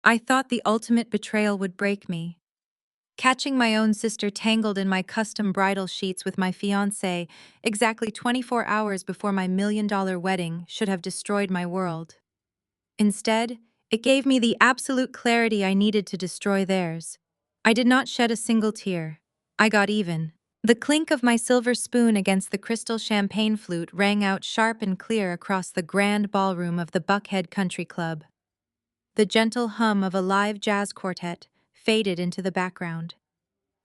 I thought the ultimate betrayal would break me. Catching my own sister tangled in my custom bridal sheets with my fiancé exactly 24 hours before my $1 million wedding should have destroyed my world. Instead, it gave me the absolute clarity I needed to destroy theirs. I did not shed a single tear. I got even. The clink of my silver spoon against the crystal champagne flute rang out sharp and clear across the grand ballroom of the Buckhead Country Club. The gentle hum of a live jazz quartet faded into the background.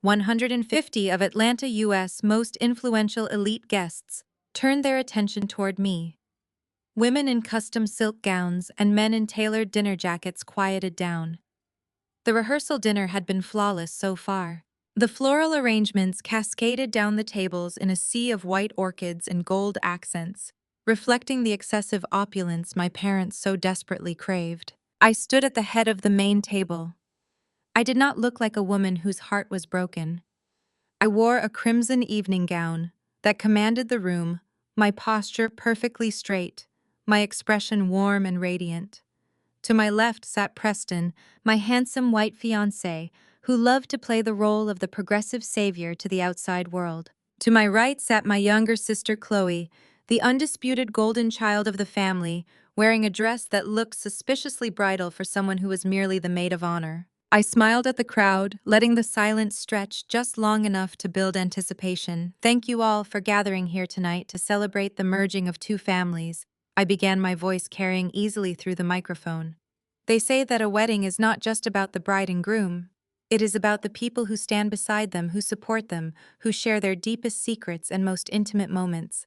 150 of Atlanta, U.S. most influential elite guests turned their attention toward me. Women in custom silk gowns and men in tailored dinner jackets quieted down. The rehearsal dinner had been flawless so far. The floral arrangements cascaded down the tables in a sea of white orchids and gold accents, reflecting the excessive opulence my parents so desperately craved. I stood at the head of the main table. I did not look like a woman whose heart was broken. I wore a crimson evening gown that commanded the room, my posture perfectly straight, my expression warm and radiant. To my left sat Preston, my handsome white fiancé, who loved to play the role of the progressive savior to the outside world. To my right sat my younger sister Chloe, the undisputed golden child of the family, wearing a dress that looked suspiciously bridal for someone who was merely the maid of honor. I smiled at the crowd, letting the silence stretch just long enough to build anticipation. Thank you all for gathering here tonight to celebrate the merging of two families. I began, my voice carrying easily through the microphone. They say that a wedding is not just about the bride and groom. It is about the people who stand beside them, who support them, who share their deepest secrets and most intimate moments.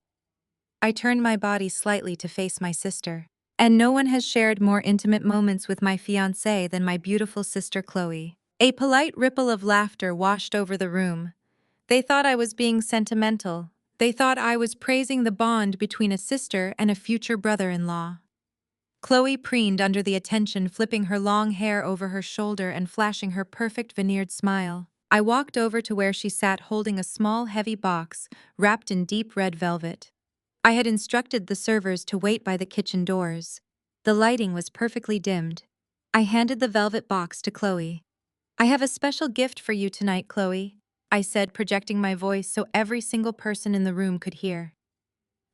I turned my body slightly to face my sister. And no one has shared more intimate moments with my fiancé than my beautiful sister Chloe. A polite ripple of laughter washed over the room. They thought I was being sentimental. They thought I was praising the bond between a sister and a future brother-in-law. Chloe preened under the attention, flipping her long hair over her shoulder and flashing her perfect veneered smile. I walked over to where she sat holding a small, heavy box wrapped in deep red velvet. I had instructed the servers to wait by the kitchen doors. The lighting was perfectly dimmed. I handed the velvet box to Chloe. "I have a special gift for you tonight, Chloe," I said, projecting my voice so every single person in the room could hear.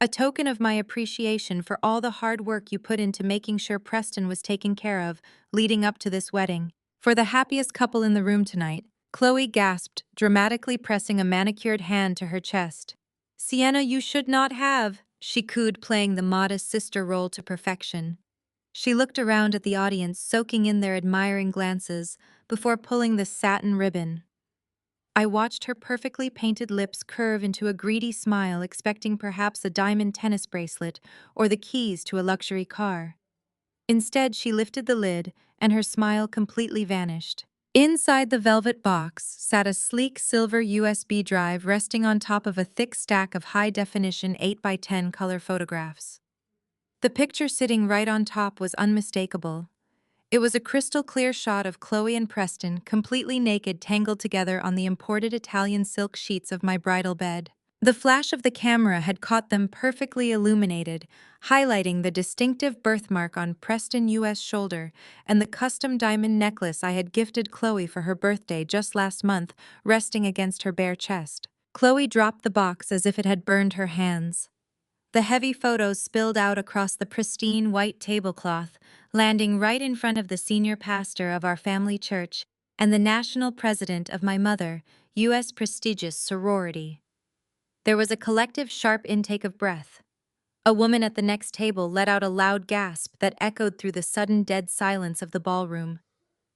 "A token of my appreciation for all the hard work you put into making sure Preston was taken care of leading up to this wedding. For the happiest couple in the room tonight," Chloe gasped, dramatically pressing a manicured hand to her chest. "Sienna, you should not have," she cooed, playing the modest sister role to perfection. She looked around at the audience, soaking in their admiring glances, before pulling the satin ribbon. I watched her perfectly painted lips curve into a greedy smile, expecting perhaps a diamond tennis bracelet or the keys to a luxury car. Instead, she lifted the lid, and her smile completely vanished. Inside the velvet box sat a sleek silver USB drive resting on top of a thick stack of high-definition 8x10 color photographs. The picture sitting right on top was unmistakable. It was a crystal-clear shot of Chloe and Preston, completely naked, tangled together on the imported Italian silk sheets of my bridal bed. The flash of the camera had caught them perfectly illuminated, highlighting the distinctive birthmark on Preston U.S. shoulder and the custom diamond necklace I had gifted Chloe for her birthday just last month, resting against her bare chest. Chloe dropped the box as if it had burned her hands. The heavy photos spilled out across the pristine white tablecloth, landing right in front of the senior pastor of our family church and the national president of my mother, U.S. prestigious sorority. There was a collective sharp intake of breath. A woman at the next table let out a loud gasp that echoed through the sudden dead silence of the ballroom.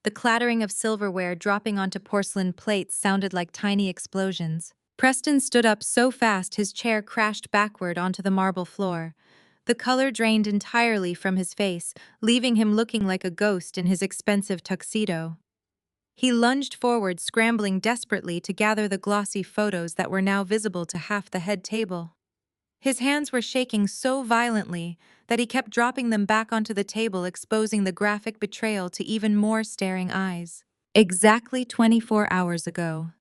The clattering of silverware dropping onto porcelain plates sounded like tiny explosions. Preston stood up so fast his chair crashed backward onto the marble floor. The color drained entirely from his face, leaving him looking like a ghost in his expensive tuxedo. He lunged forward, scrambling desperately to gather the glossy photos that were now visible to half the head table. His hands were shaking so violently that he kept dropping them back onto the table, exposing the graphic betrayal to even more staring eyes. Exactly 24 hours ago,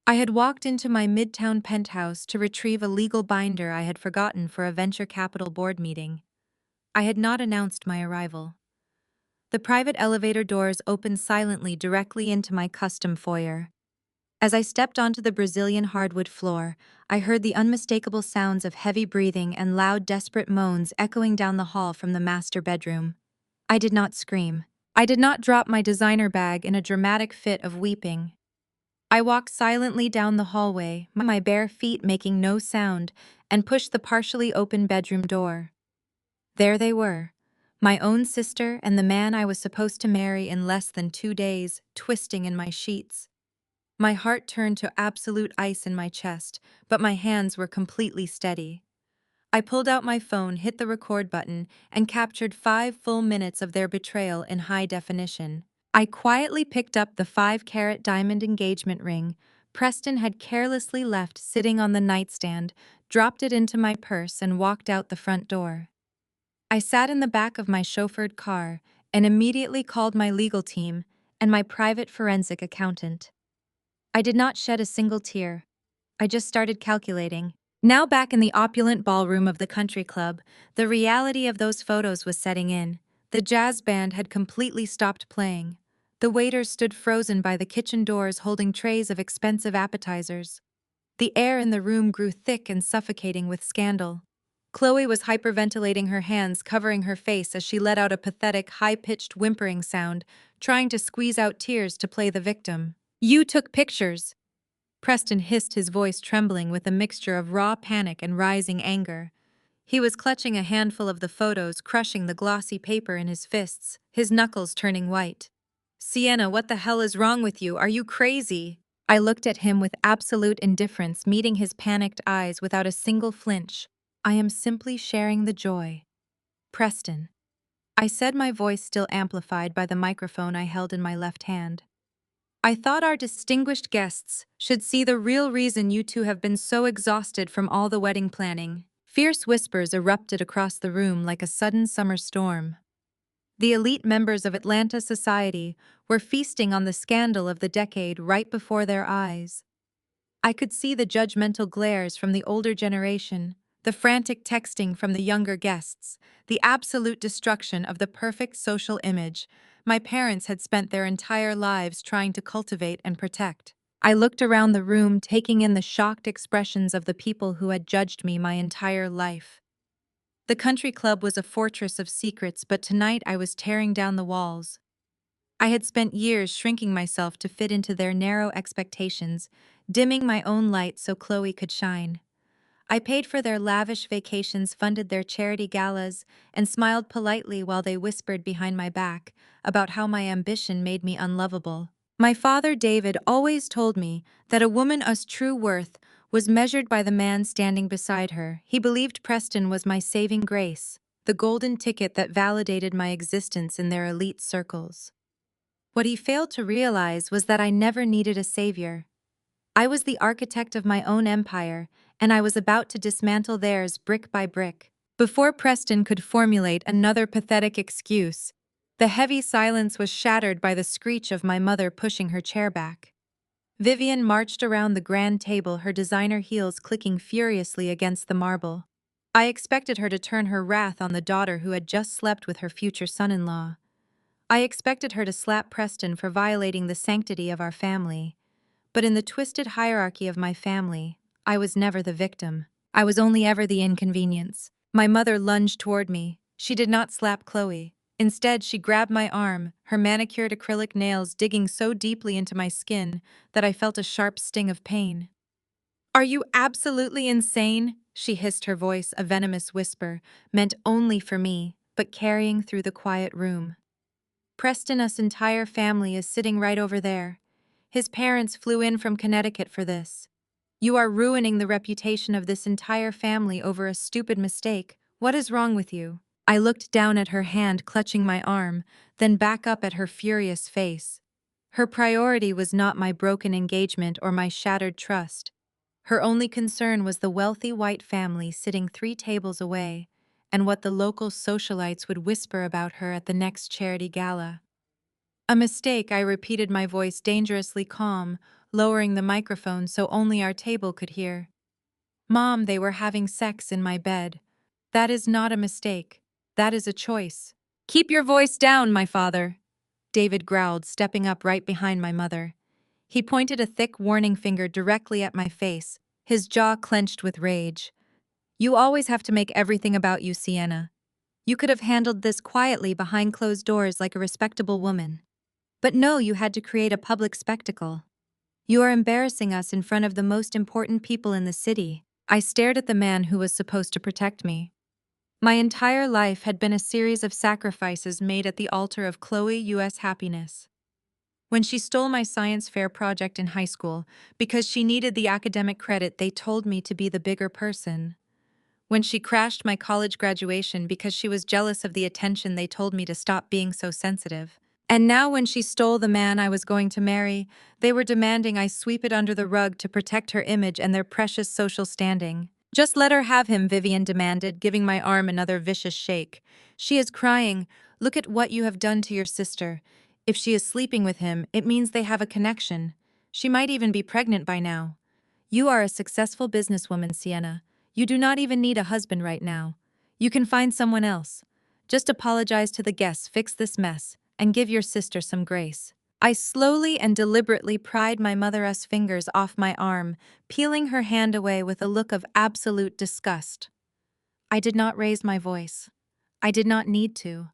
I had walked into my midtown penthouse to retrieve a legal binder I had forgotten for a venture capital board meeting. I had not announced my arrival. The private elevator doors opened silently directly into my custom foyer. As I stepped onto the Brazilian hardwood floor, I heard the unmistakable sounds of heavy breathing and loud, desperate moans echoing down the hall from the master bedroom. I did not scream. I did not drop my designer bag in a dramatic fit of weeping. I walked silently down the hallway, my bare feet making no sound, and pushed the partially open bedroom door. There they were, my own sister and the man I was supposed to marry in less than 2 days, twisting in my sheets. My heart turned to absolute ice in my chest, but my hands were completely steady. I pulled out my phone, hit the record button, and captured 5 full minutes of their betrayal in high definition. I quietly picked up the 5-carat diamond engagement ring Preston had carelessly left sitting on the nightstand, dropped it into my purse, and walked out the front door. I sat in the back of my chauffeured car and immediately called my legal team and my private forensic accountant. I did not shed a single tear. I just started calculating. Now back in the opulent ballroom of the country club, the reality of those photos was setting in. The jazz band had completely stopped playing. The waiters stood frozen by the kitchen doors holding trays of expensive appetizers. The air in the room grew thick and suffocating with scandal. Chloe was hyperventilating, her hands covering her face as she let out a pathetic, high-pitched whimpering sound, trying to squeeze out tears to play the victim. "You took pictures!" Preston hissed, his voice trembling with a mixture of raw panic and rising anger. He was clutching a handful of the photos, crushing the glossy paper in his fists, his knuckles turning white. "Sienna, what the hell is wrong with you? Are you crazy?" I looked at him with absolute indifference, meeting his panicked eyes without a single flinch. "I am simply sharing the joy." "Preston," I said, my voice still amplified by the microphone I held in my left hand. "I thought our distinguished guests should see the real reason you two have been so exhausted from all the wedding planning." Fierce whispers erupted across the room like a sudden summer storm. The elite members of Atlanta society were feasting on the scandal of the decade right before their eyes. I could see the judgmental glares from the older generation, the frantic texting from the younger guests, the absolute destruction of the perfect social image my parents had spent their entire lives trying to cultivate and protect. I looked around the room, taking in the shocked expressions of the people who had judged me my entire life. The country club was a fortress of secrets, but tonight I was tearing down the walls. I had spent years shrinking myself to fit into their narrow expectations, dimming my own light so Chloe could shine. I paid for their lavish vacations, funded their charity galas, and smiled politely while they whispered behind my back about how my ambition made me unlovable. My father, David, always told me that a woman's true worth was measured by the man standing beside her. He believed Preston was my saving grace, the golden ticket that validated my existence in their elite circles. What he failed to realize was that I never needed a savior. I was the architect of my own empire, and I was about to dismantle theirs brick by brick. Before Preston could formulate another pathetic excuse, the heavy silence was shattered by the screech of my mother pushing her chair back. Vivian marched around the grand table, her designer heels clicking furiously against the marble. I expected her to turn her wrath on the daughter who had just slept with her future son-in-law. I expected her to slap Preston for violating the sanctity of our family. But in the twisted hierarchy of my family, I was never the victim. I was only ever the inconvenience. My mother lunged toward me. She did not slap Chloe. Instead, she grabbed my arm, her manicured acrylic nails digging so deeply into my skin that I felt a sharp sting of pain. "Are you absolutely insane?" she hissed, her voice a venomous whisper, meant only for me, but carrying through the quiet room. "Preston's entire family is sitting right over there. His parents flew in from Connecticut for this. You are ruining the reputation of this entire family over a stupid mistake. What is wrong with you?" I looked down at her hand clutching my arm, then back up at her furious face. Her priority was not my broken engagement or my shattered trust. Her only concern was the wealthy white family sitting 3 tables away, and what the local socialites would whisper about her at the next charity gala. "A mistake," I repeated, my voice dangerously calm, lowering the microphone so only our table could hear. "Mom, they were having sex in my bed. That is not a mistake. That is a choice." Keep your voice down, my father, David growled, stepping up right behind my mother. He pointed a thick warning finger directly at my face, his jaw clenched with rage. You always have to make everything about you, Sienna. You could have handled this quietly behind closed doors like a respectable woman. But no, you had to create a public spectacle. You are embarrassing us in front of the most important people in the city. I stared at the man who was supposed to protect me. My entire life had been a series of sacrifices made at the altar of Chloe U.S. happiness. When she stole my science fair project in high school because she needed the academic credit, they told me to be the bigger person. When she crashed my college graduation because she was jealous of the attention, they told me to stop being so sensitive. And now when she stole the man I was going to marry, they were demanding I sweep it under the rug to protect her image and their precious social standing. Just let her have him, Vivian demanded, giving my arm another vicious shake. She is crying. Look at what you have done to your sister. If she is sleeping with him, it means they have a connection. She might even be pregnant by now. You are a successful businesswoman, Sienna. You do not even need a husband right now. You can find someone else. Just apologize to the guests, fix this mess, and give your sister some grace. I slowly and deliberately pried my mother's fingers off my arm, peeling her hand away with a look of absolute disgust. I did not raise my voice. I did not need to.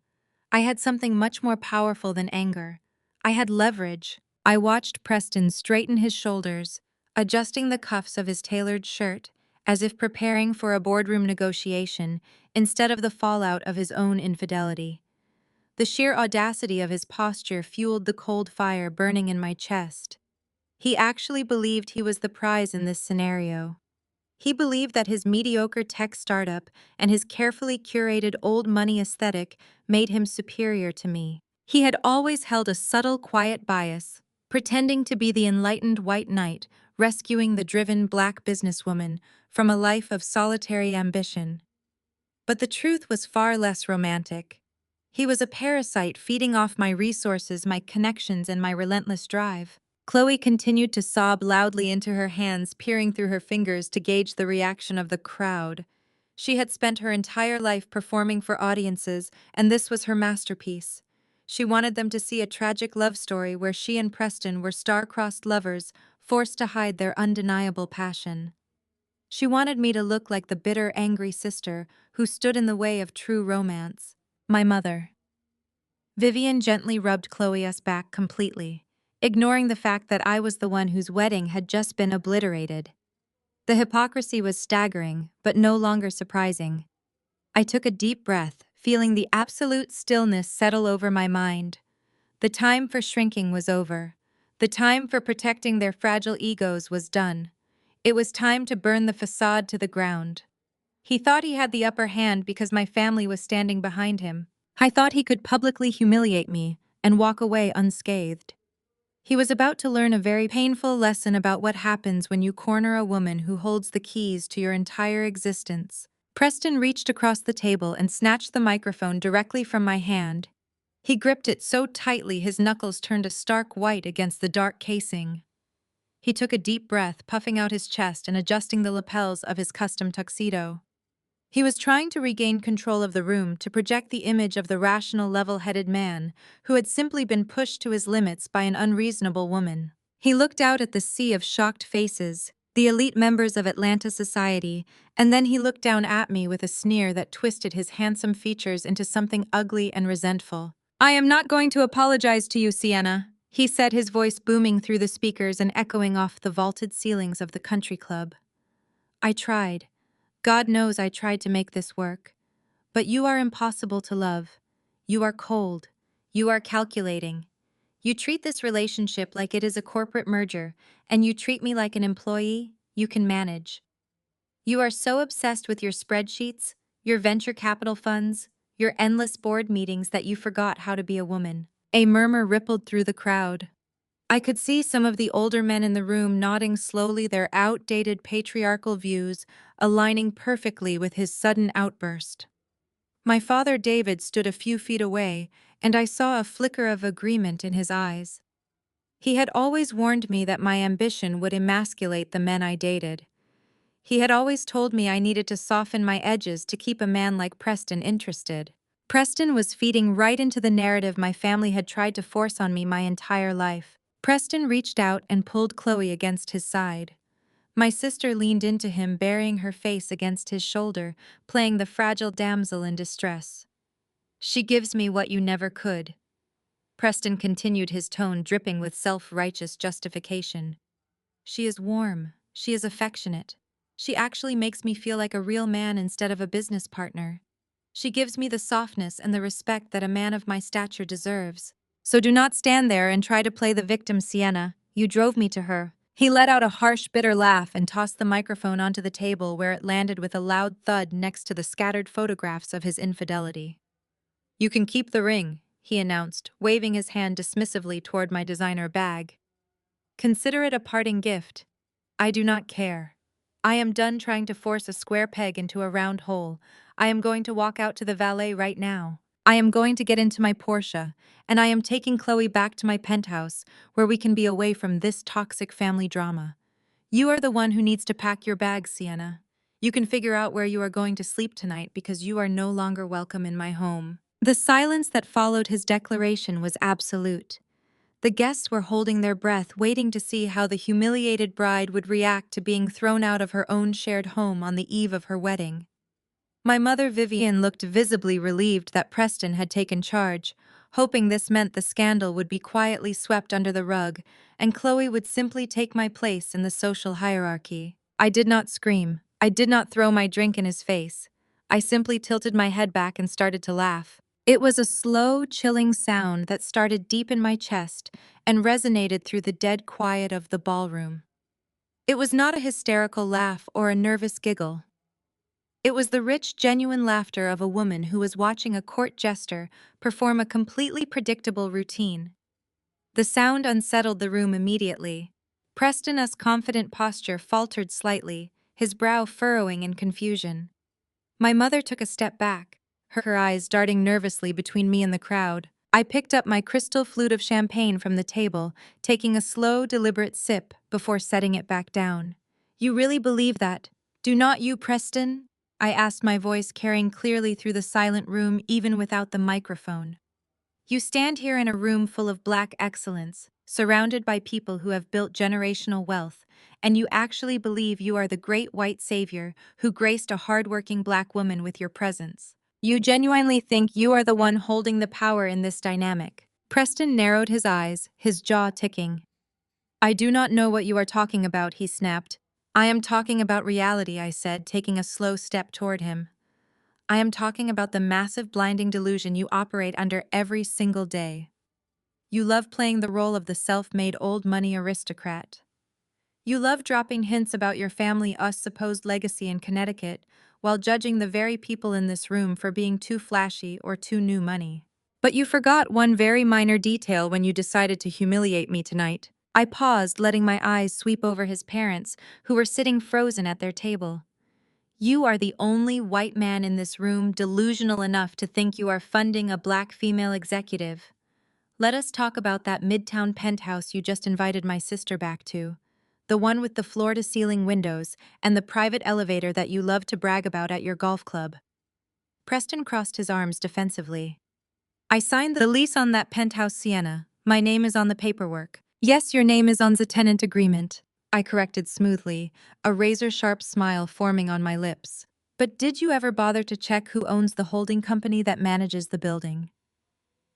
I had something much more powerful than anger. I had leverage. I watched Preston straighten his shoulders, adjusting the cuffs of his tailored shirt, as if preparing for a boardroom negotiation instead of the fallout of his own infidelity. The sheer audacity of his posture fueled the cold fire burning in my chest. He actually believed he was the prize in this scenario. He believed that his mediocre tech startup and his carefully curated old money aesthetic made him superior to me. He had always held a subtle, quiet bias, pretending to be the enlightened white knight, rescuing the driven black businesswoman from a life of solitary ambition. But the truth was far less romantic. He was a parasite feeding off my resources, my connections, and my relentless drive. Chloe continued to sob loudly into her hands, peering through her fingers to gauge the reaction of the crowd. She had spent her entire life performing for audiences, and this was her masterpiece. She wanted them to see a tragic love story where she and Preston were star-crossed lovers, forced to hide their undeniable passion. She wanted me to look like the bitter, angry sister who stood in the way of true romance. My mother. Vivian gently rubbed Chloe's back completely, ignoring the fact that I was the one whose wedding had just been obliterated. The hypocrisy was staggering, but no longer surprising. I took a deep breath, feeling the absolute stillness settle over my mind. The time for shrinking was over. The time for protecting their fragile egos was done. It was time to burn the facade to the ground. He thought he had the upper hand because my family was standing behind him. I thought he could publicly humiliate me and walk away unscathed. He was about to learn a very painful lesson about what happens when you corner a woman who holds the keys to your entire existence. Preston reached across the table and snatched the microphone directly from my hand. He gripped it so tightly his knuckles turned a stark white against the dark casing. He took a deep breath, puffing out his chest and adjusting the lapels of his custom tuxedo. He was trying to regain control of the room, to project the image of the rational, level-headed man who had simply been pushed to his limits by an unreasonable woman. He looked out at the sea of shocked faces, the elite members of Atlanta society, and then he looked down at me with a sneer that twisted his handsome features into something ugly and resentful. "I am not going to apologize to you, Sienna," he said, his voice booming through the speakers and echoing off the vaulted ceilings of the country club. I tried. God knows I tried to make this work. But you are impossible to love. You are cold. You are calculating. You treat this relationship like it is a corporate merger, and you treat me like an employee you can manage. You are so obsessed with your spreadsheets, your venture capital funds, your endless board meetings that you forgot how to be a woman. A murmur rippled through the crowd. I could see some of the older men in the room nodding slowly, their outdated patriarchal views aligning perfectly with his sudden outburst. My father David stood a few feet away, and I saw a flicker of agreement in his eyes. He had always warned me that my ambition would emasculate the men I dated. He had always told me I needed to soften my edges to keep a man like Preston interested. Preston was feeding right into the narrative my family had tried to force on me my entire life. Preston reached out and pulled Chloe against his side. My sister leaned into him, burying her face against his shoulder, playing the fragile damsel in distress. She gives me what you never could. Preston continued, his tone dripping with self-righteous justification. She is warm. She is affectionate. She actually makes me feel like a real man instead of a business partner. She gives me the softness and the respect that a man of my stature deserves. So do not stand there and try to play the victim, Sienna. You drove me to her. He let out a harsh, bitter laugh and tossed the microphone onto the table, where it landed with a loud thud next to the scattered photographs of his infidelity. You can keep the ring, he announced, waving his hand dismissively toward my designer bag. Consider it a parting gift. I do not care. I am done trying to force a square peg into a round hole. I am going to walk out to the valet right now. I am going to get into my Porsche, and I am taking Chloe back to my penthouse, where we can be away from this toxic family drama. You are the one who needs to pack your bags, Sienna. You can figure out where you are going to sleep tonight, because you are no longer welcome in my home. The silence that followed his declaration was absolute. The guests were holding their breath, waiting to see how the humiliated bride would react to being thrown out of her own shared home on the eve of her wedding. My mother, Vivian, looked visibly relieved that Preston had taken charge, hoping this meant the scandal would be quietly swept under the rug and Chloe would simply take my place in the social hierarchy. I did not scream. I did not throw my drink in his face. I simply tilted my head back and started to laugh. It was a slow, chilling sound that started deep in my chest and resonated through the dead quiet of the ballroom. It was not a hysterical laugh or a nervous giggle. It was the rich, genuine laughter of a woman who was watching a court jester perform a completely predictable routine. The sound unsettled the room immediately. Preston's confident posture faltered slightly, his brow furrowing in confusion. My mother took a step back, her eyes darting nervously between me and the crowd. I picked up my crystal flute of champagne from the table, taking a slow, deliberate sip before setting it back down. You really believe that? Do not you, Preston? I asked, my voice carrying clearly through the silent room even without the microphone. You stand here in a room full of black excellence, surrounded by people who have built generational wealth, and you actually believe you are the great white savior who graced a hardworking black woman with your presence. You genuinely think you are the one holding the power in this dynamic. Preston narrowed his eyes, his jaw ticking. I do not know what you are talking about, he snapped. I am talking about reality, I said, taking a slow step toward him. I am talking about the massive blinding delusion you operate under every single day. You love playing the role of the self-made old money aristocrat. You love dropping hints about your family's supposed legacy in Connecticut while judging the very people in this room for being too flashy or too new money. But you forgot one very minor detail when you decided to humiliate me tonight. I paused, letting my eyes sweep over his parents, who were sitting frozen at their table. You are the only white man in this room delusional enough to think you are funding a black female executive. Let us talk about that midtown penthouse you just invited my sister back to. The one with the floor-to-ceiling windows and the private elevator that you love to brag about at your golf club. Preston crossed his arms defensively. I signed the lease on that penthouse, Sienna. My name is on the paperwork. Yes, your name is on the tenant agreement, I corrected smoothly, a razor-sharp smile forming on my lips. But did you ever bother to check who owns the holding company that manages the building?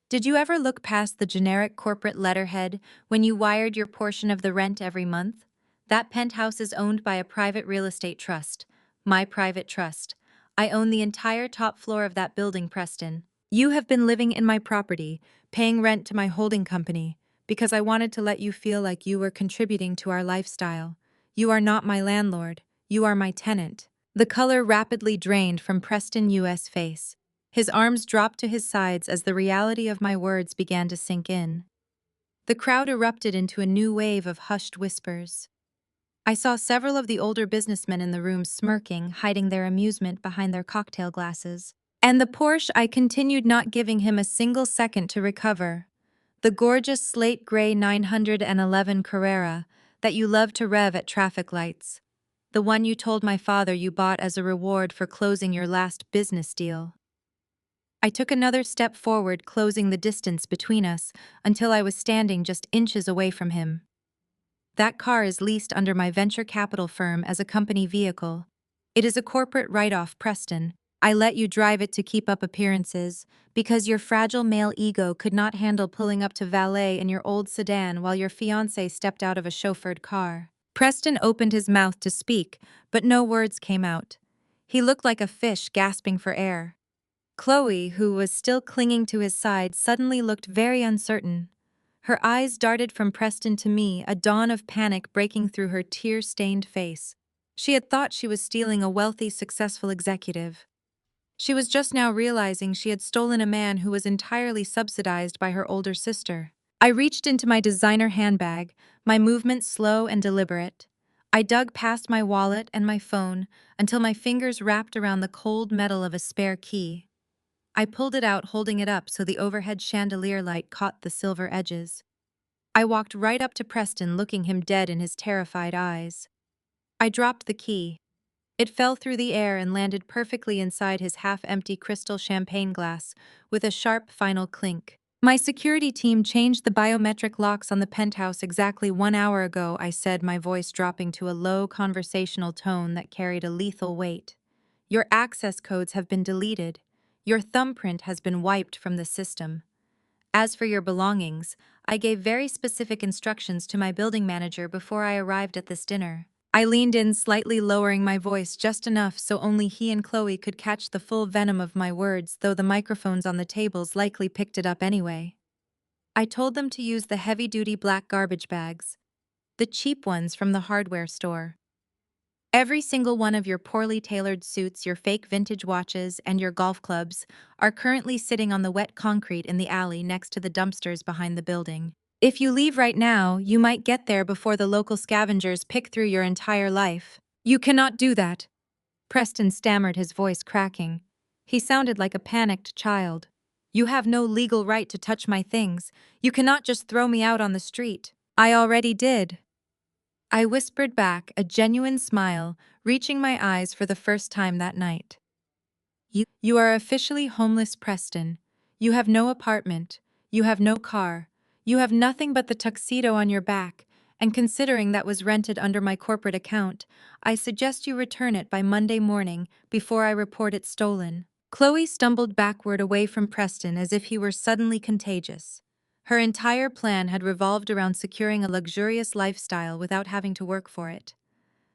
Did you ever look past the generic corporate letterhead when you wired your portion of the rent every month? That penthouse is owned by a private real estate trust, my private trust. I own the entire top floor of that building, Preston. You have been living in my property, paying rent to my holding company, because I wanted to let you feel like you were contributing to our lifestyle. You are not my landlord, you are my tenant. The color rapidly drained from Preston U.S. face. His arms dropped to his sides as the reality of my words began to sink in. The crowd erupted into a new wave of hushed whispers. I saw several of the older businessmen in the room smirking, hiding their amusement behind their cocktail glasses. And the Porsche, I continued, not giving him a single second to recover. The gorgeous slate gray 911 Carrera that you love to rev at traffic lights. The one you told my father you bought as a reward for closing your last business deal. I took another step forward, closing the distance between us, until I was standing just inches away from him. That car is leased under my venture capital firm as a company vehicle. It is a corporate write-off, Preston. I let you drive it to keep up appearances, because your fragile male ego could not handle pulling up to valet in your old sedan while your fiancé stepped out of a chauffeured car. Preston opened his mouth to speak, but no words came out. He looked like a fish gasping for air. Chloe, who was still clinging to his side, suddenly looked very uncertain. Her eyes darted from Preston to me, a dawn of panic breaking through her tear-stained face. She had thought she was stealing a wealthy, successful executive. She was just now realizing she had stolen a man who was entirely subsidized by her older sister. I reached into my designer handbag, my movements slow and deliberate. I dug past my wallet and my phone until my fingers wrapped around the cold metal of a spare key. I pulled it out, holding it up so the overhead chandelier light caught the silver edges. I walked right up to Preston, looking him dead in his terrified eyes. I dropped the key. It fell through the air and landed perfectly inside his half-empty crystal champagne glass, with a sharp final clink. My security team changed the biometric locks on the penthouse exactly 1 hour ago, I said, my voice dropping to a low conversational tone that carried a lethal weight. Your access codes have been deleted. Your thumbprint has been wiped from the system. As for your belongings, I gave very specific instructions to my building manager before I arrived at this dinner. I leaned in, slightly lowering my voice just enough so only he and Chloe could catch the full venom of my words, though the microphones on the tables likely picked it up anyway. I told them to use the heavy-duty black garbage bags, the cheap ones from the hardware store. Every single one of your poorly tailored suits, your fake vintage watches, and your golf clubs are currently sitting on the wet concrete in the alley next to the dumpsters behind the building. If you leave right now, you might get there before the local scavengers pick through your entire life. You cannot do that. Preston stammered, his voice cracking. He sounded like a panicked child. You have no legal right to touch my things. You cannot just throw me out on the street. I already did. I whispered back, a genuine smile reaching my eyes for the first time that night. You are officially homeless, Preston. You have no apartment. You have no car. You have nothing but the tuxedo on your back, and considering that was rented under my corporate account, I suggest you return it by Monday morning before I report it stolen. Chloe stumbled backward away from Preston as if he were suddenly contagious. Her entire plan had revolved around securing a luxurious lifestyle without having to work for it.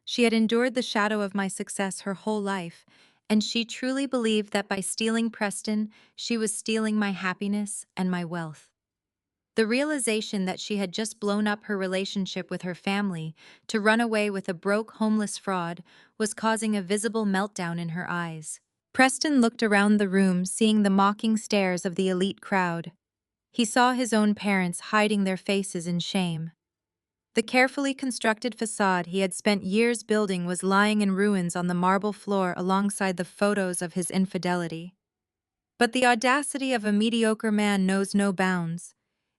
She had endured the shadow of my success her whole life, and she truly believed that by stealing Preston, she was stealing my happiness and my wealth. The realization that she had just blown up her relationship with her family to run away with a broke, homeless fraud was causing a visible meltdown in her eyes. Preston looked around the room, seeing the mocking stares of the elite crowd. He saw his own parents hiding their faces in shame. The carefully constructed facade he had spent years building was lying in ruins on the marble floor alongside the photos of his infidelity. But the audacity of a mediocre man knows no bounds.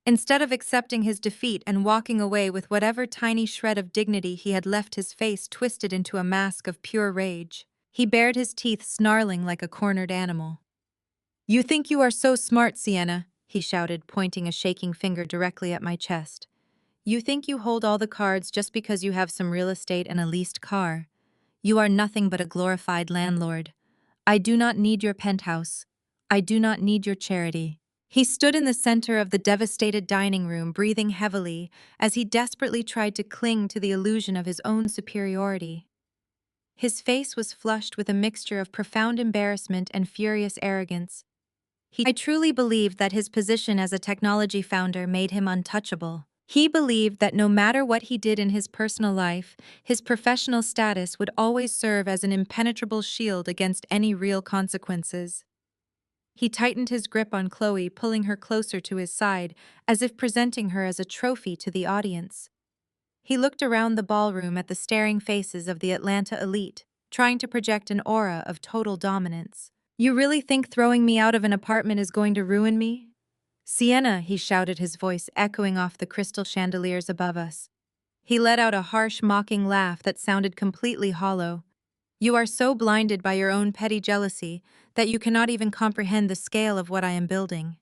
Instead of accepting his defeat and walking away with whatever tiny shred of dignity he had left, his face twisted into a mask of pure rage. He bared his teeth, snarling like a cornered animal. "You think you are so smart, Sienna," he shouted, pointing a shaking finger directly at my chest. "You think you hold all the cards just because you have some real estate and a leased car. You are nothing but a glorified landlord. I do not need your penthouse. I do not need your charity." He stood in the center of the devastated dining room, breathing heavily as he desperately tried to cling to the illusion of his own superiority. His face was flushed with a mixture of profound embarrassment and furious arrogance. I truly believed that his position as a technology founder made him untouchable. He believed that no matter what he did in his personal life, his professional status would always serve as an impenetrable shield against any real consequences. He tightened his grip on Chloe, pulling her closer to his side, as if presenting her as a trophy to the audience. He looked around the ballroom at the staring faces of the Atlanta elite, trying to project an aura of total dominance. "You really think throwing me out of an apartment is going to ruin me?" "Sienna," he shouted, his voice echoing off the crystal chandeliers above us. He let out a harsh, mocking laugh that sounded completely hollow. "You are so blinded by your own petty jealousy that you cannot even comprehend the scale of what I am building.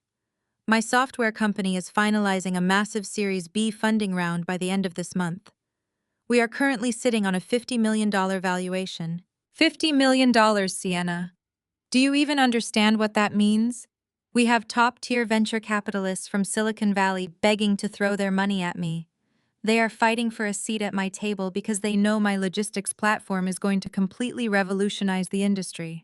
My software company is finalizing a massive Series B funding round by the end of this month. We are currently sitting on a $50 million valuation. $50 million, Sienna. Do you even understand what that means? We have top-tier venture capitalists from Silicon Valley begging to throw their money at me. They are fighting for a seat at my table because they know my logistics platform is going to completely revolutionize the industry.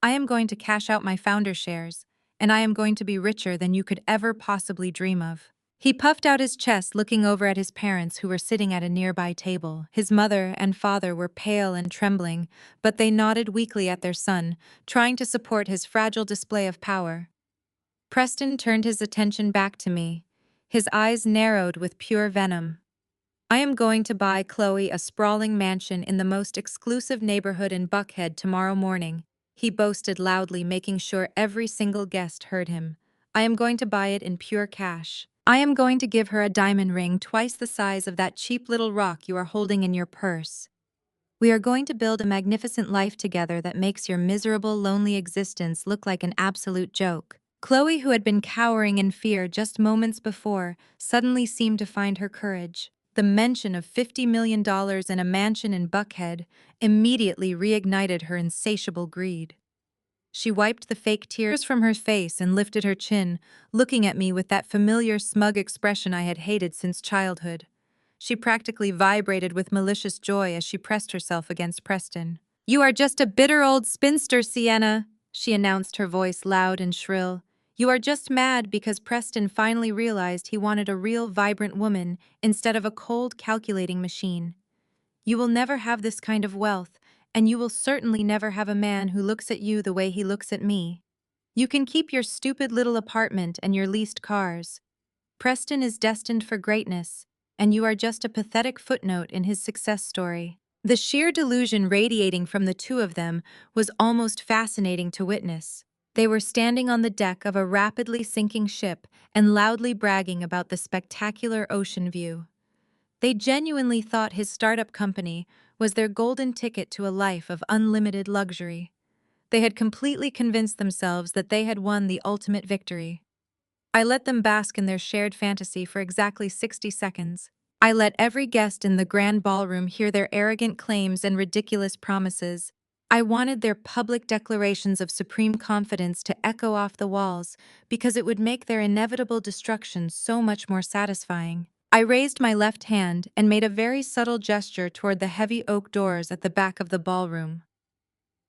I am going to cash out my founder shares, and I am going to be richer than you could ever possibly dream of. He puffed out his chest, looking over at his parents who were sitting at a nearby table. His mother and father were pale and trembling, but they nodded weakly at their son, trying to support his fragile display of power. Preston turned his attention back to me, his eyes narrowed with pure venom. I am going to buy Chloe a sprawling mansion in the most exclusive neighborhood in Buckhead tomorrow morning, he boasted loudly, making sure every single guest heard him. I am going to buy it in pure cash. I am going to give her a diamond ring twice the size of that cheap little rock you are holding in your purse. We are going to build a magnificent life together that makes your miserable, lonely existence look like an absolute joke. Chloe, who had been cowering in fear just moments before, suddenly seemed to find her courage. The mention of $50 million and a mansion in Buckhead immediately reignited her insatiable greed. She wiped the fake tears from her face and lifted her chin, looking at me with that familiar smug expression I had hated since childhood. She practically vibrated with malicious joy as she pressed herself against Preston. "You are just a bitter old spinster, Sienna," she announced, her voice loud and shrill. "You are just mad because Preston finally realized he wanted a real, vibrant woman instead of a cold, calculating machine. You will never have this kind of wealth, and you will certainly never have a man who looks at you the way he looks at me. You can keep your stupid little apartment and your leased cars. Preston is destined for greatness, and you are just a pathetic footnote in his success story." The sheer delusion radiating from the two of them was almost fascinating to witness. They were standing on the deck of a rapidly sinking ship and loudly bragging about the spectacular ocean view. They genuinely thought his startup company was their golden ticket to a life of unlimited luxury. They had completely convinced themselves that they had won the ultimate victory. I let them bask in their shared fantasy for exactly 60 seconds. I let every guest in the grand ballroom hear their arrogant claims and ridiculous promises. I wanted their public declarations of supreme confidence to echo off the walls because it would make their inevitable destruction so much more satisfying. I raised my left hand and made a very subtle gesture toward the heavy oak doors at the back of the ballroom.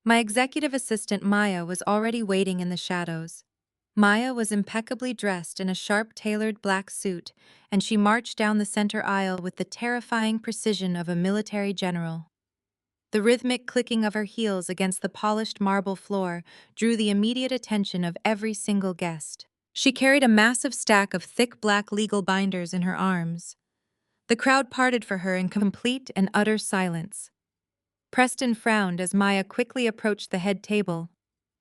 My executive assistant Maya was already waiting in the shadows. Maya was impeccably dressed in a sharp-tailored black suit, and she marched down the center aisle with the terrifying precision of a military general. The rhythmic clicking of her heels against the polished marble floor drew the immediate attention of every single guest. She carried a massive stack of thick black legal binders in her arms. The crowd parted for her in complete and utter silence. Preston frowned as Maya quickly approached the head table.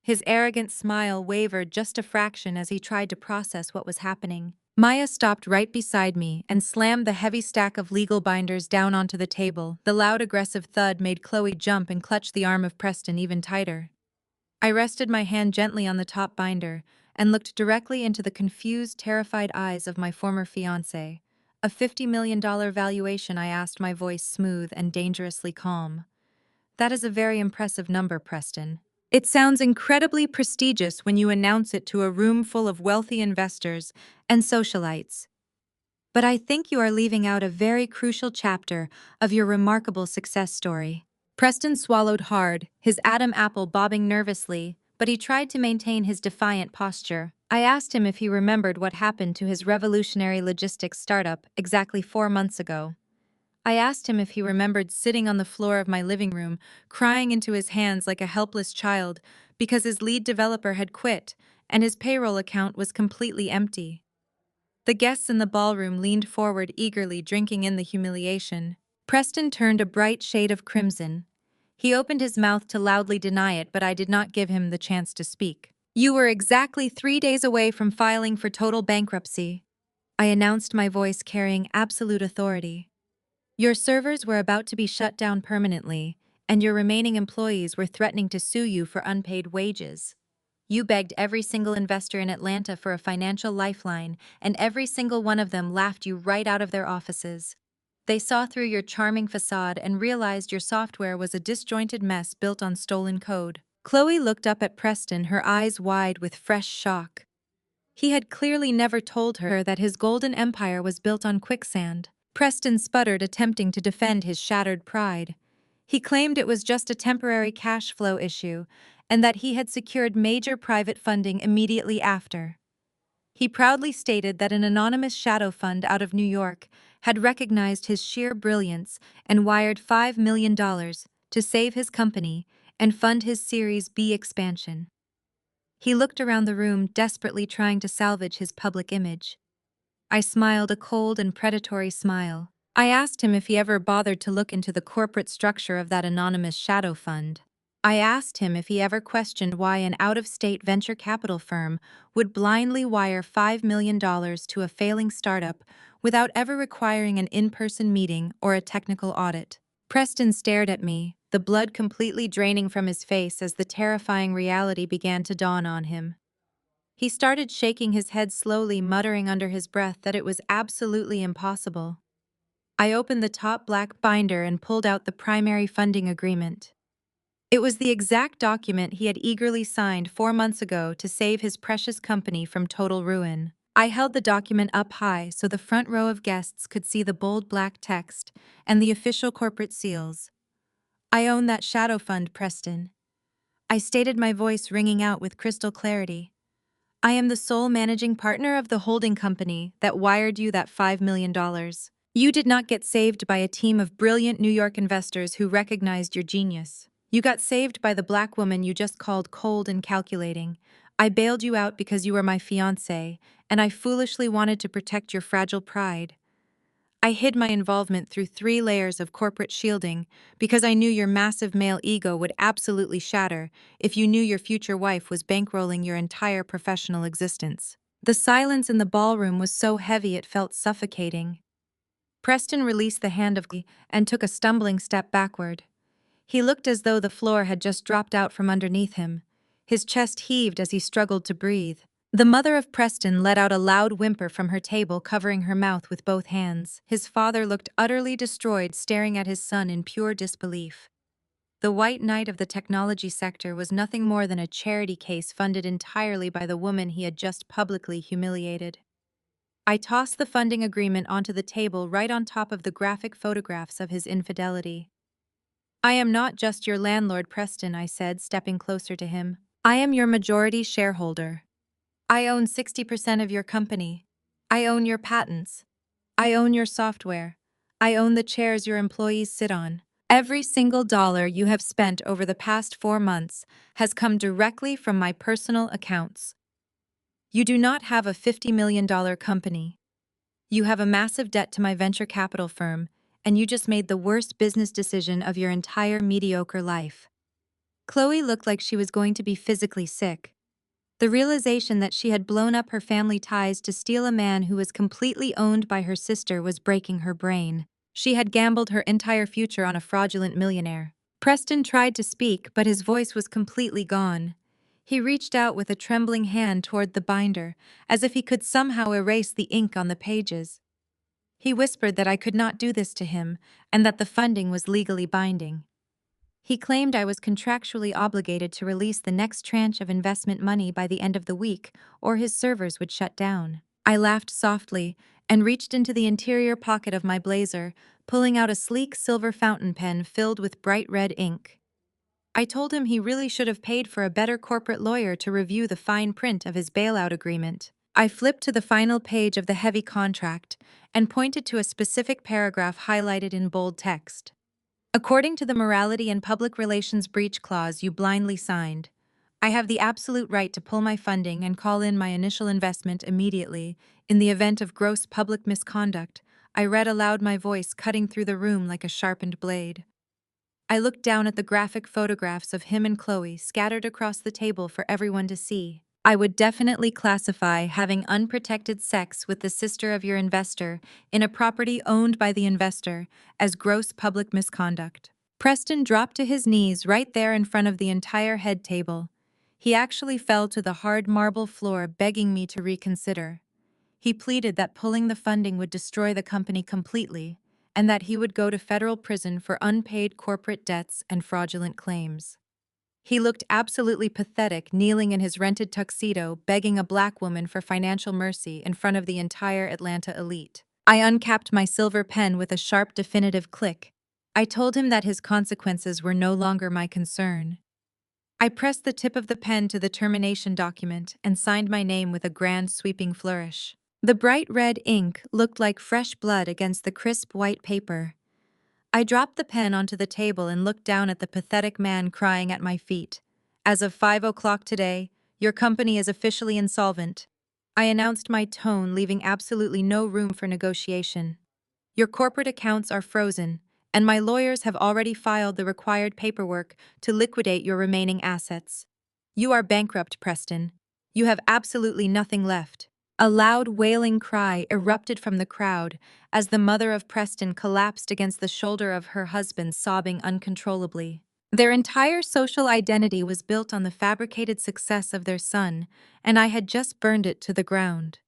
His arrogant smile wavered just a fraction as he tried to process what was happening. Maya stopped right beside me and slammed the heavy stack of legal binders down onto the table. The loud, aggressive thud made Chloe jump and clutch the arm of Preston even tighter. I rested my hand gently on the top binder and looked directly into the confused, terrified eyes of my former fiancé. "A $50 million valuation," I asked, my voice smooth and dangerously calm. "That is a very impressive number, Preston. It sounds incredibly prestigious when you announce it to a room full of wealthy investors and socialites. But I think you are leaving out a very crucial chapter of your remarkable success story." Preston swallowed hard, his Adam apple bobbing nervously, but he tried to maintain his defiant posture. I asked him if he remembered what happened to his revolutionary logistics startup exactly 4 months ago. I asked him if he remembered sitting on the floor of my living room, crying into his hands like a helpless child because his lead developer had quit and his payroll account was completely empty. The guests in the ballroom leaned forward eagerly, drinking in the humiliation. Preston turned a bright shade of crimson. He opened his mouth to loudly deny it, but I did not give him the chance to speak. "You were exactly 3 days away from filing for total bankruptcy," I announced, my voice carrying absolute authority. "Your servers were about to be shut down permanently, and your remaining employees were threatening to sue you for unpaid wages. You begged every single investor in Atlanta for a financial lifeline, and every single one of them laughed you right out of their offices. They saw through your charming facade and realized your software was a disjointed mess built on stolen code. Chloe looked up at Preston, her eyes wide with fresh shock. He had clearly never told her that his golden empire was built on quicksand. Preston sputtered, attempting to defend his shattered pride. He claimed it was just a temporary cash flow issue, and that he had secured major private funding immediately after. He proudly stated that an anonymous shadow fund out of New York had recognized his sheer brilliance and wired $5 million to save his company and fund his Series B expansion. He looked around the room, desperately trying to salvage his public image. I smiled, a cold and predatory smile. I asked him if he ever bothered to look into the corporate structure of that anonymous shadow fund. I asked him if he ever questioned why an out-of-state venture capital firm would blindly wire $5 million to a failing startup without ever requiring an in-person meeting or a technical audit. Preston stared at me, the blood completely draining from his face as the terrifying reality began to dawn on him. He started shaking his head slowly, muttering under his breath that it was absolutely impossible. I opened the top black binder and pulled out the primary funding agreement. It was the exact document he had eagerly signed 4 months ago to save his precious company from total ruin. I held the document up high so the front row of guests could see the bold black text and the official corporate seals. I own that shadow fund, Preston. I stated, my voice ringing out with crystal clarity. I am the sole managing partner of the holding company that wired you that $5 million. You did not get saved by a team of brilliant New York investors who recognized your genius. You got saved by the black woman you just called cold and calculating. I bailed you out because you were my fiancé, and I foolishly wanted to protect your fragile pride. I hid my involvement through 3 layers of corporate shielding because I knew your massive male ego would absolutely shatter if you knew your future wife was bankrolling your entire professional existence. The silence in the ballroom was so heavy it felt suffocating. Preston released the hand of Chloe and took a stumbling step backward. He looked as though the floor had just dropped out from underneath him. His chest heaved as he struggled to breathe. The mother of Preston let out a loud whimper from her table, covering her mouth with both hands. His father looked utterly destroyed, staring at his son in pure disbelief. The white knight of the technology sector was nothing more than a charity case funded entirely by the woman he had just publicly humiliated. I tossed the funding agreement onto the table right on top of the graphic photographs of his infidelity. I am not just your landlord, Preston, I said, stepping closer to him. I am your majority shareholder. I own 60% of your company. I own your patents. I own your software. I own the chairs your employees sit on. Every single dollar you have spent over the past 4 months has come directly from my personal accounts. You do not have a $50 million company. You have a massive debt to my venture capital firm, and you just made the worst business decision of your entire mediocre life. Chloe looked like she was going to be physically sick. The realization that she had blown up her family ties to steal a man who was completely owned by her sister was breaking her brain. She had gambled her entire future on a fraudulent millionaire. Preston tried to speak, but his voice was completely gone. He reached out with a trembling hand toward the binder, as if he could somehow erase the ink on the pages. He whispered that I could not do this to him, and that the funding was legally binding. He claimed I was contractually obligated to release the next tranche of investment money by the end of the week, or his servers would shut down. I laughed softly and reached into the interior pocket of my blazer, pulling out a sleek silver fountain pen filled with bright red ink. I told him he really should have paid for a better corporate lawyer to review the fine print of his bailout agreement. I flipped to the final page of the heavy contract and pointed to a specific paragraph highlighted in bold text. According to the Morality and Public Relations Breach Clause you blindly signed, I have the absolute right to pull my funding and call in my initial investment immediately in the event of gross public misconduct. I read aloud, my voice cutting through the room like a sharpened blade. I looked down at the graphic photographs of him and Chloe scattered across the table for everyone to see. I would definitely classify having unprotected sex with the sister of your investor in a property owned by the investor as gross public misconduct. Preston dropped to his knees right there in front of the entire head table. He actually fell to the hard marble floor, begging me to reconsider. He pleaded that pulling the funding would destroy the company completely, and that he would go to federal prison for unpaid corporate debts and fraudulent claims. He looked absolutely pathetic, kneeling in his rented tuxedo, begging a black woman for financial mercy in front of the entire Atlanta elite. I uncapped my silver pen with a sharp, definitive click. I told him that his consequences were no longer my concern. I pressed the tip of the pen to the termination document and signed my name with a grand, sweeping flourish. The bright red ink looked like fresh blood against the crisp white paper. I dropped the pen onto the table and looked down at the pathetic man crying at my feet. As of 5 o'clock today, your company is officially insolvent. I announced, my tone leaving absolutely no room for negotiation. Your corporate accounts are frozen, and my lawyers have already filed the required paperwork to liquidate your remaining assets. You are bankrupt, Preston. You have absolutely nothing left. A loud wailing cry erupted from the crowd as the mother of Preston collapsed against the shoulder of her husband, sobbing uncontrollably. Their entire social identity was built on the fabricated success of their son, and I had just burned it to the ground.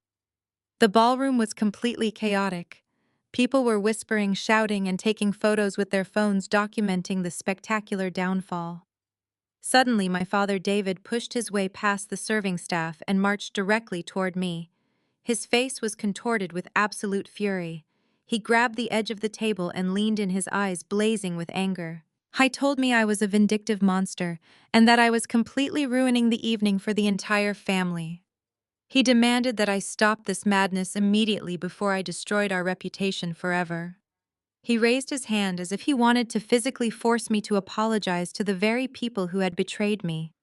The ballroom was completely chaotic. People were whispering, shouting, and taking photos with their phones, documenting the spectacular downfall. Suddenly, my father David pushed his way past the serving staff and marched directly toward me. His face was contorted with absolute fury. He grabbed the edge of the table and leaned in, his eyes blazing with anger. He told me I was a vindictive monster and that I was completely ruining the evening for the entire family. He demanded that I stop this madness immediately before I destroyed our reputation forever. He raised his hand as if he wanted to physically force me to apologize to the very people who had betrayed me.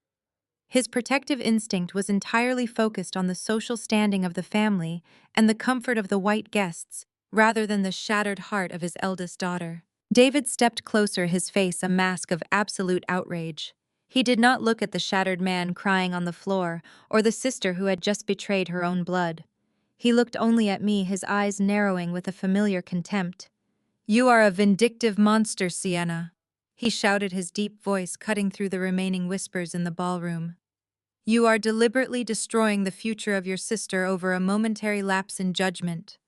His protective instinct was entirely focused on the social standing of the family and the comfort of the white guests, rather than the shattered heart of his eldest daughter. David stepped closer, his face a mask of absolute outrage. He did not look at the shattered man crying on the floor or the sister who had just betrayed her own blood. He looked only at me, his eyes narrowing with a familiar contempt. "You are a vindictive monster, Sienna," he shouted, his deep voice cutting through the remaining whispers in the ballroom. "You are deliberately destroying the future of your sister over a momentary lapse in judgment.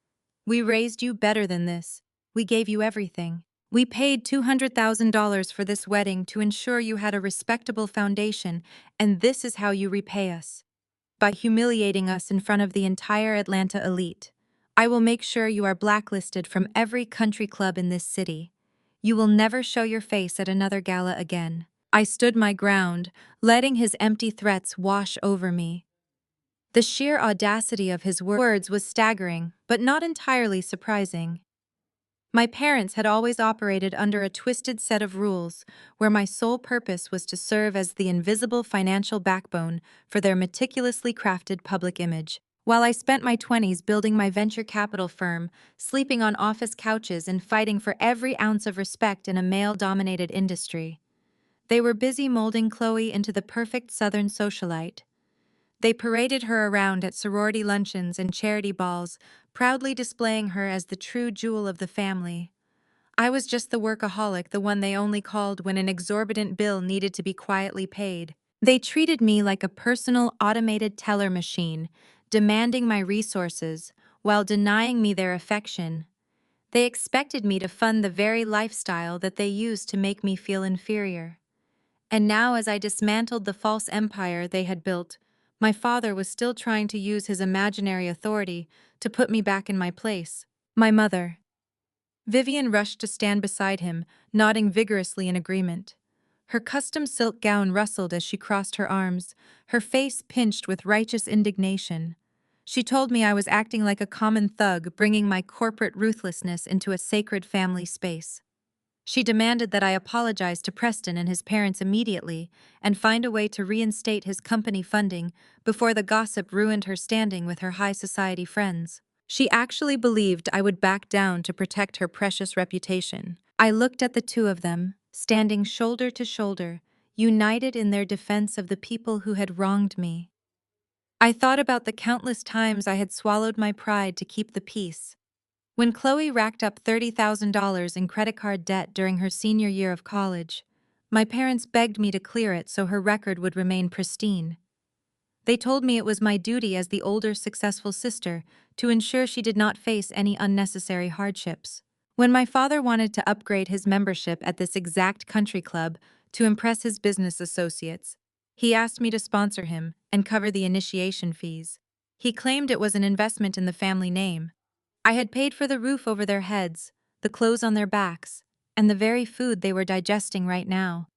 We raised you better than this. We gave you everything. We paid $200,000 for this wedding to ensure you had a respectable foundation, and this is how you repay us. By humiliating us in front of the entire Atlanta elite. I will make sure you are blacklisted from every country club in this city. You will never show your face at another gala again." I stood my ground, letting his empty threats wash over me. The sheer audacity of his words was staggering, but not entirely surprising. My parents had always operated under a twisted set of rules, where my sole purpose was to serve as the invisible financial backbone for their meticulously crafted public image. While I spent my 20s building my venture capital firm, sleeping on office couches and fighting for every ounce of respect in a male-dominated industry, they were busy molding Chloe into the perfect Southern socialite. They paraded her around at sorority luncheons and charity balls, proudly displaying her as the true jewel of the family. I was just the workaholic, the one they only called when an exorbitant bill needed to be quietly paid. They treated me like a personal automated teller machine, demanding my resources while denying me their affection. They expected me to fund the very lifestyle that they used to make me feel inferior. And now, as I dismantled the false empire they had built, my father was still trying to use his imaginary authority to put me back in my place. My mother. Vivian rushed to stand beside him, nodding vigorously in agreement. Her custom silk gown rustled as she crossed her arms, her face pinched with righteous indignation. She told me I was acting like a common thug, bringing my corporate ruthlessness into a sacred family space. She demanded that I apologize to Preston and his parents immediately and find a way to reinstate his company funding before the gossip ruined her standing with her high society friends. She actually believed I would back down to protect her precious reputation. I looked at the two of them, standing shoulder to shoulder, united in their defense of the people who had wronged me. I thought about the countless times I had swallowed my pride to keep the peace. When Chloe racked up $30,000 in credit card debt during her senior year of college, my parents begged me to clear it so her record would remain pristine. They told me it was my duty as the older, successful sister to ensure she did not face any unnecessary hardships. When my father wanted to upgrade his membership at this exact country club to impress his business associates, he asked me to sponsor him and cover the initiation fees. He claimed it was an investment in the family name. I had paid for the roof over their heads, the clothes on their backs, and the very food they were digesting right now.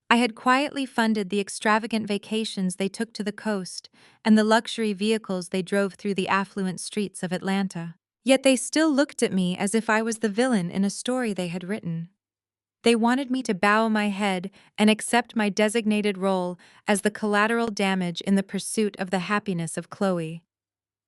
I had quietly funded the extravagant vacations they took to the coast and the luxury vehicles they drove through the affluent streets of Atlanta. Yet they still looked at me as if I was the villain in a story they had written. They wanted me to bow my head and accept my designated role as the collateral damage in the pursuit of the happiness of Chloe.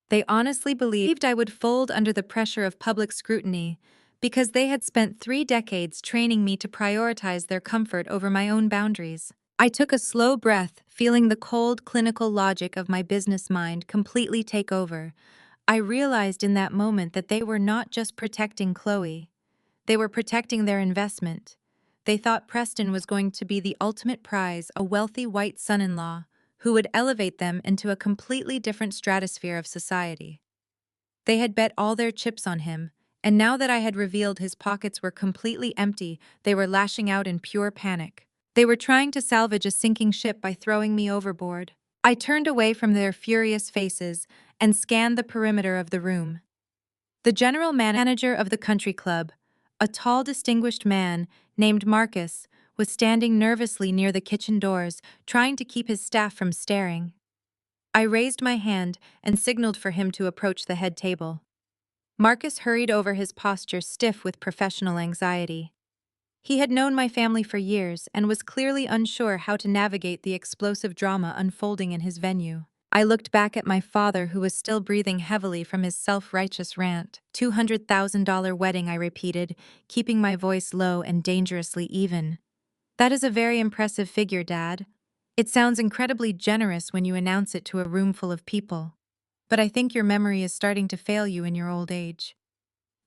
They honestly believed I would fold under the pressure of public scrutiny because they had spent 3 decades training me to prioritize their comfort over my own boundaries. I took a slow breath, feeling the cold, clinical logic of my business mind completely take over. I realized in that moment that they were not just protecting Chloe. They were protecting their investment. They thought Preston was going to be the ultimate prize, a wealthy white son-in-law who would elevate them into a completely different stratosphere of society. They had bet all their chips on him, and now that I had revealed his pockets were completely empty, they were lashing out in pure panic. They were trying to salvage a sinking ship by throwing me overboard. I turned away from their furious faces and scanned the perimeter of the room. The general manager of the country club, a tall, distinguished man named Marcus, was standing nervously near the kitchen doors, trying to keep his staff from staring. I raised my hand and signaled for him to approach the head table. Marcus hurried over, his posture stiff with professional anxiety. He had known my family for years and was clearly unsure how to navigate the explosive drama unfolding in his venue. I looked back at my father, who was still breathing heavily from his self-righteous rant. $200,000 wedding, I repeated, keeping my voice low and dangerously even. That is a very impressive figure, Dad. It sounds incredibly generous when you announce it to a room full of people. But I think your memory is starting to fail you in your old age.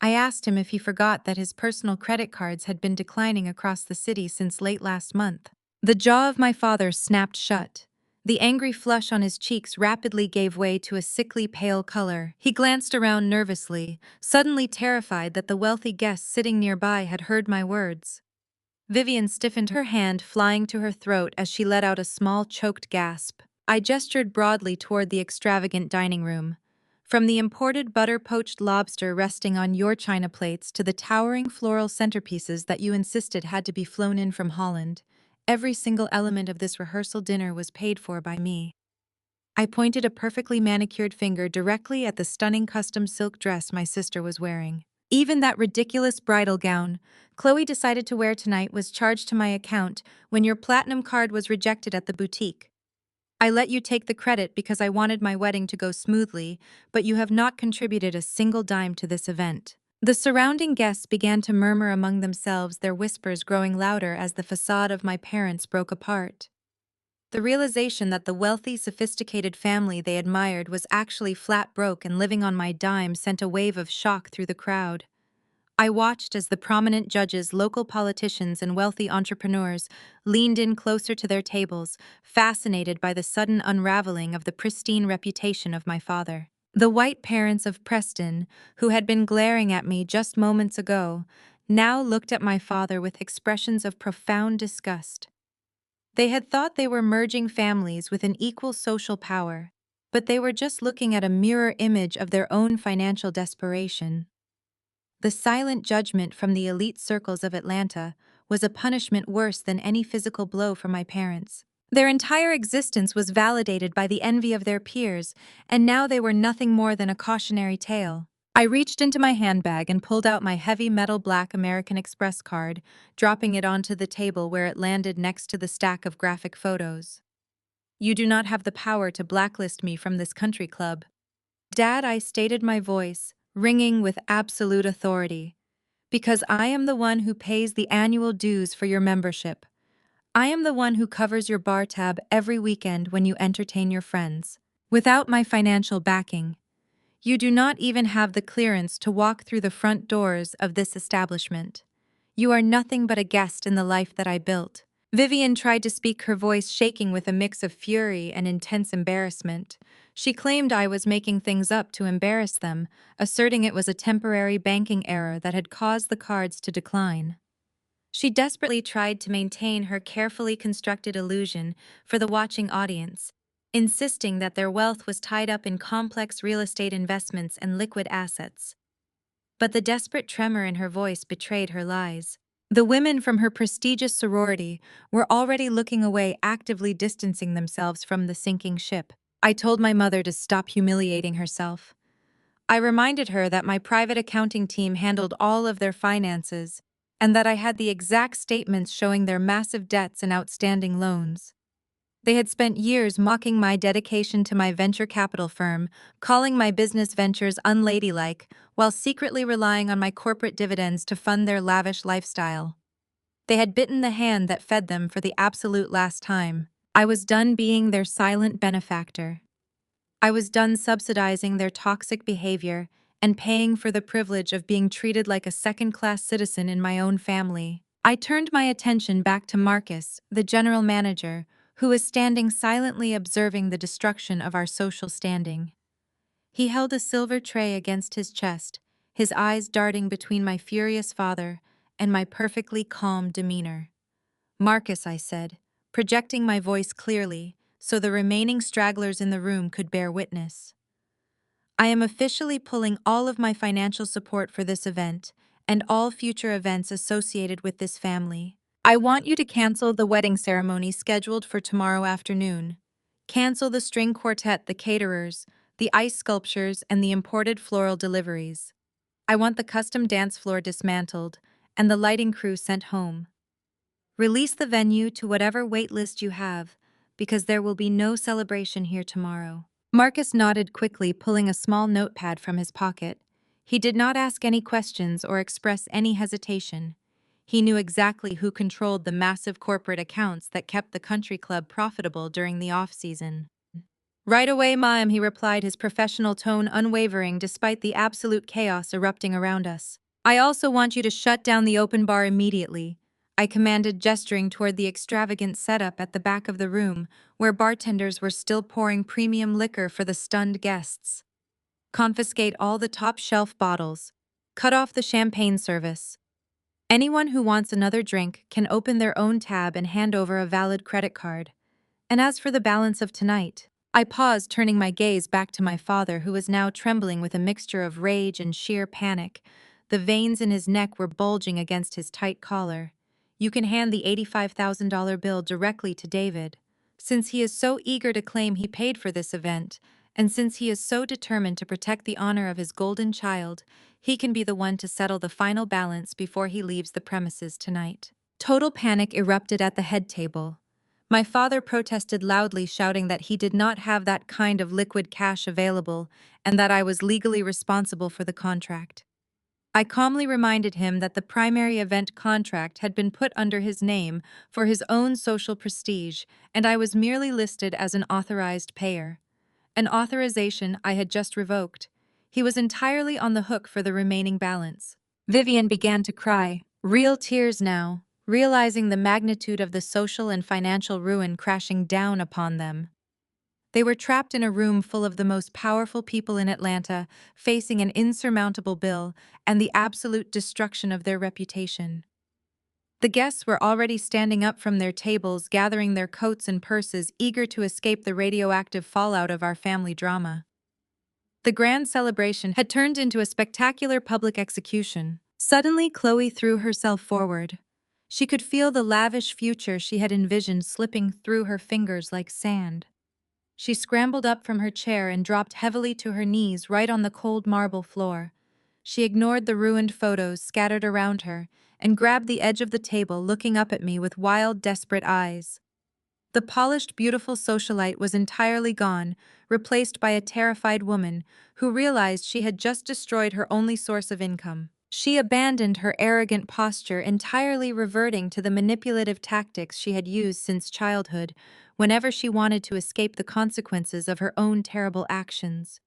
I asked him if he forgot that his personal credit cards had been declining across the city since late last month. The jaw of my father snapped shut. The angry flush on his cheeks rapidly gave way to a sickly pale color. He glanced around nervously, suddenly terrified that the wealthy guest sitting nearby had heard my words. Vivian stiffened, her hand flying to her throat as she let out a small, choked gasp. I gestured broadly toward the extravagant dining room. From the imported butter-poached lobster resting on your china plates to the towering floral centerpieces that you insisted had to be flown in from Holland, every single element of this rehearsal dinner was paid for by me. I pointed a perfectly manicured finger directly at the stunning custom silk dress my sister was wearing. Even that ridiculous bridal gown Chloe decided to wear tonight was charged to my account when your platinum card was rejected at the boutique. I let you take the credit because I wanted my wedding to go smoothly, but you have not contributed a single dime to this event. The surrounding guests began to murmur among themselves, their whispers growing louder as the facade of my parents broke apart. The realization that the wealthy, sophisticated family they admired was actually flat broke and living on my dime sent a wave of shock through the crowd. I watched as the prominent judges, local politicians, and wealthy entrepreneurs leaned in closer to their tables, fascinated by the sudden unraveling of the pristine reputation of my father. The white parents of Preston, who had been glaring at me just moments ago, now looked at my father with expressions of profound disgust. They had thought they were merging families with an equal social power, but they were just looking at a mirror image of their own financial desperation. The silent judgment from the elite circles of Atlanta was a punishment worse than any physical blow for my parents. Their entire existence was validated by the envy of their peers, and now they were nothing more than a cautionary tale. I reached into my handbag and pulled out my heavy metal black American Express card, dropping it onto the table where it landed next to the stack of graphic photos. You do not have the power to blacklist me from this country club. Dad, I stated, my voice ringing with absolute authority. Because I am the one who pays the annual dues for your membership. I am the one who covers your bar tab every weekend when you entertain your friends. Without my financial backing, You do not even have the clearance to walk through the front doors of this establishment. You are nothing but a guest in the life that I built. Vivian tried to speak, her voice shaking with a mix of fury and intense embarrassment. She claimed I was making things up to embarrass them, asserting it was a temporary banking error that had caused the cards to decline. She desperately tried to maintain her carefully constructed illusion for the watching audience, insisting that their wealth was tied up in complex real estate investments and liquid assets. But the desperate tremor in her voice betrayed her lies. The women from her prestigious sorority were already looking away, actively distancing themselves from the sinking ship. I told my mother to stop humiliating herself. I reminded her that my private accounting team handled all of their finances, and that I had the exact statements showing their massive debts and outstanding loans. They had spent years mocking my dedication to my venture capital firm, calling my business ventures unladylike, while secretly relying on my corporate dividends to fund their lavish lifestyle. They had bitten the hand that fed them for the absolute last time. I was done being their silent benefactor. I was done subsidizing their toxic behavior and paying for the privilege of being treated like a second-class citizen in my own family. I turned my attention back to Marcus, the general manager, who was standing silently observing the destruction of our social standing. He held a silver tray against his chest, his eyes darting between my furious father and my perfectly calm demeanor. "Marcus," I said, projecting my voice clearly so the remaining stragglers in the room could bear witness. "I am officially pulling all of my financial support for this event and all future events associated with this family. I want you to cancel the wedding ceremony scheduled for tomorrow afternoon. Cancel the string quartet, the caterers, the ice sculptures, and the imported floral deliveries. I want the custom dance floor dismantled and the lighting crew sent home. Release the venue to whatever wait list you have, because there will be no celebration here tomorrow." Marcus nodded quickly, pulling a small notepad from his pocket. He did not ask any questions or express any hesitation. He knew exactly who controlled the massive corporate accounts that kept the country club profitable during the off-season. "Right away, ma'am," he replied, his professional tone unwavering despite the absolute chaos erupting around us. "I also want you to shut down the open bar immediately," I commanded, gesturing toward the extravagant setup at the back of the room, where bartenders were still pouring premium liquor for the stunned guests. "Confiscate all the top-shelf bottles. Cut off the champagne service. Anyone who wants another drink can open their own tab and hand over a valid credit card. And as for the balance of tonight..." I paused, turning my gaze back to my father, who was now trembling with a mixture of rage and sheer panic. The veins in his neck were bulging against his tight collar. "You can hand the $85,000 bill directly to David. Since he is so eager to claim he paid for this event, and since he is so determined to protect the honor of his golden child, he can be the one to settle the final balance before he leaves the premises tonight." Total panic erupted at the head table. My father protested loudly, shouting that he did not have that kind of liquid cash available and that I was legally responsible for the contract. I calmly reminded him that the primary event contract had been put under his name for his own social prestige, and I was merely listed as an authorized payer. An authorization I had just revoked. He was entirely on the hook for the remaining balance. Vivian began to cry, real tears now, realizing the magnitude of the social and financial ruin crashing down upon them. They were trapped in a room full of the most powerful people in Atlanta, facing an insurmountable bill and the absolute destruction of their reputation. The guests were already standing up from their tables, gathering their coats and purses, eager to escape the radioactive fallout of our family drama. The grand celebration had turned into a spectacular public execution. Suddenly, Chloe threw herself forward. She could feel the lavish future she had envisioned slipping through her fingers like sand. She scrambled up from her chair and dropped heavily to her knees right on the cold marble floor. She ignored the ruined photos scattered around her and grabbed the edge of the table, looking up at me with wild, desperate eyes. The polished, beautiful socialite was entirely gone, replaced by a terrified woman who realized she had just destroyed her only source of income. She abandoned her arrogant posture, entirely reverting to the manipulative tactics she had used since childhood, whenever she wanted to escape the consequences of her own terrible actions.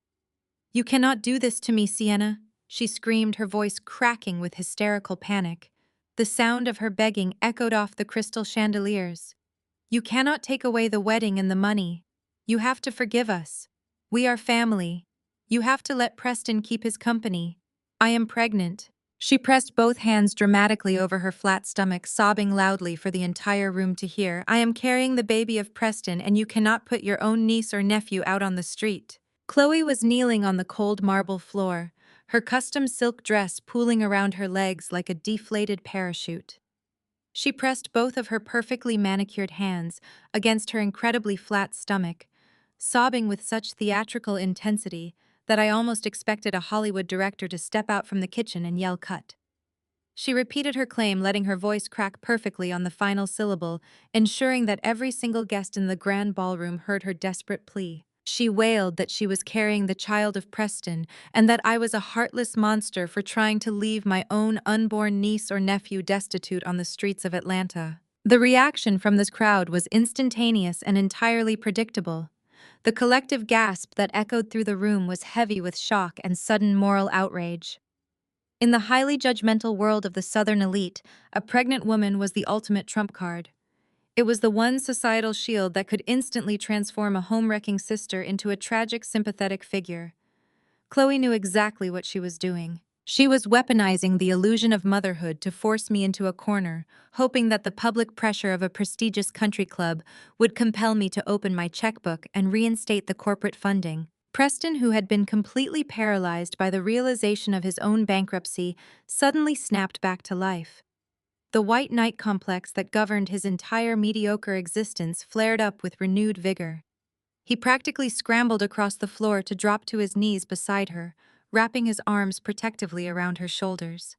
"You cannot do this to me, Sienna," she screamed, her voice cracking with hysterical panic. The sound of her begging echoed off the crystal chandeliers. "You cannot take away the wedding and the money. You have to forgive us. We are family. You have to let Preston keep his company. I am pregnant." She pressed both hands dramatically over her flat stomach, sobbing loudly for the entire room to hear. "I am carrying the baby of Preston, and you cannot put your own niece or nephew out on the street." Chloe was kneeling on the cold marble floor, her custom silk dress pooling around her legs like a deflated parachute. She pressed both of her perfectly manicured hands against her incredibly flat stomach, sobbing with such theatrical intensity that I almost expected a Hollywood director to step out from the kitchen and yell cut. She repeated her claim, letting her voice crack perfectly on the final syllable, ensuring that every single guest in the grand ballroom heard her desperate plea. She wailed that she was carrying the child of Preston and that I was a heartless monster for trying to leave my own unborn niece or nephew destitute on the streets of Atlanta. The reaction from this crowd was instantaneous and entirely predictable. The collective gasp that echoed through the room was heavy with shock and sudden moral outrage. In the highly judgmental world of the Southern elite, a pregnant woman was the ultimate trump card. It was the one societal shield that could instantly transform a home-wrecking sister into a tragic, sympathetic figure. Chloe knew exactly what she was doing. She was weaponizing the illusion of motherhood to force me into a corner, hoping that the public pressure of a prestigious country club would compel me to open my checkbook and reinstate the corporate funding. Preston, who had been completely paralyzed by the realization of his own bankruptcy, suddenly snapped back to life. The white knight complex that governed his entire mediocre existence flared up with renewed vigor. He practically scrambled across the floor to drop to his knees beside her, wrapping his arms protectively around her shoulders.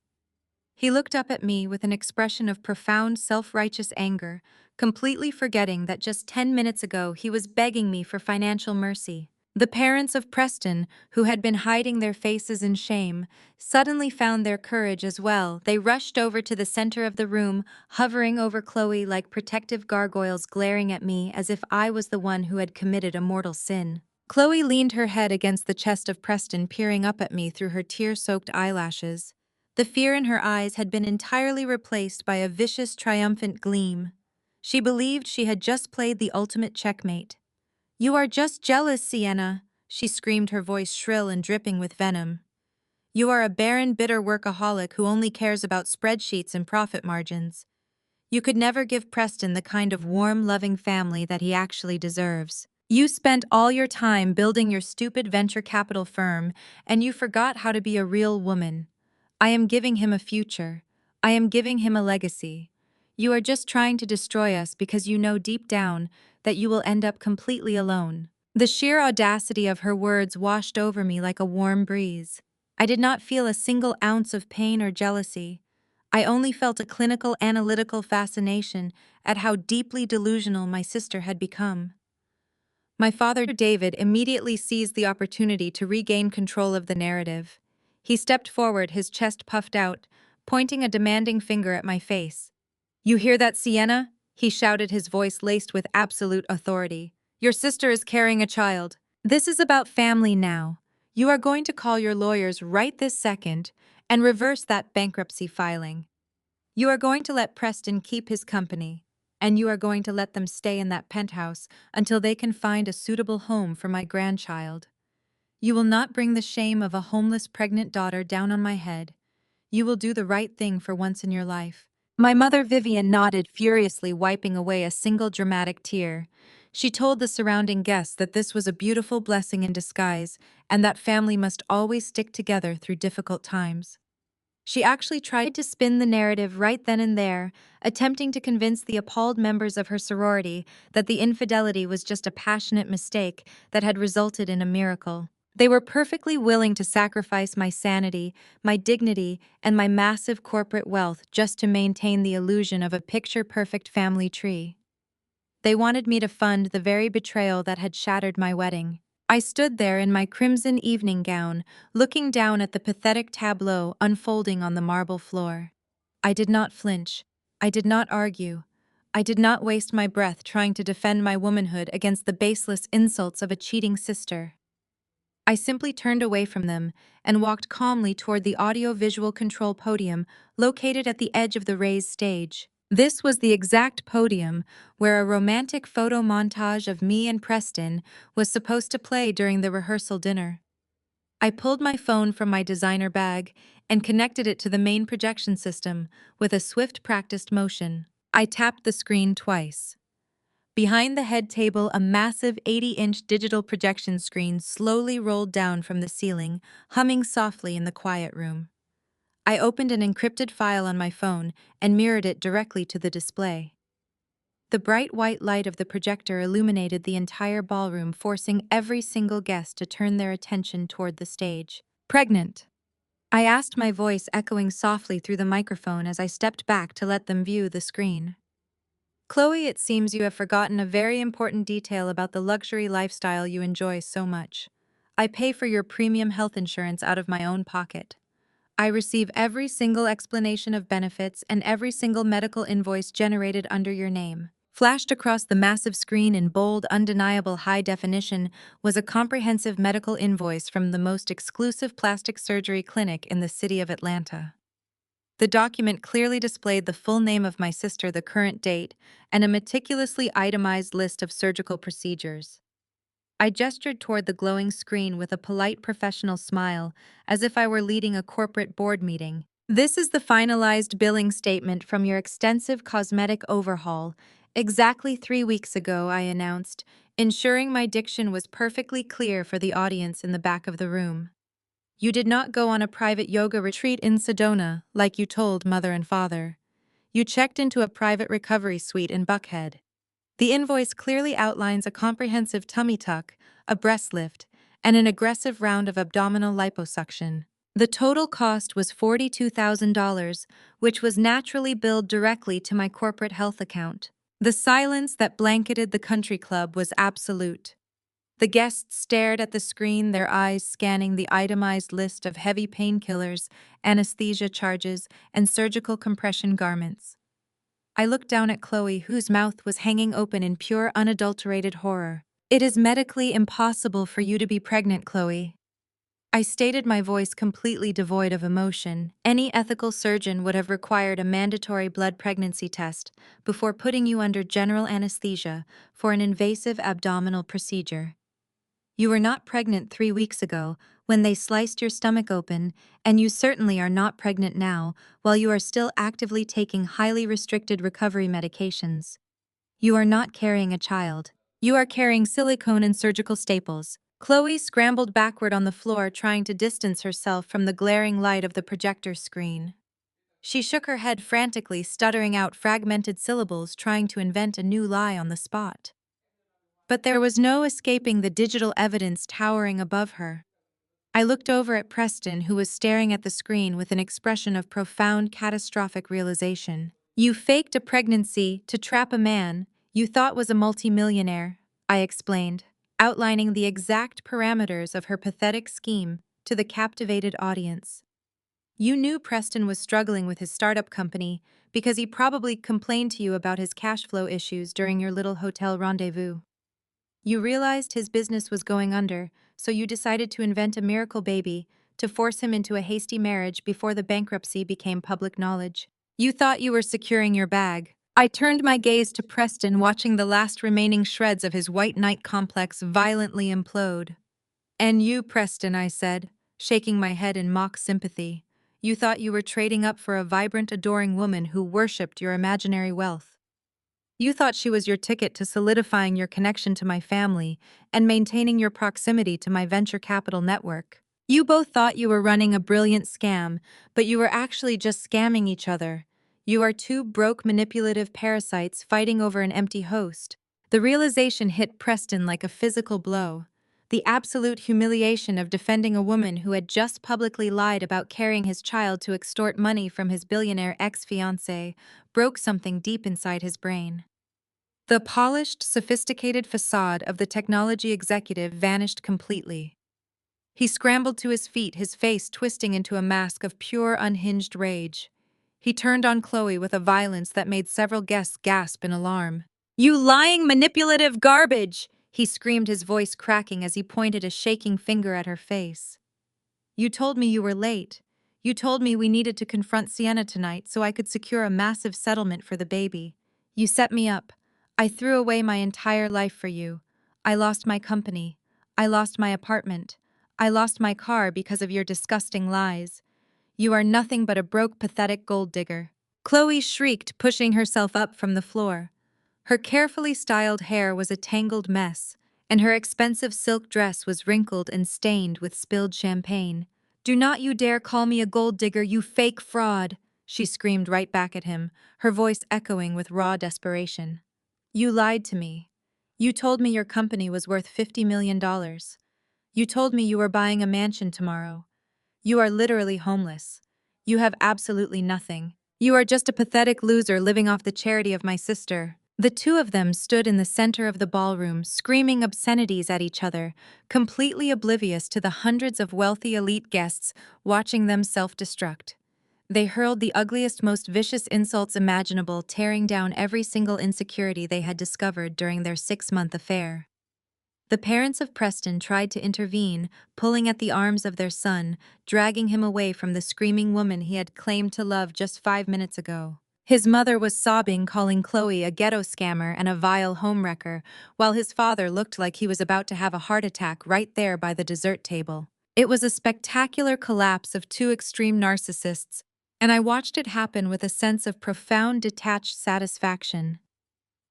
He looked up at me with an expression of profound self-righteous anger, completely forgetting that just 10 minutes ago he was begging me for financial mercy. The parents of Preston, who had been hiding their faces in shame, suddenly found their courage as well. They rushed over to the center of the room, hovering over Chloe like protective gargoyles, glaring at me as if I was the one who had committed a mortal sin. Chloe leaned her head against the chest of Preston, peering up at me through her tear-soaked eyelashes. The fear in her eyes had been entirely replaced by a vicious, triumphant gleam. She believed she had just played the ultimate checkmate. "You are just jealous, Sienna," she screamed, her voice shrill and dripping with venom. "You are a barren, bitter workaholic who only cares about spreadsheets and profit margins. You could never give Preston the kind of warm, loving family that he actually deserves. You spent all your time building your stupid venture capital firm, and you forgot how to be a real woman. I am giving him a future. I am giving him a legacy. You are just trying to destroy us because you know deep down that you will end up completely alone." The sheer audacity of her words washed over me like a warm breeze. I did not feel a single ounce of pain or jealousy. I only felt a clinical, analytical fascination at how deeply delusional my sister had become. My father, David, immediately seized the opportunity to regain control of the narrative. He stepped forward, his chest puffed out, pointing a demanding finger at my face. "You hear that, Sienna?" he shouted, his voice laced with absolute authority. "Your sister is carrying a child. This is about family now. You are going to call your lawyers right this second and reverse that bankruptcy filing. You are going to let Preston keep his company, and you are going to let them stay in that penthouse until they can find a suitable home for my grandchild. You will not bring the shame of a homeless pregnant daughter down on my head. You will do the right thing for once in your life." My mother Vivian nodded furiously, wiping away a single dramatic tear. She told the surrounding guests that this was a beautiful blessing in disguise and that family must always stick together through difficult times. She actually tried to spin the narrative right then and there, attempting to convince the appalled members of her sorority that the infidelity was just a passionate mistake that had resulted in a miracle. They were perfectly willing to sacrifice my sanity, my dignity, and my massive corporate wealth just to maintain the illusion of a picture-perfect family tree. They wanted me to fund the very betrayal that had shattered my wedding. I stood there in my crimson evening gown, looking down at the pathetic tableau unfolding on the marble floor. I did not flinch. I did not argue. I did not waste my breath trying to defend my womanhood against the baseless insults of a cheating sister. I simply turned away from them and walked calmly toward the audio-visual control podium located at the edge of the raised stage. This was the exact podium where a romantic photo montage of me and Preston was supposed to play during the rehearsal dinner. I pulled my phone from my designer bag and connected it to the main projection system with a swift practiced motion. I tapped the screen twice. Behind the head table, a massive 80-inch digital projection screen slowly rolled down from the ceiling, humming softly in the quiet room. I opened an encrypted file on my phone and mirrored it directly to the display. The bright white light of the projector illuminated the entire ballroom, forcing every single guest to turn their attention toward the stage. Pregnant, I asked, my voice echoing softly through the microphone as I stepped back to let them view the screen. Chloe, it seems you have forgotten a very important detail about the luxury lifestyle you enjoy so much. I pay for your premium health insurance out of my own pocket. I receive every single explanation of benefits and every single medical invoice generated under your name. Flashed across the massive screen in bold, undeniable high definition was a comprehensive medical invoice from the most exclusive plastic surgery clinic in the city of Atlanta. The document clearly displayed the full name of my sister, the current date, and a meticulously itemized list of surgical procedures. I gestured toward the glowing screen with a polite professional smile, as if I were leading a corporate board meeting. This is the finalized billing statement from your extensive cosmetic overhaul. Exactly 3 weeks ago, I announced, ensuring my diction was perfectly clear for the audience in the back of the room. You did not go on a private yoga retreat in Sedona, like you told Mother and Father. You checked into a private recovery suite in Buckhead. The invoice clearly outlines a comprehensive tummy tuck, a breast lift, and an aggressive round of abdominal liposuction. The total cost was $42,000, which was naturally billed directly to my corporate health account. The silence that blanketed the country club was absolute. The guests stared at the screen, their eyes scanning the itemized list of heavy painkillers, anesthesia charges, and surgical compression garments. I looked down at Chloe, whose mouth was hanging open in pure, unadulterated horror. "It is medically impossible for you to be pregnant, Chloe." I stated, my voice completely devoid of emotion. "Any ethical surgeon would have required a mandatory blood pregnancy test before putting you under general anesthesia for an invasive abdominal procedure. You were not pregnant 3 weeks ago when they sliced your stomach open, and you certainly are not pregnant now while you are still actively taking highly restricted recovery medications. You are not carrying a child. You are carrying silicone and surgical staples." Chloe scrambled backward on the floor, trying to distance herself from the glaring light of the projector screen. She shook her head frantically, stuttering out fragmented syllables, trying to invent a new lie on the spot. But there was no escaping the digital evidence towering above her. I looked over at Preston, who was staring at the screen with an expression of profound, catastrophic realization. "You faked a pregnancy to trap a man you thought was a multimillionaire," I explained, outlining the exact parameters of her pathetic scheme to the captivated audience. "You knew Preston was struggling with his startup company because he probably complained to you about his cash flow issues during your little hotel rendezvous. You realized his business was going under, so you decided to invent a miracle baby to force him into a hasty marriage before the bankruptcy became public knowledge. You thought you were securing your bag." I turned my gaze to Preston, watching the last remaining shreds of his white knight complex violently implode. "And you, Preston," I said, shaking my head in mock sympathy. "You thought you were trading up for a vibrant, adoring woman who worshipped your imaginary wealth. You thought she was your ticket to solidifying your connection to my family and maintaining your proximity to my venture capital network. You both thought you were running a brilliant scam, but you were actually just scamming each other. You are two broke, manipulative parasites fighting over an empty host." The realization hit Preston like a physical blow. The absolute humiliation of defending a woman who had just publicly lied about carrying his child to extort money from his billionaire ex-fiancé broke something deep inside his brain. The polished, sophisticated facade of the technology executive vanished completely. He scrambled to his feet, his face twisting into a mask of pure, unhinged rage. He turned on Chloe with a violence that made several guests gasp in alarm. "You lying, manipulative garbage! he screamed, his voice cracking as he pointed a shaking finger at her face. You told me you were late. You told me we needed to confront Sienna tonight so I could secure a massive settlement for the baby. You set me up. I threw away my entire life for you. I lost my company. I lost my apartment. I lost my car because of your disgusting lies. You are nothing but a broke, pathetic gold digger. Chloe shrieked, pushing herself up from the floor. Her carefully styled hair was a tangled mess, and her expensive silk dress was wrinkled and stained with spilled champagne. Do not you dare call me a gold digger, you fake fraud, she screamed right back at him, her voice echoing with raw desperation. You lied to me. You told me your company was worth $50 million. You told me you were buying a mansion tomorrow. You are literally homeless. You have absolutely nothing. You are just a pathetic loser living off the charity of my sister. The two of them stood in the center of the ballroom, screaming obscenities at each other, completely oblivious to the hundreds of wealthy elite guests watching them self-destruct. They hurled the ugliest, most vicious insults imaginable, tearing down every single insecurity they had discovered during their 6-month affair. The parents of Preston tried to intervene, pulling at the arms of their son, dragging him away from the screaming woman he had claimed to love just 5 minutes ago. His mother was sobbing, calling Chloe a ghetto scammer and a vile homewrecker, while his father looked like he was about to have a heart attack right there by the dessert table. It was a spectacular collapse of two extreme narcissists, and I watched it happen with a sense of profound detached satisfaction.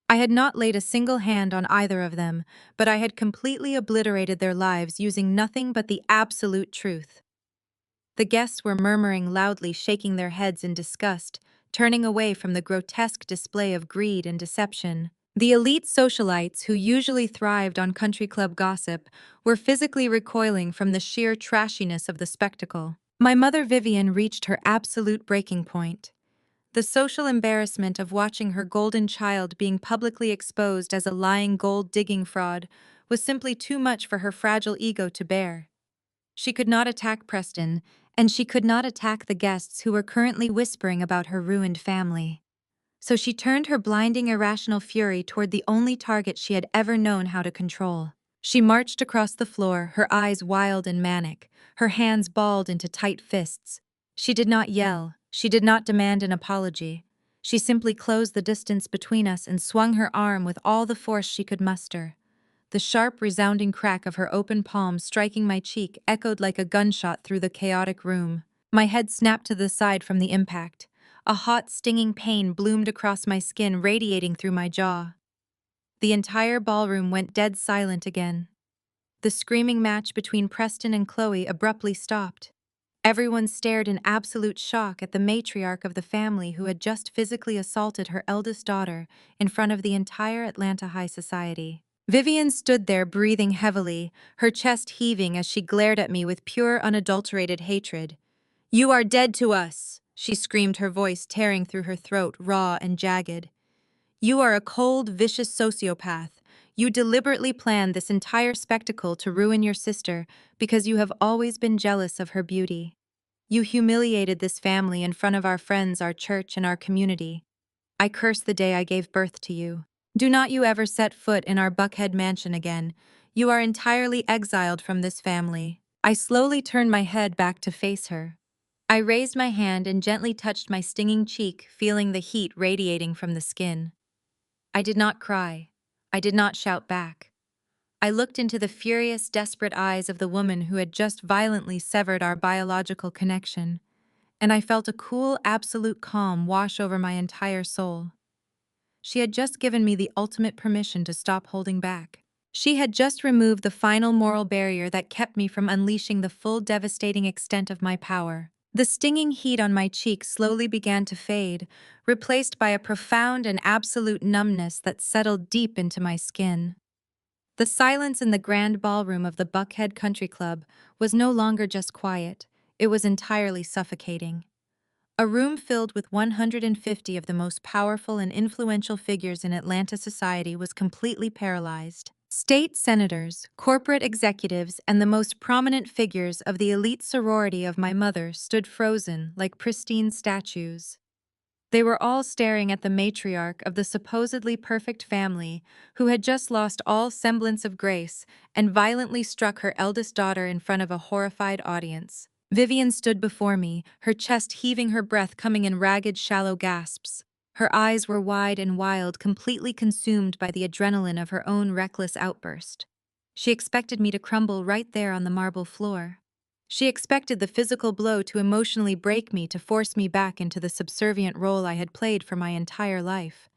I had not laid a single hand on either of them, but I had completely obliterated their lives using nothing but the absolute truth. The guests were murmuring loudly, shaking their heads in disgust, turning away from the grotesque display of greed and deception. The elite socialites, who usually thrived on country club gossip, were physically recoiling from the sheer trashiness of the spectacle. My mother Vivian reached her absolute breaking point. The social embarrassment of watching her golden child being publicly exposed as a lying gold-digging fraud was simply too much for her fragile ego to bear. She could not attack Preston, and she could not attack the guests who were currently whispering about her ruined family. So she turned her blinding, irrational fury toward the only target she had ever known how to control. She marched across the floor, her eyes wild and manic, her hands balled into tight fists. She did not yell. She did not demand an apology. She simply closed the distance between us and swung her arm with all the force she could muster. The sharp, resounding crack of her open palm striking my cheek echoed like a gunshot through the chaotic room. My head snapped to the side from the impact. A hot, stinging pain bloomed across my skin, radiating through my jaw. The entire ballroom went dead silent again. The screaming match between Preston and Chloe abruptly stopped. Everyone stared in absolute shock at the matriarch of the family who had just physically assaulted her eldest daughter in front of the entire Atlanta high society. Vivian stood there breathing heavily, her chest heaving as she glared at me with pure, unadulterated hatred. "You are dead to us," she screamed, her voice tearing through her throat, raw and jagged. "You are a cold, vicious sociopath. You deliberately planned this entire spectacle to ruin your sister because you have always been jealous of her beauty. You humiliated this family in front of our friends, our church, and our community. I curse the day I gave birth to you. Do not you ever set foot in our Buckhead mansion again. You are entirely exiled from this family." I slowly turned my head back to face her. I raised my hand and gently touched my stinging cheek, feeling the heat radiating from the skin. I did not cry. I did not shout back. I looked into the furious, desperate eyes of the woman who had just violently severed our biological connection, and I felt a cool, absolute calm wash over my entire soul. She had just given me the ultimate permission to stop holding back. She had just removed the final moral barrier that kept me from unleashing the full devastating extent of my power. The stinging heat on my cheek slowly began to fade, replaced by a profound and absolute numbness that settled deep into my skin. The silence in the grand ballroom of the Buckhead Country Club was no longer just quiet, it was entirely suffocating. A room filled with 150 of the most powerful and influential figures in Atlanta society was completely paralyzed. State senators, corporate executives, and the most prominent figures of the elite sorority of my mother stood frozen like pristine statues. They were all staring at the matriarch of the supposedly perfect family, who had just lost all semblance of grace and violently struck her eldest daughter in front of a horrified audience. Vivian stood before me, her chest heaving, her breath coming in ragged, shallow gasps. Her eyes were wide and wild, completely consumed by the adrenaline of her own reckless outburst. She expected me to crumble right there on the marble floor. She expected the physical blow to emotionally break me, to force me back into the subservient role I had played for my entire life.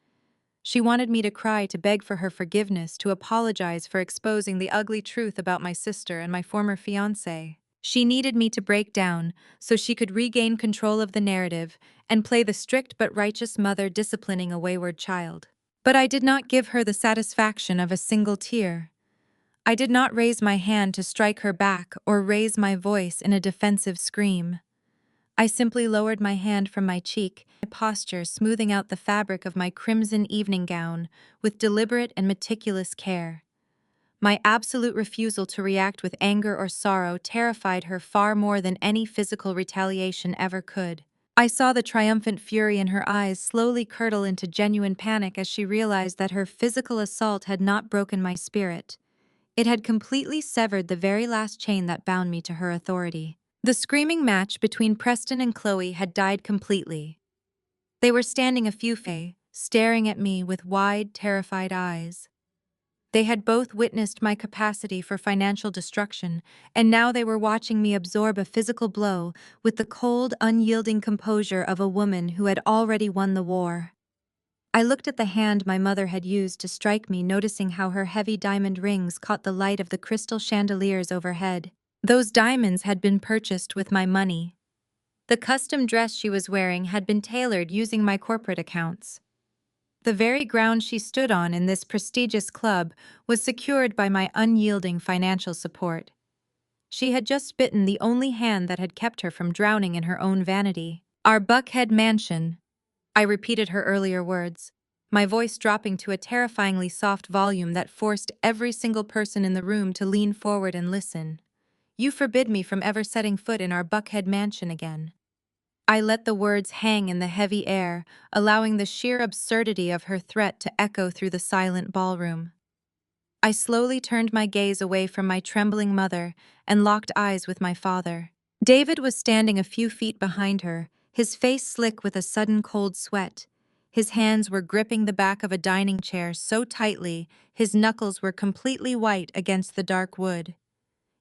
She wanted me to cry, to beg for her forgiveness, to apologize for exposing the ugly truth about my sister and my former fiancé. She needed me to break down so she could regain control of the narrative and play the strict but righteous mother disciplining a wayward child. But I did not give her the satisfaction of a single tear. I did not raise my hand to strike her back or raise my voice in a defensive scream. I simply lowered my hand from my cheek, my posture smoothing out the fabric of my crimson evening gown with deliberate and meticulous care. My absolute refusal to react with anger or sorrow terrified her far more than any physical retaliation ever could. I saw the triumphant fury in her eyes slowly curdle into genuine panic as she realized that her physical assault had not broken my spirit. It had completely severed the very last chain that bound me to her authority. The screaming match between Preston and Chloe had died completely. They were standing a few feet, staring at me with wide, terrified eyes. They had both witnessed my capacity for financial destruction, and now they were watching me absorb a physical blow with the cold, unyielding composure of a woman who had already won the war. I looked at the hand my mother had used to strike me, noticing how her heavy diamond rings caught the light of the crystal chandeliers overhead. Those diamonds had been purchased with my money. The custom dress she was wearing had been tailored using my corporate accounts. The very ground she stood on in this prestigious club was secured by my unyielding financial support. She had just bitten the only hand that had kept her from drowning in her own vanity. Our Buckhead mansion. I repeated her earlier words, my voice dropping to a terrifyingly soft volume that forced every single person in the room to lean forward and listen. You forbid me from ever setting foot in our Buckhead mansion again. I let the words hang in the heavy air, allowing the sheer absurdity of her threat to echo through the silent ballroom. I slowly turned my gaze away from my trembling mother and locked eyes with my father. David was standing a few feet behind her, his face slick with a sudden cold sweat. His hands were gripping the back of a dining chair so tightly, his knuckles were completely white against the dark wood.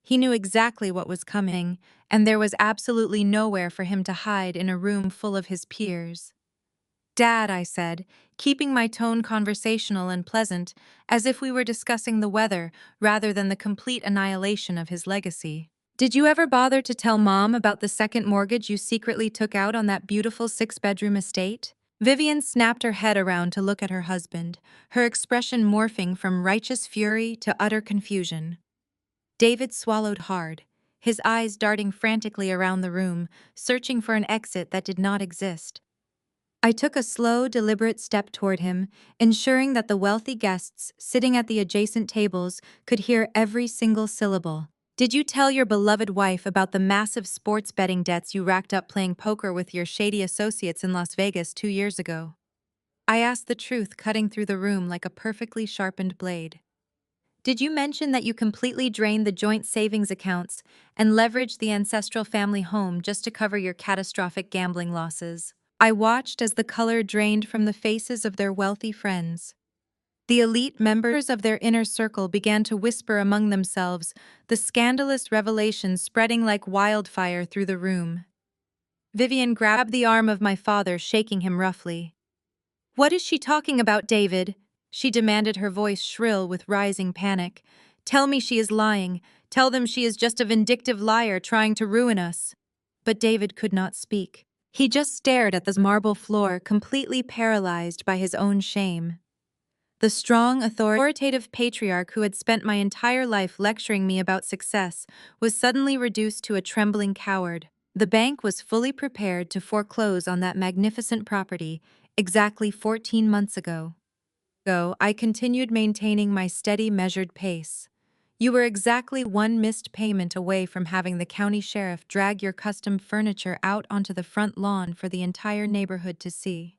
He knew exactly what was coming, and there was absolutely nowhere for him to hide in a room full of his peers. "Dad," I said, keeping my tone conversational and pleasant, as if we were discussing the weather rather than the complete annihilation of his legacy. "Did you ever bother to tell Mom about the second mortgage you secretly took out on that beautiful 6-bedroom estate?" Vivian snapped her head around to look at her husband, her expression morphing from righteous fury to utter confusion. David swallowed hard, his eyes darting frantically around the room, searching for an exit that did not exist. I took a slow, deliberate step toward him, ensuring that the wealthy guests sitting at the adjacent tables could hear every single syllable. "Did you tell your beloved wife about the massive sports betting debts you racked up playing poker with your shady associates in Las Vegas 2 years ago?" I asked, the truth cutting through the room like a perfectly sharpened blade. "Did you mention that you completely drained the joint savings accounts and leveraged the ancestral family home just to cover your catastrophic gambling losses?" I watched as the color drained from the faces of their wealthy friends. The elite members of their inner circle began to whisper among themselves, the scandalous revelations spreading like wildfire through the room. Vivian grabbed the arm of my father, shaking him roughly. "What is she talking about, David?" she demanded, her voice shrill with rising panic. "Tell me she is lying. Tell them she is just a vindictive liar trying to ruin us." But David could not speak. He just stared at the marble floor, completely paralyzed by his own shame. The strong, authoritative patriarch who had spent my entire life lecturing me about success was suddenly reduced to a trembling coward. The bank was fully prepared to foreclose on that magnificent property exactly 14 months ago. I continued maintaining my steady, measured pace. "You were exactly one missed payment away from having the county sheriff drag your custom furniture out onto the front lawn for the entire neighborhood to see."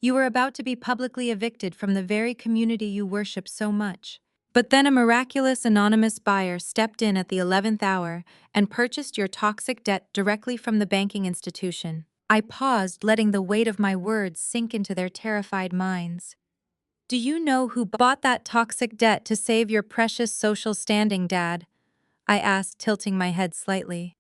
You were about to be publicly evicted from the very community you worship so much. But then a miraculous anonymous buyer stepped in at the 11th hour and purchased your toxic debt directly from the banking institution. I paused, letting the weight of my words sink into their terrified minds. Do you know who bought that toxic debt to save your precious social standing, Dad? I asked, tilting my head slightly.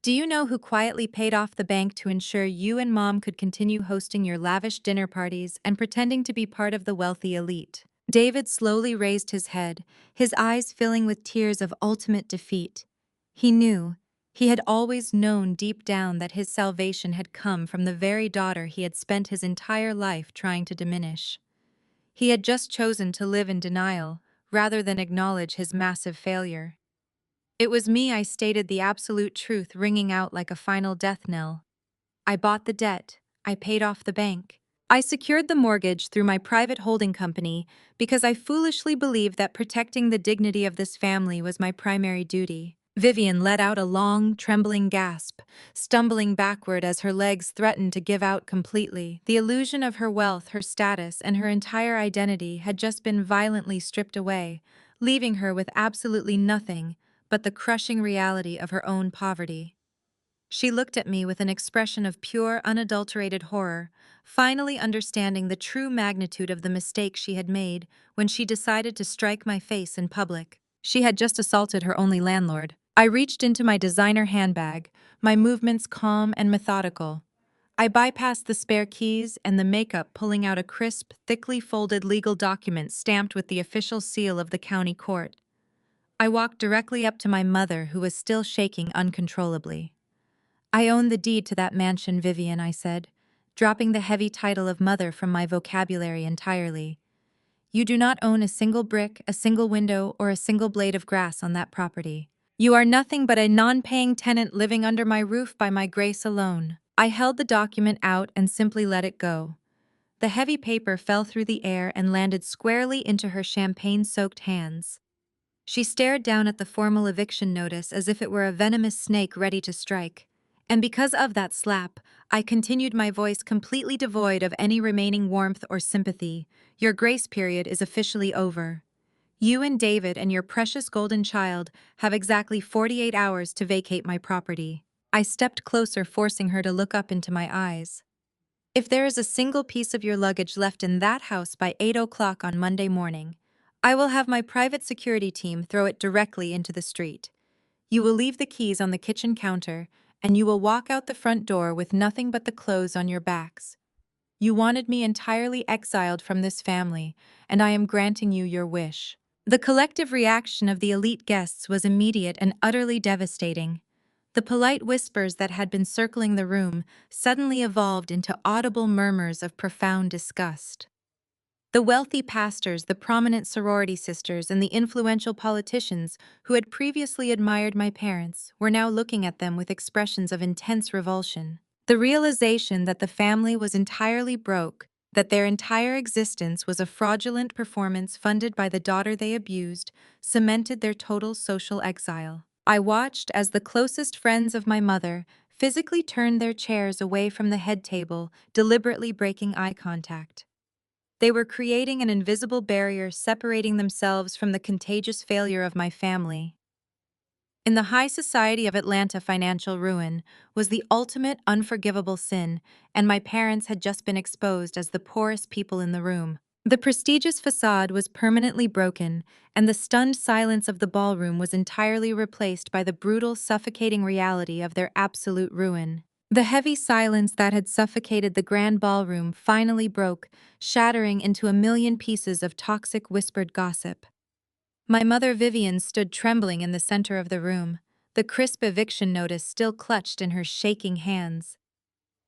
Do you know who quietly paid off the bank to ensure you and Mom could continue hosting your lavish dinner parties and pretending to be part of the wealthy elite? David slowly raised his head, his eyes filling with tears of ultimate defeat. He knew, he had always known deep down that his salvation had come from the very daughter he had spent his entire life trying to diminish. He had just chosen to live in denial, rather than acknowledge his massive failure. It was me, I stated, the absolute truth ringing out like a final death knell. I bought the debt. I paid off the bank. I secured the mortgage through my private holding company because I foolishly believed that protecting the dignity of this family was my primary duty. Vivian let out a long, trembling gasp, stumbling backward as her legs threatened to give out completely. The illusion of her wealth, her status, and her entire identity had just been violently stripped away, leaving her with absolutely nothing but the crushing reality of her own poverty. She looked at me with an expression of pure, unadulterated horror, finally understanding the true magnitude of the mistake she had made when she decided to strike my face in public. She had just assaulted her only landlord. I reached into my designer handbag, my movements calm and methodical. I bypassed the spare keys and the makeup, pulling out a crisp, thickly folded legal document stamped with the official seal of the county court. I walked directly up to my mother, who was still shaking uncontrollably. I own the deed to that mansion, Vivian, I said, dropping the heavy title of mother from my vocabulary entirely. You do not own a single brick, a single window, or a single blade of grass on that property. You are nothing but a non-paying tenant living under my roof by my grace alone. I held the document out and simply let it go. The heavy paper fell through the air and landed squarely into her champagne-soaked hands. She stared down at the formal eviction notice as if it were a venomous snake ready to strike. And because of that slap, I continued, my voice completely devoid of any remaining warmth or sympathy. Your grace period is officially over. You and David and your precious golden child have exactly 48 hours to vacate my property. I stepped closer, forcing her to look up into my eyes. If there is a single piece of your luggage left in that house by 8 o'clock on Monday morning, I will have my private security team throw it directly into the street. You will leave the keys on the kitchen counter, and you will walk out the front door with nothing but the clothes on your backs. You wanted me entirely exiled from this family, and I am granting you your wish. The collective reaction of the elite guests was immediate and utterly devastating. The polite whispers that had been circling the room suddenly evolved into audible murmurs of profound disgust. The wealthy pastors, the prominent sorority sisters, and the influential politicians who had previously admired my parents were now looking at them with expressions of intense revulsion. The realization that the family was entirely broke, that their entire existence was a fraudulent performance funded by the daughter they abused, cemented their total social exile. I watched as the closest friends of my mother physically turned their chairs away from the head table, deliberately breaking eye contact. They were creating an invisible barrier separating themselves from the contagious failure of my family. In the high society of Atlanta, financial ruin was the ultimate unforgivable sin, and my parents had just been exposed as the poorest people in the room. The prestigious facade was permanently broken, and the stunned silence of the ballroom was entirely replaced by the brutal, suffocating reality of their absolute ruin. The heavy silence that had suffocated the grand ballroom finally broke, shattering into a million pieces of toxic whispered gossip. My mother Vivian stood trembling in the center of the room, the crisp eviction notice still clutched in her shaking hands.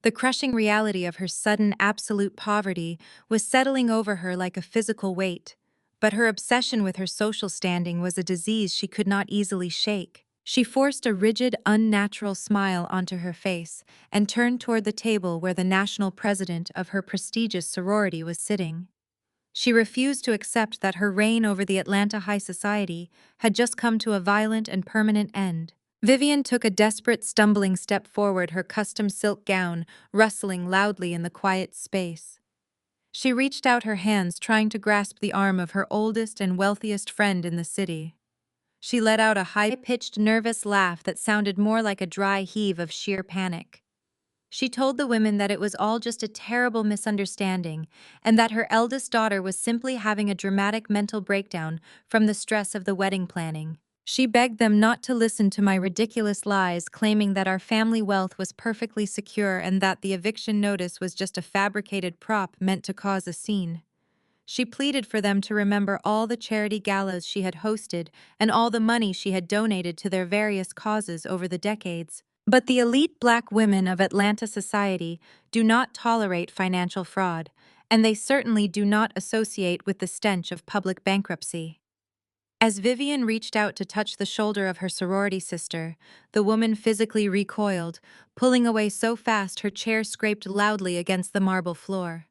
The crushing reality of her sudden absolute poverty was settling over her like a physical weight, but her obsession with her social standing was a disease she could not easily shake. She forced a rigid, unnatural smile onto her face and turned toward the table where the national president of her prestigious sorority was sitting. She refused to accept that her reign over the Atlanta high society had just come to a violent and permanent end. Vivian took a desperate, stumbling step forward, her custom silk gown rustling loudly in the quiet space. She reached out her hands, trying to grasp the arm of her oldest and wealthiest friend in the city. She let out a high-pitched, nervous laugh that sounded more like a dry heave of sheer panic. She told the women that it was all just a terrible misunderstanding and that her eldest daughter was simply having a dramatic mental breakdown from the stress of the wedding planning. She begged them not to listen to my ridiculous lies, claiming that our family wealth was perfectly secure and that the eviction notice was just a fabricated prop meant to cause a scene. She pleaded for them to remember all the charity galas she had hosted and all the money she had donated to their various causes over the decades. But the elite Black women of Atlanta society do not tolerate financial fraud, and they certainly do not associate with the stench of public bankruptcy. As Vivian reached out to touch the shoulder of her sorority sister, the woman physically recoiled, pulling away so fast her chair scraped loudly against the marble floor.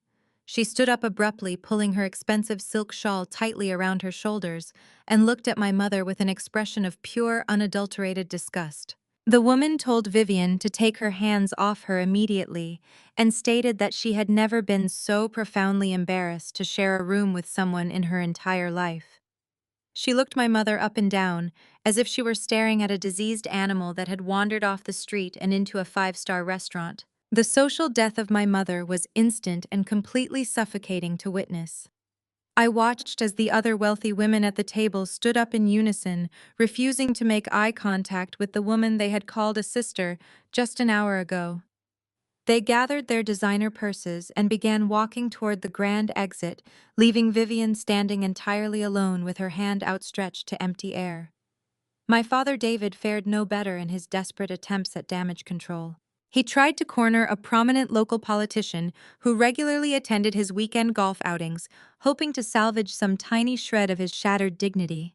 She stood up abruptly, pulling her expensive silk shawl tightly around her shoulders, and looked at my mother with an expression of pure, unadulterated disgust. The woman told Vivian to take her hands off her immediately and stated that she had never been so profoundly embarrassed to share a room with someone in her entire life. She looked my mother up and down, as if she were staring at a diseased animal that had wandered off the street and into a five-star restaurant. The social death of my mother was instant and completely suffocating to witness. I watched as the other wealthy women at the table stood up in unison, refusing to make eye contact with the woman they had called a sister just an hour ago. They gathered their designer purses and began walking toward the grand exit, leaving Vivian standing entirely alone with her hand outstretched to empty air. My father David fared no better in his desperate attempts at damage control. He tried to corner a prominent local politician who regularly attended his weekend golf outings, hoping to salvage some tiny shred of his shattered dignity.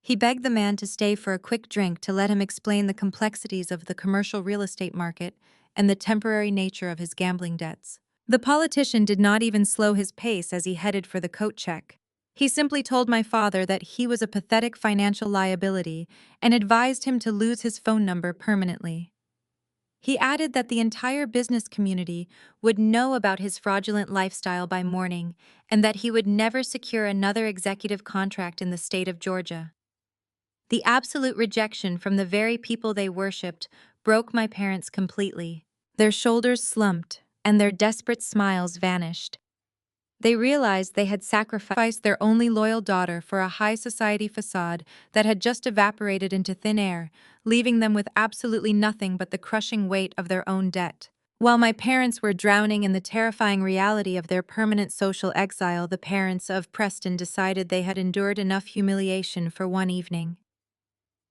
He begged the man to stay for a quick drink to let him explain the complexities of the commercial real estate market and the temporary nature of his gambling debts. The politician did not even slow his pace as he headed for the coat check. He simply told my father that he was a pathetic financial liability and advised him to lose his phone number permanently. He added that the entire business community would know about his fraudulent lifestyle by morning and that he would never secure another executive contract in the state of Georgia. The absolute rejection from the very people they worshipped broke my parents completely. Their shoulders slumped, and their desperate smiles vanished. They realized they had sacrificed their only loyal daughter for a high society facade that had just evaporated into thin air, leaving them with absolutely nothing but the crushing weight of their own debt. While my parents were drowning in the terrifying reality of their permanent social exile, the parents of Preston decided they had endured enough humiliation for one evening.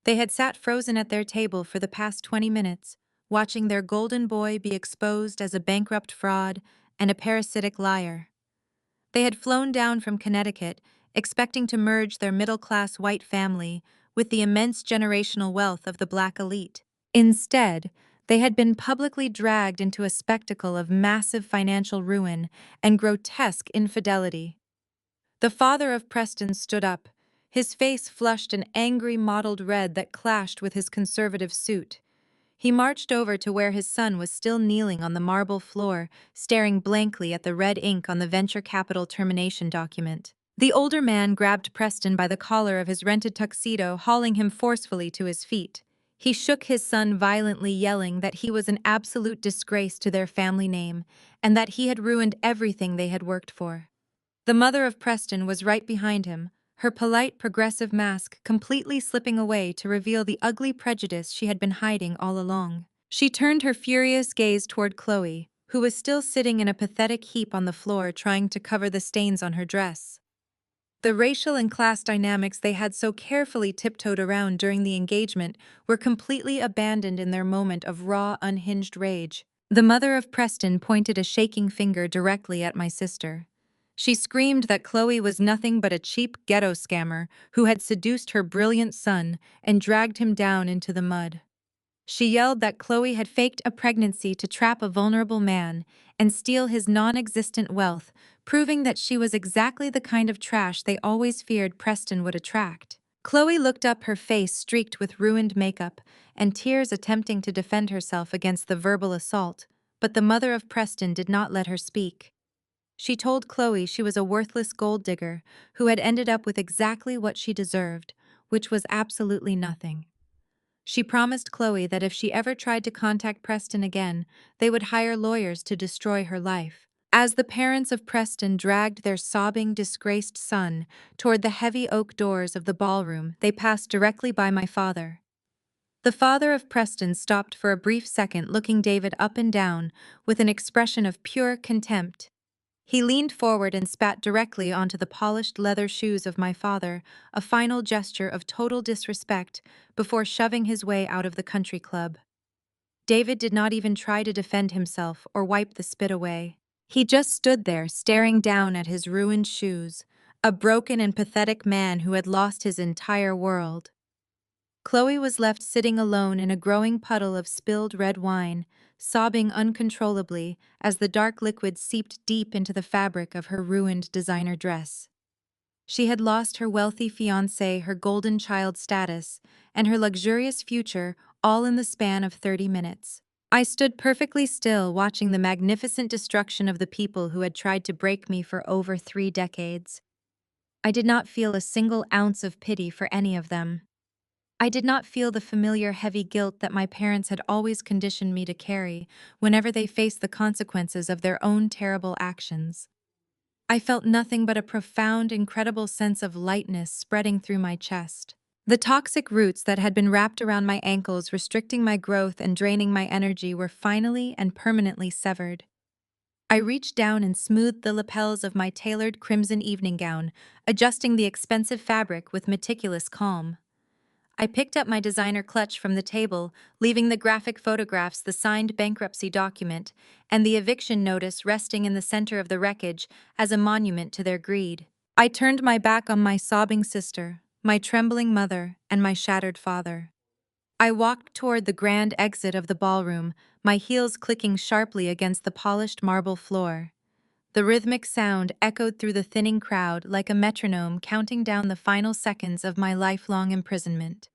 They had sat frozen at their table for the past 20 minutes, watching their golden boy be exposed as a bankrupt fraud and a parasitic liar. They had flown down from Connecticut, expecting to merge their middle-class white family with the immense generational wealth of the Black elite. Instead, they had been publicly dragged into a spectacle of massive financial ruin and grotesque infidelity. The father of Preston stood up, his face flushed an angry mottled red that clashed with his conservative suit. He marched over to where his son was still kneeling on the marble floor, staring blankly at the red ink on the venture capital termination document. The older man grabbed Preston by the collar of his rented tuxedo, hauling him forcefully to his feet. He shook his son violently, yelling that he was an absolute disgrace to their family name and that he had ruined everything they had worked for. The mother of Preston was right behind him, her polite, progressive mask completely slipping away to reveal the ugly prejudice she had been hiding all along. She turned her furious gaze toward Chloe, who was still sitting in a pathetic heap on the floor trying to cover the stains on her dress. The racial and class dynamics they had so carefully tiptoed around during the engagement were completely abandoned in their moment of raw, unhinged rage. The mother of Preston pointed a shaking finger directly at my sister. She screamed that Chloe was nothing but a cheap ghetto scammer who had seduced her brilliant son and dragged him down into the mud. She yelled that Chloe had faked a pregnancy to trap a vulnerable man and steal his non-existent wealth, proving that she was exactly the kind of trash they always feared Preston would attract. Chloe looked up, her face streaked with ruined makeup and tears, attempting to defend herself against the verbal assault, but the mother of Preston did not let her speak. She told Chloe she was a worthless gold digger who had ended up with exactly what she deserved, which was absolutely nothing. She promised Chloe that if she ever tried to contact Preston again, they would hire lawyers to destroy her life. As the parents of Preston dragged their sobbing, disgraced son toward the heavy oak doors of the ballroom, they passed directly by my father. The father of Preston stopped for a brief second, looking David up and down with an expression of pure contempt. He leaned forward and spat directly onto the polished leather shoes of my father, a final gesture of total disrespect, before shoving his way out of the country club. David did not even try to defend himself or wipe the spit away. He just stood there, staring down at his ruined shoes, a broken and pathetic man who had lost his entire world. Chloe was left sitting alone in a growing puddle of spilled red wine, sobbing uncontrollably as the dark liquid seeped deep into the fabric of her ruined designer dress. She had lost her wealthy fiancé, her golden child status, and her luxurious future, all in the span of 30 minutes. I stood perfectly still, watching the magnificent destruction of the people who had tried to break me for over 3 decades. I did not feel a single ounce of pity for any of them. I did not feel the familiar heavy guilt that my parents had always conditioned me to carry whenever they faced the consequences of their own terrible actions. I felt nothing but a profound, incredible sense of lightness spreading through my chest. The toxic roots that had been wrapped around my ankles, restricting my growth and draining my energy, were finally and permanently severed. I reached down and smoothed the lapels of my tailored crimson evening gown, adjusting the expensive fabric with meticulous calm. I picked up my designer clutch from the table, leaving the graphic photographs, the signed bankruptcy document, and the eviction notice resting in the center of the wreckage as a monument to their greed. I turned my back on my sobbing sister, my trembling mother, and my shattered father. I walked toward the grand exit of the ballroom, my heels clicking sharply against the polished marble floor. The rhythmic sound echoed through the thinning crowd like a metronome counting down the final seconds of my lifelong imprisonment.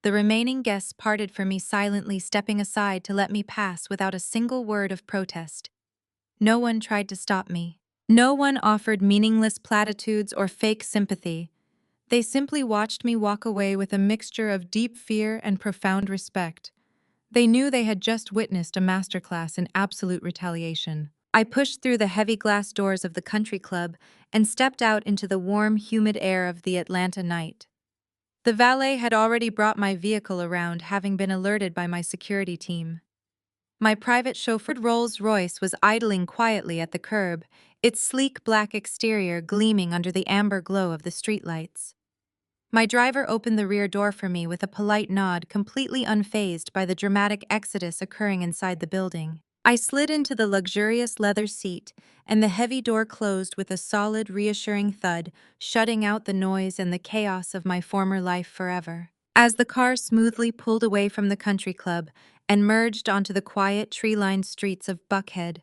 The remaining guests parted from me silently, stepping aside to let me pass without a single word of protest. No one tried to stop me. No one offered meaningless platitudes or fake sympathy. They simply watched me walk away with a mixture of deep fear and profound respect. They knew they had just witnessed a masterclass in absolute retaliation. I pushed through the heavy glass doors of the country club and stepped out into the warm, humid air of the Atlanta night. The valet had already brought my vehicle around, having been alerted by my security team. My private chauffeured Rolls-Royce was idling quietly at the curb, its sleek black exterior gleaming under the amber glow of the streetlights. My driver opened the rear door for me with a polite nod, completely unfazed by the dramatic exodus occurring inside the building. I slid into the luxurious leather seat, and the heavy door closed with a solid, reassuring thud, shutting out the noise and the chaos of my former life forever. As the car smoothly pulled away from the country club and merged onto the quiet, tree-lined streets of Buckhead,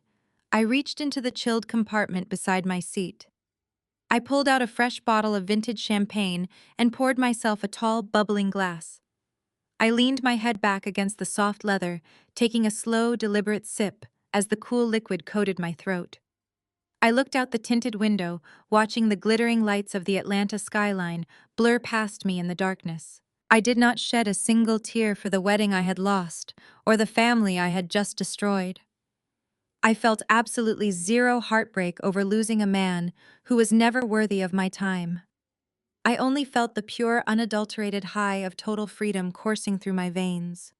I reached into the chilled compartment beside my seat. I pulled out a fresh bottle of vintage champagne and poured myself a tall, bubbling glass. I leaned my head back against the soft leather, taking a slow, deliberate sip as the cool liquid coated my throat. I looked out the tinted window, watching the glittering lights of the Atlanta skyline blur past me in the darkness. I did not shed a single tear for the wedding I had lost or the family I had just destroyed. I felt absolutely zero heartbreak over losing a man who was never worthy of my time. I only felt the pure, unadulterated high of total freedom coursing through my veins.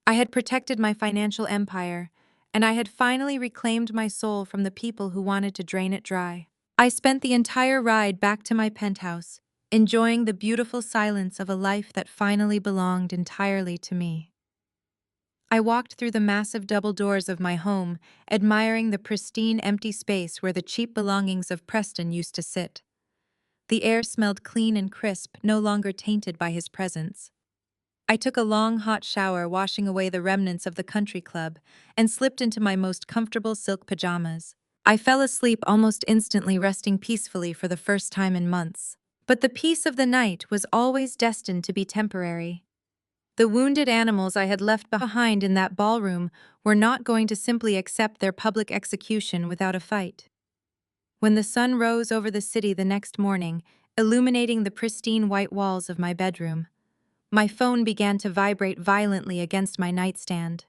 I had protected my financial empire, and I had finally reclaimed my soul from the people who wanted to drain it dry. I spent the entire ride back to my penthouse, enjoying the beautiful silence of a life that finally belonged entirely to me. I walked through the massive double doors of my home, admiring the pristine empty space where the cheap belongings of Preston used to sit. The air smelled clean and crisp, no longer tainted by his presence. I took a long hot shower, washing away the remnants of the country club, and slipped into my most comfortable silk pajamas. I fell asleep almost instantly, resting peacefully for the first time in months. But the peace of the night was always destined to be temporary. The wounded animals I had left behind in that ballroom were not going to simply accept their public execution without a fight. When the sun rose over the city the next morning, illuminating the pristine white walls of my bedroom, my phone began to vibrate violently against my nightstand.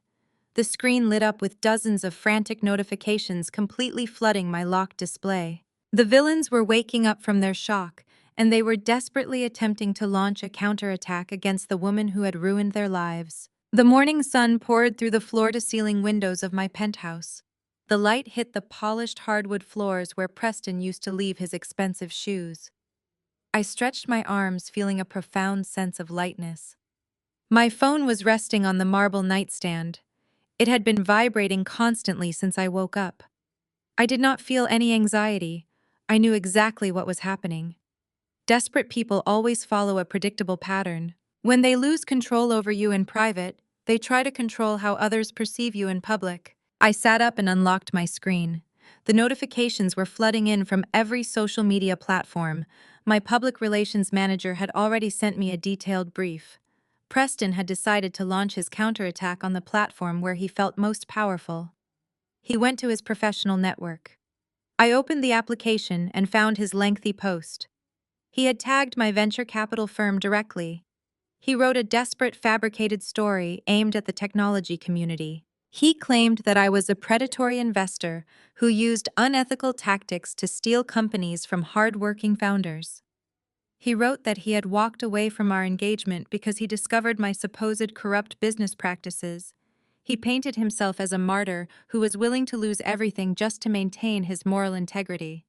The screen lit up with dozens of frantic notifications completely flooding my locked display. The villains were waking up from their shock, and they were desperately attempting to launch a counterattack against the woman who had ruined their lives. The morning sun poured through the floor-to-ceiling windows of my penthouse. The light hit the polished hardwood floors where Preston used to leave his expensive shoes. I stretched my arms, feeling a profound sense of lightness. My phone was resting on the marble nightstand. It had been vibrating constantly since I woke up. I did not feel any anxiety. I knew exactly what was happening. Desperate people always follow a predictable pattern. When they lose control over you in private, they try to control how others perceive you in public. I sat up and unlocked my screen. The notifications were flooding in from every social media platform. My public relations manager had already sent me a detailed brief. Preston had decided to launch his counterattack on the platform where he felt most powerful. He went to his professional network. I opened the application and found his lengthy post. He had tagged my venture capital firm directly. He wrote a desperate fabricated story aimed at the technology community. He claimed that I was a predatory investor who used unethical tactics to steal companies from hard-working founders. He wrote that he had walked away from our engagement because he discovered my supposed corrupt business practices. He painted himself as a martyr who was willing to lose everything just to maintain his moral integrity.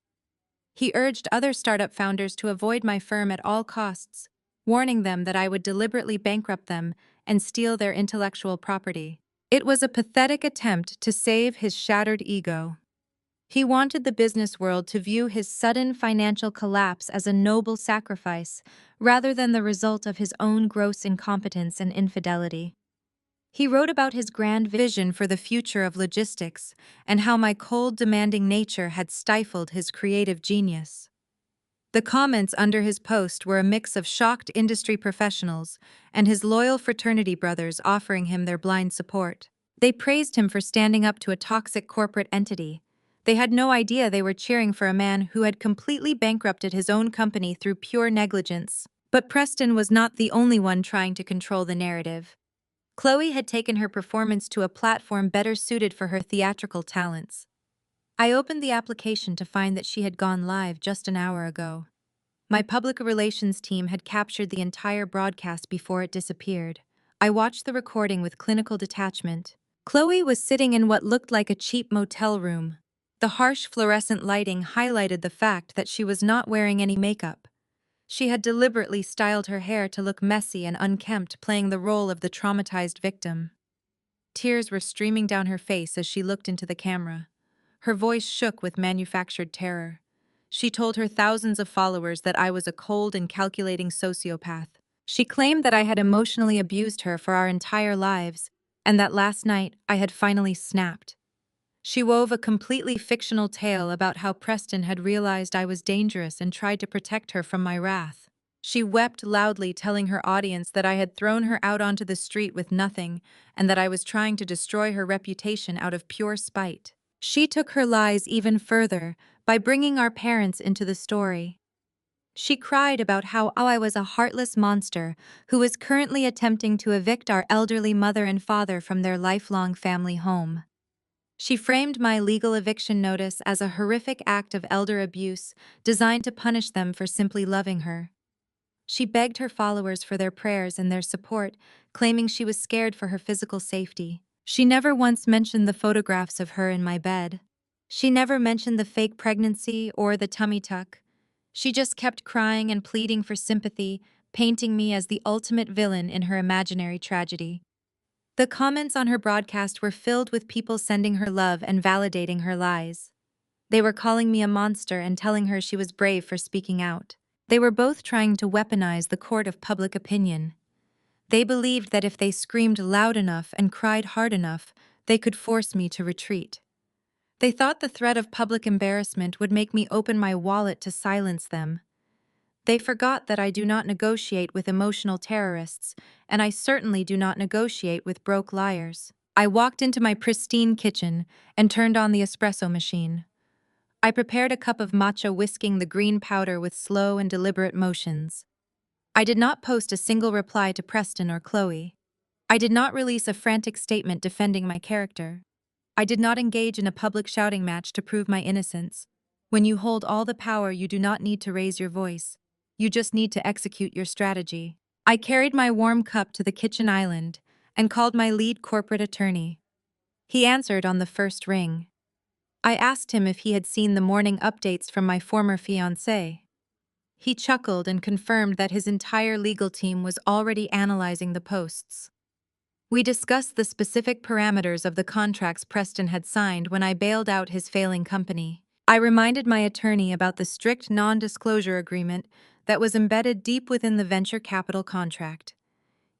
He urged other startup founders to avoid my firm at all costs, warning them that I would deliberately bankrupt them and steal their intellectual property. It was a pathetic attempt to save his shattered ego. He wanted the business world to view his sudden financial collapse as a noble sacrifice, rather than the result of his own gross incompetence and infidelity. He wrote about his grand vision for the future of logistics and how my cold, demanding nature had stifled his creative genius. The comments under his post were a mix of shocked industry professionals and his loyal fraternity brothers offering him their blind support. They praised him for standing up to a toxic corporate entity. They had no idea they were cheering for a man who had completely bankrupted his own company through pure negligence. But Preston was not the only one trying to control the narrative. Chloe had taken her performance to a platform better suited for her theatrical talents. I opened the application to find that she had gone live just an hour ago. My public relations team had captured the entire broadcast before it disappeared. I watched the recording with clinical detachment. Chloe was sitting in what looked like a cheap motel room. The harsh fluorescent lighting highlighted the fact that she was not wearing any makeup. She had deliberately styled her hair to look messy and unkempt, playing the role of the traumatized victim. Tears were streaming down her face as she looked into the camera. Her voice shook with manufactured terror. She told her thousands of followers that I was a cold and calculating sociopath. She claimed that I had emotionally abused her for our entire lives, and that last night I had finally snapped. She wove a completely fictional tale about how Preston had realized I was dangerous and tried to protect her from my wrath. She wept loudly, telling her audience that I had thrown her out onto the street with nothing and that I was trying to destroy her reputation out of pure spite. She took her lies even further by bringing our parents into the story. She cried about how I was a heartless monster who was currently attempting to evict our elderly mother and father from their lifelong family home. She framed my legal eviction notice as a horrific act of elder abuse designed to punish them for simply loving her. She begged her followers for their prayers and their support, claiming she was scared for her physical safety. She never once mentioned the photographs of her in my bed. She never mentioned the fake pregnancy or the tummy tuck. She just kept crying and pleading for sympathy, painting me as the ultimate villain in her imaginary tragedy. The comments on her broadcast were filled with people sending her love and validating her lies. They were calling me a monster and telling her she was brave for speaking out. They were both trying to weaponize the court of public opinion. They believed that if they screamed loud enough and cried hard enough, they could force me to retreat. They thought the threat of public embarrassment would make me open my wallet to silence them. They forgot that I do not negotiate with emotional terrorists, and I certainly do not negotiate with broke liars. I walked into my pristine kitchen and turned on the espresso machine. I prepared a cup of matcha, whisking the green powder with slow and deliberate motions. I did not post a single reply to Preston or Chloe. I did not release a frantic statement defending my character. I did not engage in a public shouting match to prove my innocence. When you hold all the power, you do not need to raise your voice. You just need to execute your strategy. I carried my warm cup to the kitchen island and called my lead corporate attorney. He answered on the first ring. I asked him if he had seen the morning updates from my former fiancé. He chuckled and confirmed that his entire legal team was already analyzing the posts. We discussed the specific parameters of the contracts Preston had signed when I bailed out his failing company. I reminded my attorney about the strict non-disclosure agreement that was embedded deep within the venture capital contract.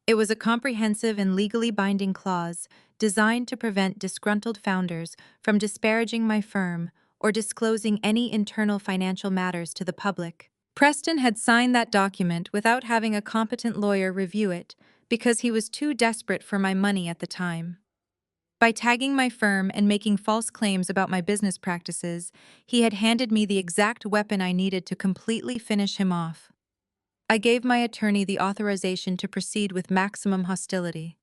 It was a comprehensive and legally binding clause designed to prevent disgruntled founders from disparaging my firm or disclosing any internal financial matters to the public. Preston had signed that document without having a competent lawyer review it because he was too desperate for my money at the time. By tagging my firm and making false claims about my business practices, he had handed me the exact weapon I needed to completely finish him off. I gave my attorney the authorization to proceed with maximum hostility.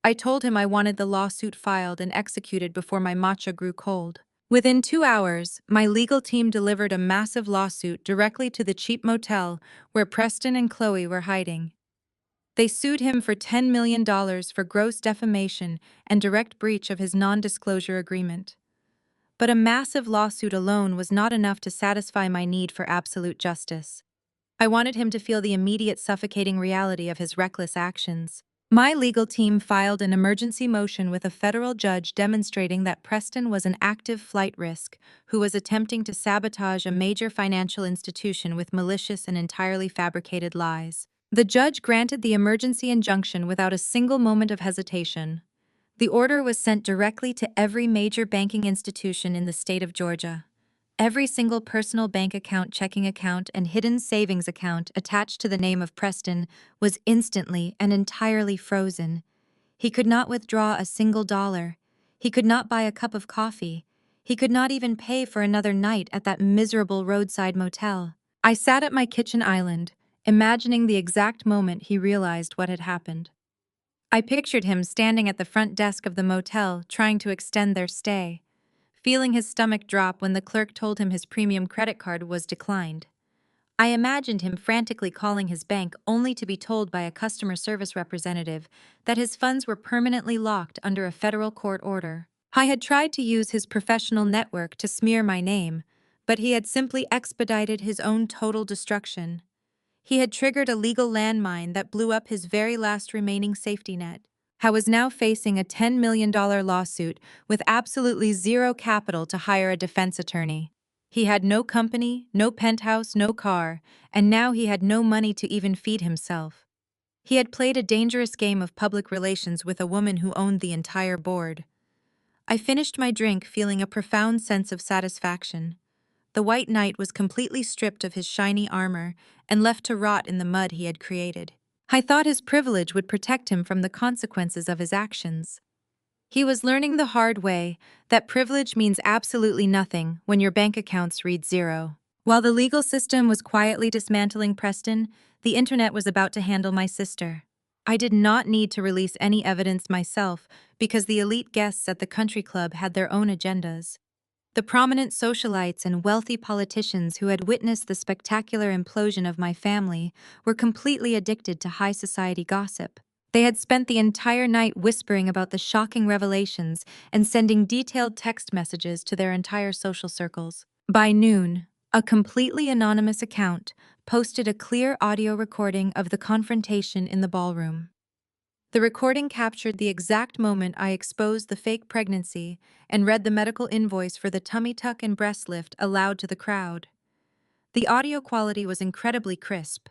I told him I wanted the lawsuit filed and executed before my matcha grew cold. Within 2 hours, my legal team delivered a massive lawsuit directly to the cheap motel where Preston and Chloe were hiding. They sued him for $10 million for gross defamation and direct breach of his non-disclosure agreement. But a massive lawsuit alone was not enough to satisfy my need for absolute justice. I wanted him to feel the immediate suffocating reality of his reckless actions. My legal team filed an emergency motion with a federal judge demonstrating that Preston was an active flight risk who was attempting to sabotage a major financial institution with malicious and entirely fabricated lies. The judge granted the emergency injunction without a single moment of hesitation. The order was sent directly to every major banking institution in the state of Georgia. Every single personal bank account, checking account, and hidden savings account attached to the name of Preston was instantly and entirely frozen. He could not withdraw a single dollar. He could not buy a cup of coffee. He could not even pay for another night at that miserable roadside motel. I sat at my kitchen island, imagining the exact moment he realized what had happened. I pictured him standing at the front desk of the motel, trying to extend their stay, feeling his stomach drop when the clerk told him his premium credit card was declined. I imagined him frantically calling his bank only to be told by a customer service representative that his funds were permanently locked under a federal court order. I had tried to use his professional network to smear my name, but he had simply expedited his own total destruction. He had triggered a legal landmine that blew up his very last remaining safety net. I was now facing a $10 million lawsuit with absolutely zero capital to hire a defense attorney. He had no company, no penthouse, no car, and now he had no money to even feed himself. He had played a dangerous game of public relations with a woman who owned the entire board. I finished my drink feeling a profound sense of satisfaction. The White Knight was completely stripped of his shiny armor and left to rot in the mud he had created. I thought his privilege would protect him from the consequences of his actions. He was learning the hard way that privilege means absolutely nothing when your bank accounts read zero. While the legal system was quietly dismantling Preston, the internet was about to handle my sister. I did not need to release any evidence myself because the elite guests at the country club had their own agendas. The prominent socialites and wealthy politicians who had witnessed the spectacular implosion of my family were completely addicted to high society gossip. They had spent the entire night whispering about the shocking revelations and sending detailed text messages to their entire social circles. By noon, a completely anonymous account posted a clear audio recording of the confrontation in the ballroom. The recording captured the exact moment I exposed the fake pregnancy and read the medical invoice for the tummy tuck and breast lift aloud to the crowd. The audio quality was incredibly crisp.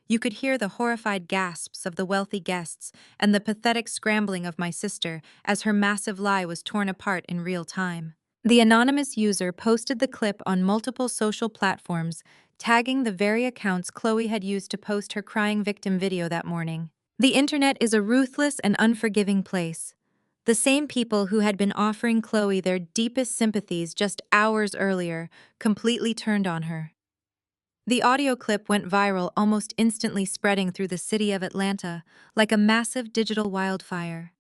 You could hear the horrified gasps of the wealthy guests and the pathetic scrambling of my sister as her massive lie was torn apart in real time. The anonymous user posted the clip on multiple social platforms, tagging the very accounts Chloe had used to post her crying victim video that morning. The internet is a ruthless and unforgiving place. The same people who had been offering Chloe their deepest sympathies just hours earlier completely turned on her. The audio clip went viral, almost instantly spreading through the city of Atlanta like a massive digital wildfire.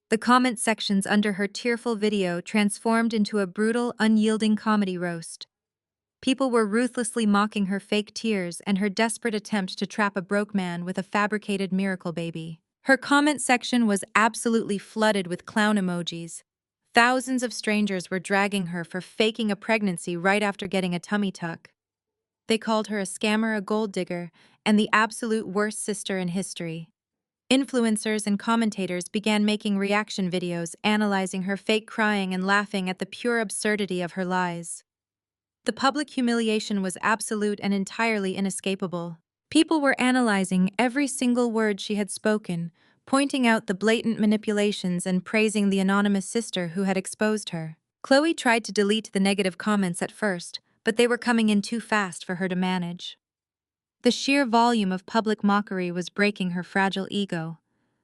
The comment sections under her tearful video transformed into a brutal, unyielding comedy roast. People were ruthlessly mocking her fake tears and her desperate attempt to trap a broke man with a fabricated miracle baby. Her comment section was absolutely flooded with clown emojis. Thousands of strangers were dragging her for faking a pregnancy right after getting a tummy tuck. They called her a scammer, a gold digger, and the absolute worst sister in history. Influencers and commentators began making reaction videos analyzing her fake crying and laughing at the pure absurdity of her lies. The public humiliation was absolute and entirely inescapable. People were analyzing every single word she had spoken, pointing out the blatant manipulations and praising the anonymous sister who had exposed her. Chloe tried to delete the negative comments at first, but they were coming in too fast for her to manage. The sheer volume of public mockery was breaking her fragile ego.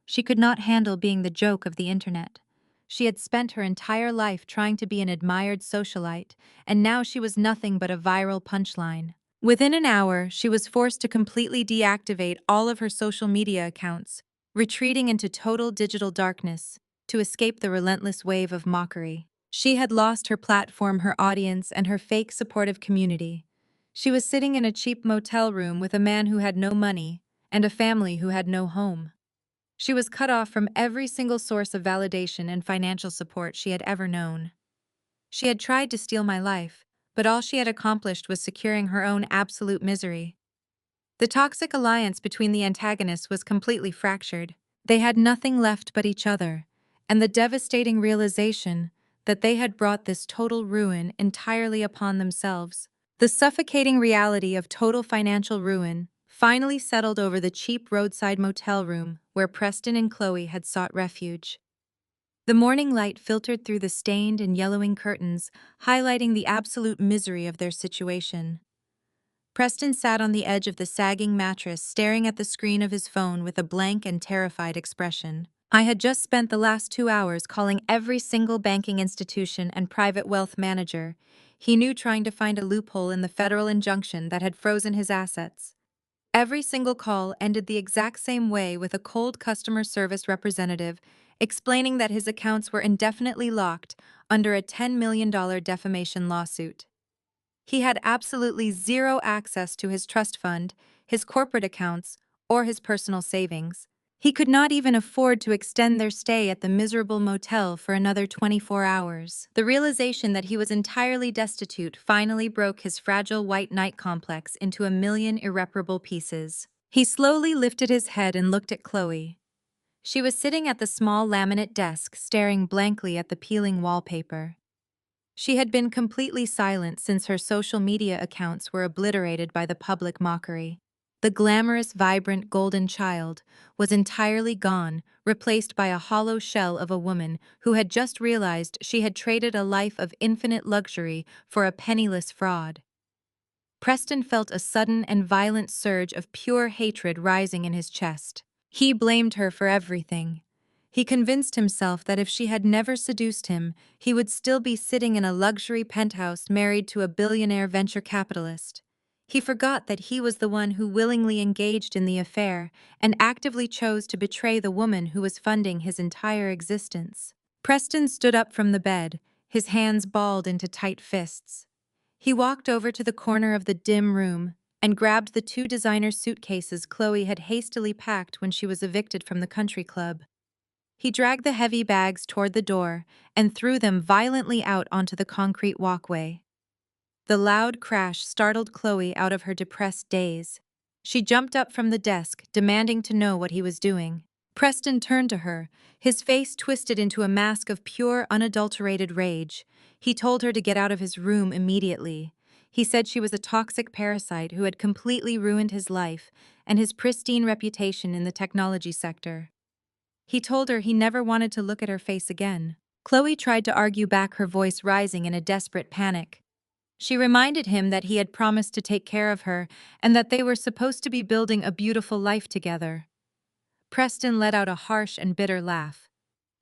She could not handle being the joke of the internet. She had spent her entire life trying to be an admired socialite, and now she was nothing but a viral punchline. Within an hour, she was forced to completely deactivate all of her social media accounts, retreating into total digital darkness to escape the relentless wave of mockery. She had lost her platform, her audience, and her fake supportive community. She was sitting in a cheap motel room with a man who had no money and a family who had no home. She was cut off from every single source of validation and financial support she had ever known. She had tried to steal my life, but all she had accomplished was securing her own absolute misery. The toxic alliance between the antagonists was completely fractured. They had nothing left but each other, and the devastating realization that they had brought this total ruin entirely upon themselves. The suffocating reality of total financial ruin finally settled over the cheap roadside motel room where Preston and Chloe had sought refuge. The morning light filtered through the stained and yellowing curtains, highlighting the absolute misery of their situation. Preston sat on the edge of the sagging mattress, staring at the screen of his phone with a blank and terrified expression. I had just spent the last 2 hours calling every single banking institution and private wealth manager. He knew, trying to find a loophole in the federal injunction that had frozen his assets. Every single call ended the exact same way, with a cold customer service representative explaining that his accounts were indefinitely locked under a $10 million defamation lawsuit. He had absolutely zero access to his trust fund, his corporate accounts, or his personal savings. He could not even afford to extend their stay at the miserable motel for another 24 hours. The realization that he was entirely destitute finally broke his fragile white knight complex into a million irreparable pieces. He slowly lifted his head and looked at Chloe. She was sitting at the small laminate desk, staring blankly at the peeling wallpaper. She had been completely silent since her social media accounts were obliterated by the public mockery. The glamorous, vibrant golden child was entirely gone, replaced by a hollow shell of a woman who had just realized she had traded a life of infinite luxury for a penniless fraud. Preston felt a sudden and violent surge of pure hatred rising in his chest. He blamed her for everything. He convinced himself that if she had never seduced him, he would still be sitting in a luxury penthouse married to a billionaire venture capitalist. He forgot that he was the one who willingly engaged in the affair and actively chose to betray the woman who was funding his entire existence. Preston stood up from the bed, his hands balled into tight fists. He walked over to the corner of the dim room and grabbed the 2 designer suitcases Chloe had hastily packed when she was evicted from the country club. He dragged the heavy bags toward the door and threw them violently out onto the concrete walkway. The loud crash startled Chloe out of her depressed daze. She jumped up from the desk, demanding to know what he was doing. Preston turned to her, his face twisted into a mask of pure, unadulterated rage. He told her to get out of his room immediately. He said she was a toxic parasite who had completely ruined his life and his pristine reputation in the technology sector. He told her he never wanted to look at her face again. Chloe tried to argue back, her voice rising in a desperate panic. She reminded him that he had promised to take care of her and that they were supposed to be building a beautiful life together. Preston let out a harsh and bitter laugh.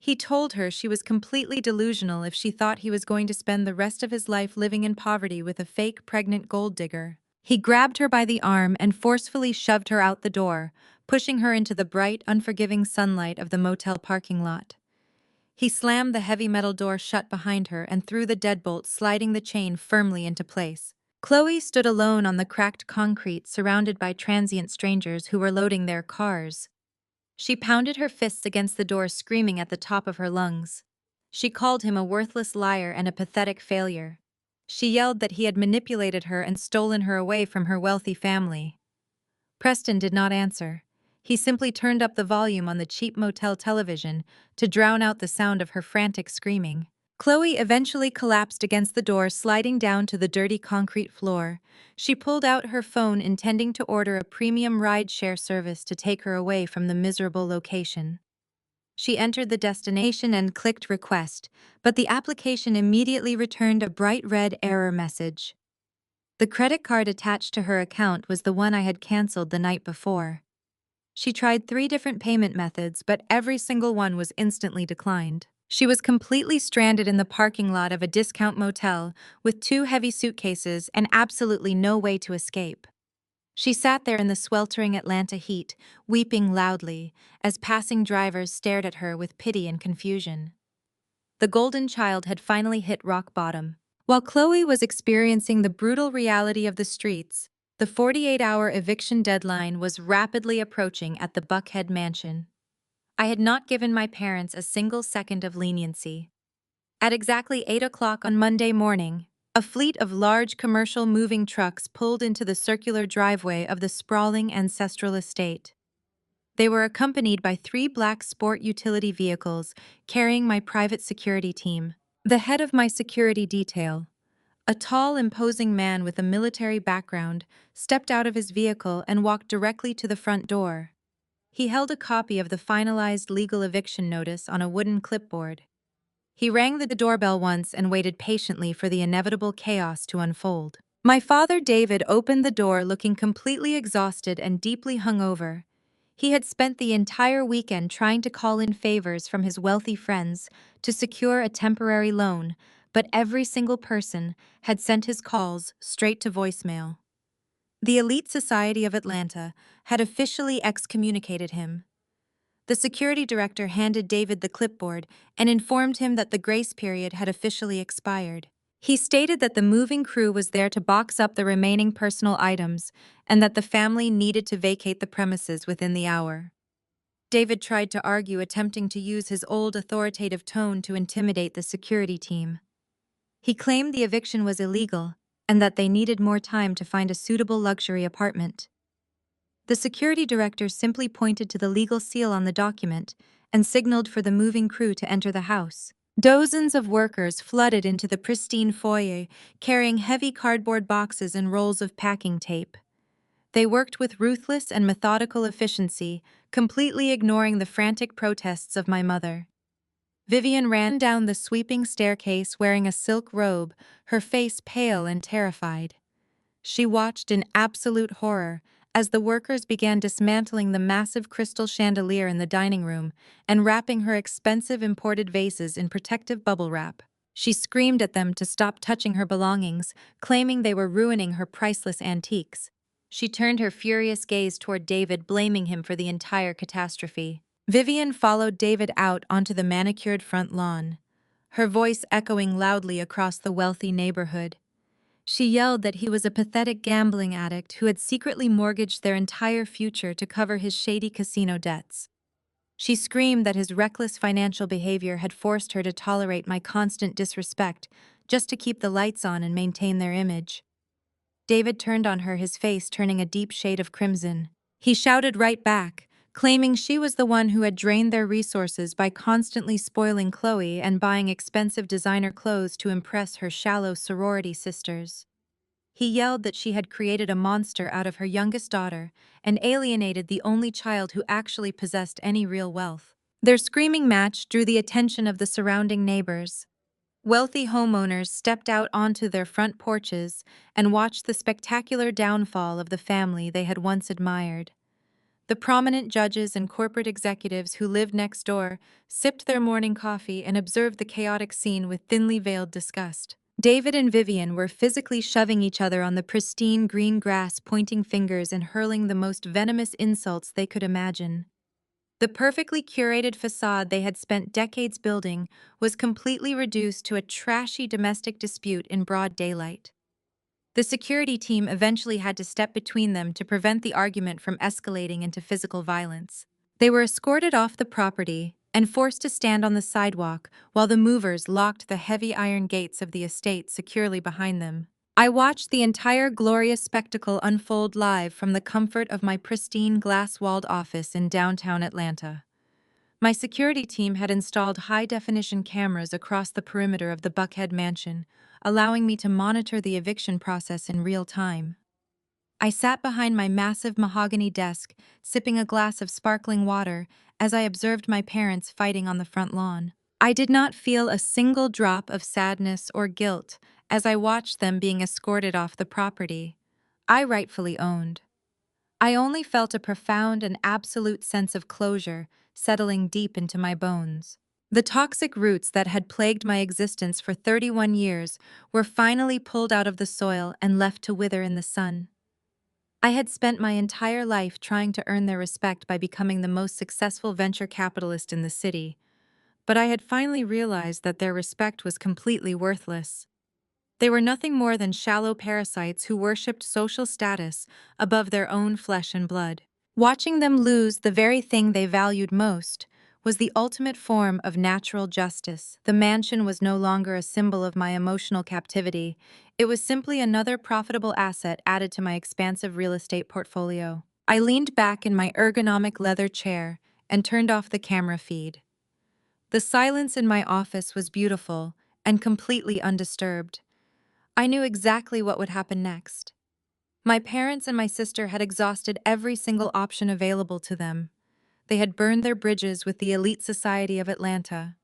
He told her she was completely delusional if she thought he was going to spend the rest of his life living in poverty with a fake pregnant gold digger. He grabbed her by the arm and forcefully shoved her out the door, pushing her into the bright, unforgiving sunlight of the motel parking lot. He slammed the heavy metal door shut behind her and threw the deadbolt, sliding the chain firmly into place. Chloe stood alone on the cracked concrete, surrounded by transient strangers who were loading their cars. She pounded her fists against the door, screaming at the top of her lungs. She called him a worthless liar and a pathetic failure. She yelled that he had manipulated her and stolen her away from her wealthy family. Preston did not answer. He simply turned up the volume on the cheap motel television to drown out the sound of her frantic screaming. Chloe eventually collapsed against the door, sliding down to the dirty concrete floor. She pulled out her phone, intending to order a premium ride-share service to take her away from the miserable location. She entered the destination and clicked request, but the application immediately returned a bright red error message. The credit card attached to her account was the one I had canceled the night before. She tried 3 different payment methods, but every single one was instantly declined. She was completely stranded in the parking lot of a discount motel with 2 heavy suitcases and absolutely no way to escape. She sat there in the sweltering Atlanta heat, weeping loudly, as passing drivers stared at her with pity and confusion. The golden child had finally hit rock bottom. While Chloe was experiencing the brutal reality of the streets, the 48-hour eviction deadline was rapidly approaching at the Buckhead mansion. I had not given my parents a single second of leniency. At exactly 8 o'clock on Monday morning, a fleet of large commercial moving trucks pulled into the circular driveway of the sprawling ancestral estate. They were accompanied by 3 black sport utility vehicles carrying my private security team. The head of my security detail, a tall, imposing man with a military background, stepped out of his vehicle and walked directly to the front door. He held a copy of the finalized legal eviction notice on a wooden clipboard. He rang the doorbell once and waited patiently for the inevitable chaos to unfold. My father, David, opened the door looking completely exhausted and deeply hungover. He had spent the entire weekend trying to call in favors from his wealthy friends to secure a temporary loan, but every single person had sent his calls straight to voicemail. The elite society of Atlanta had officially excommunicated him. The security director handed David the clipboard and informed him that the grace period had officially expired. He stated that the moving crew was there to box up the remaining personal items and that the family needed to vacate the premises within the hour. David tried to argue, attempting to use his old authoritative tone to intimidate the security team. He claimed the eviction was illegal and that they needed more time to find a suitable luxury apartment. The security director simply pointed to the legal seal on the document and signaled for the moving crew to enter the house. Dozens of workers flooded into the pristine foyer, carrying heavy cardboard boxes and rolls of packing tape. They worked with ruthless and methodical efficiency, completely ignoring the frantic protests of my mother. Vivian ran down the sweeping staircase wearing a silk robe, her face pale and terrified. She watched in absolute horror as the workers began dismantling the massive crystal chandelier in the dining room and wrapping her expensive imported vases in protective bubble wrap. She screamed at them to stop touching her belongings, claiming they were ruining her priceless antiques. She turned her furious gaze toward David, blaming him for the entire catastrophe. Vivian followed David out onto the manicured front lawn, her voice echoing loudly across the wealthy neighborhood. She yelled that he was a pathetic gambling addict who had secretly mortgaged their entire future to cover his shady casino debts. She screamed that his reckless financial behavior had forced her to tolerate my constant disrespect just to keep the lights on and maintain their image. David turned on her, his face turning a deep shade of crimson. He shouted right back, claiming she was the one who had drained their resources by constantly spoiling Chloe and buying expensive designer clothes to impress her shallow sorority sisters. He yelled that she had created a monster out of her youngest daughter and alienated the only child who actually possessed any real wealth. Their screaming match drew the attention of the surrounding neighbors. Wealthy homeowners stepped out onto their front porches and watched the spectacular downfall of the family they had once admired. The prominent judges and corporate executives who lived next door sipped their morning coffee and observed the chaotic scene with thinly veiled disgust. David and Vivian were physically shoving each other on the pristine green grass, pointing fingers and hurling the most venomous insults they could imagine. The perfectly curated facade they had spent decades building was completely reduced to a trashy domestic dispute in broad daylight. The security team eventually had to step between them to prevent the argument from escalating into physical violence. They were escorted off the property and forced to stand on the sidewalk while the movers locked the heavy iron gates of the estate securely behind them. I watched the entire glorious spectacle unfold live from the comfort of my pristine glass-walled office in downtown Atlanta. My security team had installed high-definition cameras across the perimeter of the Buckhead mansion, allowing me to monitor the eviction process in real time. I sat behind my massive mahogany desk, sipping a glass of sparkling water as I observed my parents fighting on the front lawn. I did not feel a single drop of sadness or guilt as I watched them being escorted off the property I rightfully owned. I only felt a profound and absolute sense of closure settling deep into my bones. The toxic roots that had plagued my existence for 31 years were finally pulled out of the soil and left to wither in the sun. I had spent my entire life trying to earn their respect by becoming the most successful venture capitalist in the city, but I had finally realized that their respect was completely worthless. They were nothing more than shallow parasites who worshipped social status above their own flesh and blood. Watching them lose the very thing they valued most was the ultimate form of natural justice. The mansion was no longer a symbol of my emotional captivity. It was simply another profitable asset added to my expansive real estate portfolio. I leaned back in my ergonomic leather chair and turned off the camera feed. The silence in my office was beautiful and completely undisturbed. I knew exactly what would happen next. My parents and my sister had exhausted every single option available to them. They had burned their bridges with the elite society of Atlanta.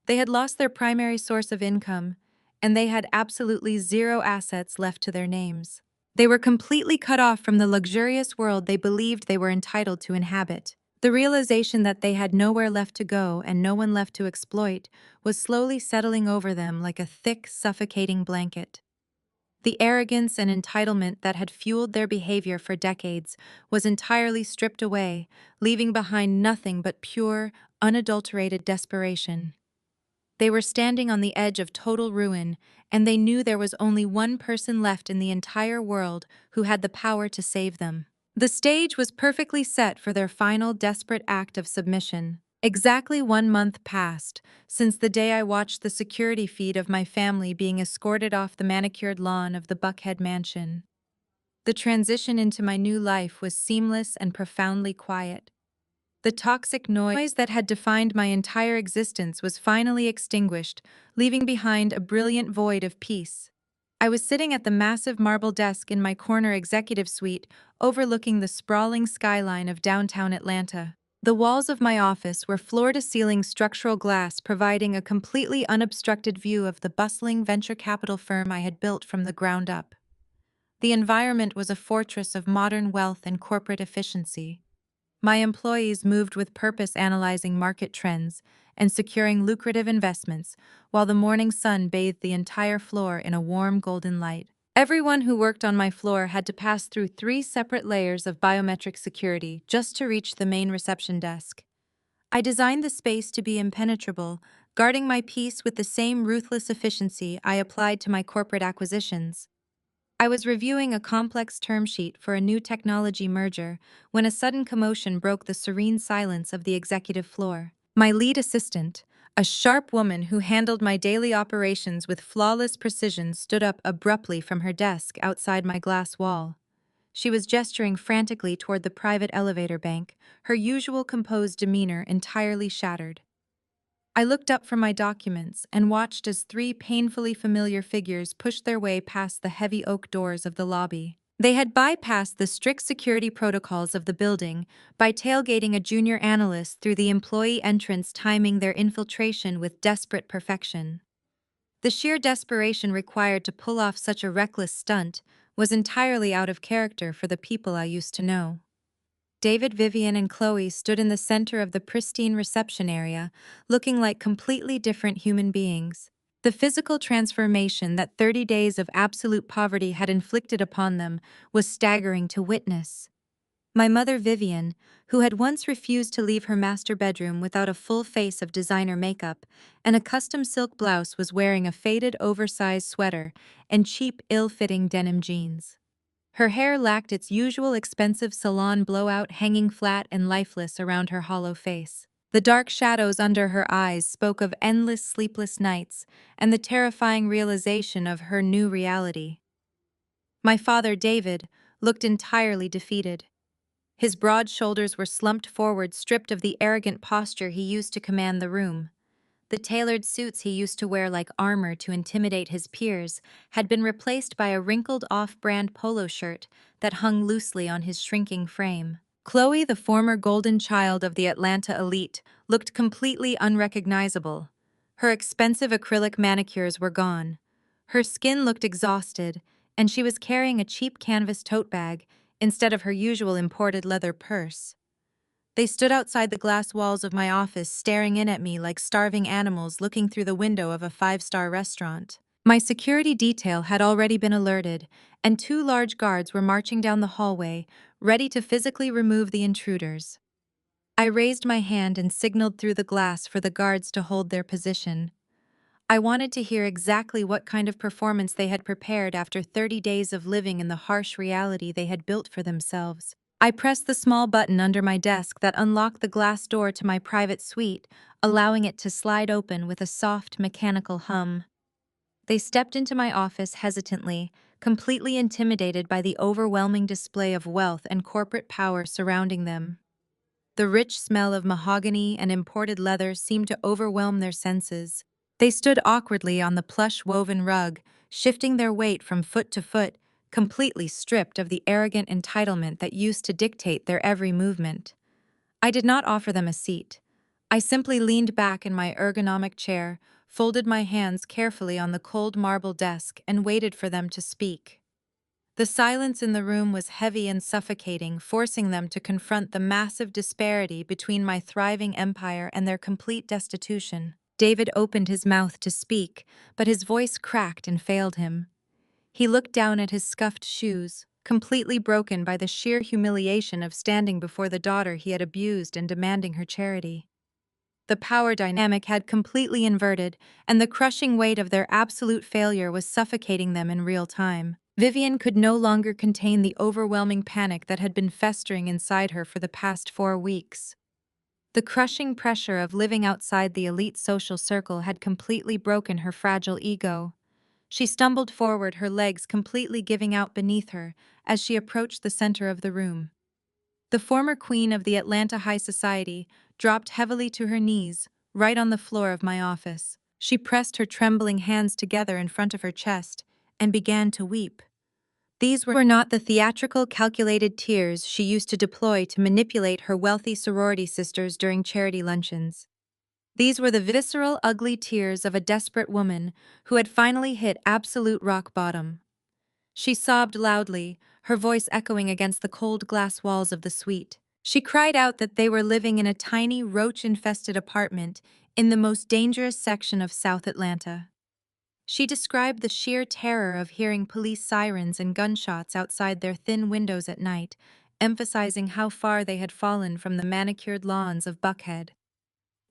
They had lost their primary source of income, and they had absolutely zero assets left to their names. They were completely cut off from the luxurious world they believed they were entitled to inhabit. The realization that they had nowhere left to go and no one left to exploit was slowly settling over them like a thick, suffocating blanket. The arrogance and entitlement that had fueled their behavior for decades was entirely stripped away, leaving behind nothing but pure, unadulterated desperation. They were standing on the edge of total ruin, and they knew there was only one person left in the entire world who had the power to save them. The stage was perfectly set for their final desperate act of submission. Exactly 1 month passed since the day I watched the security feed of my family being escorted off the manicured lawn of the Buckhead mansion. The transition into my new life was seamless and profoundly quiet. The toxic noise that had defined my entire existence was finally extinguished, leaving behind a brilliant void of peace. I was sitting at the massive marble desk in my corner executive suite, overlooking the sprawling skyline of downtown Atlanta. The walls of my office were floor-to-ceiling structural glass, providing a completely unobstructed view of the bustling venture capital firm I had built from the ground up. The environment was a fortress of modern wealth and corporate efficiency. My employees moved with purpose, analyzing market trends and securing lucrative investments, while the morning sun bathed the entire floor in a warm golden light. Everyone who worked on my floor had to pass through 3 separate layers of biometric security just to reach the main reception desk. I designed the space to be impenetrable, guarding my peace with the same ruthless efficiency I applied to my corporate acquisitions. I was reviewing a complex term sheet for a new technology merger when a sudden commotion broke the serene silence of the executive floor. My lead assistant, a sharp woman who handled my daily operations with flawless precision, stood up abruptly from her desk outside my glass wall. She was gesturing frantically toward the private elevator bank, her usual composed demeanor entirely shattered. I looked up from my documents and watched as 3 painfully familiar figures pushed their way past the heavy oak doors of the lobby. They had bypassed the strict security protocols of the building by tailgating a junior analyst through the employee entrance, timing their infiltration with desperate perfection. The sheer desperation required to pull off such a reckless stunt was entirely out of character for the people I used to know. David, Vivian, and Chloe stood in the center of the pristine reception area, looking like completely different human beings. The physical transformation that 30 days of absolute poverty had inflicted upon them was staggering to witness. My mother, Vivian, who had once refused to leave her master bedroom without a full face of designer makeup and a custom silk blouse, was wearing a faded oversized sweater and cheap, ill-fitting denim jeans. Her hair lacked its usual expensive salon blowout, hanging flat and lifeless around her hollow face. The dark shadows under her eyes spoke of endless sleepless nights and the terrifying realization of her new reality. My father, David, looked entirely defeated. His broad shoulders were slumped forward, stripped of the arrogant posture he used to command the room. The tailored suits he used to wear like armor to intimidate his peers had been replaced by a wrinkled off-brand polo shirt that hung loosely on his shrinking frame. Chloe, the former golden child of the Atlanta elite, looked completely unrecognizable. Her expensive acrylic manicures were gone. Her skin looked exhausted, and she was carrying a cheap canvas tote bag instead of her usual imported leather purse. They stood outside the glass walls of my office, staring in at me like starving animals looking through the window of a five-star restaurant. My security detail had already been alerted, and two large guards were marching down the hallway, ready to physically remove the intruders. I raised my hand and signaled through the glass for the guards to hold their position. I wanted to hear exactly what kind of performance they had prepared after 30 days of living in the harsh reality they had built for themselves. I pressed the small button under my desk that unlocked the glass door to my private suite, allowing it to slide open with a soft, mechanical hum. They stepped into my office hesitantly, completely intimidated by the overwhelming display of wealth and corporate power surrounding them. The rich smell of mahogany and imported leather seemed to overwhelm their senses. They stood awkwardly on the plush woven rug, shifting their weight from foot to foot, completely stripped of the arrogant entitlement that used to dictate their every movement. I did not offer them a seat. I simply leaned back in my ergonomic chair, folded my hands carefully on the cold marble desk, and waited for them to speak. The silence in the room was heavy and suffocating, forcing them to confront the massive disparity between my thriving empire and their complete destitution. David opened his mouth to speak, but his voice cracked and failed him. He looked down at his scuffed shoes, completely broken by the sheer humiliation of standing before the daughter he had abused and demanding her charity. The power dynamic had completely inverted, and the crushing weight of their absolute failure was suffocating them in real time. Vivian could no longer contain the overwhelming panic that had been festering inside her for the past 4 weeks. The crushing pressure of living outside the elite social circle had completely broken her fragile ego. She stumbled forward, her legs completely giving out beneath her as she approached the center of the room. The former queen of the Atlanta high society dropped heavily to her knees, right on the floor of my office. She pressed her trembling hands together in front of her chest and began to weep. These were not the theatrical, calculated tears she used to deploy to manipulate her wealthy sorority sisters during charity luncheons. These were the visceral, ugly tears of a desperate woman who had finally hit absolute rock bottom. She sobbed loudly, her voice echoing against the cold glass walls of the suite. She cried out that they were living in a tiny, roach-infested apartment in the most dangerous section of South Atlanta. She described the sheer terror of hearing police sirens and gunshots outside their thin windows at night, emphasizing how far they had fallen from the manicured lawns of Buckhead.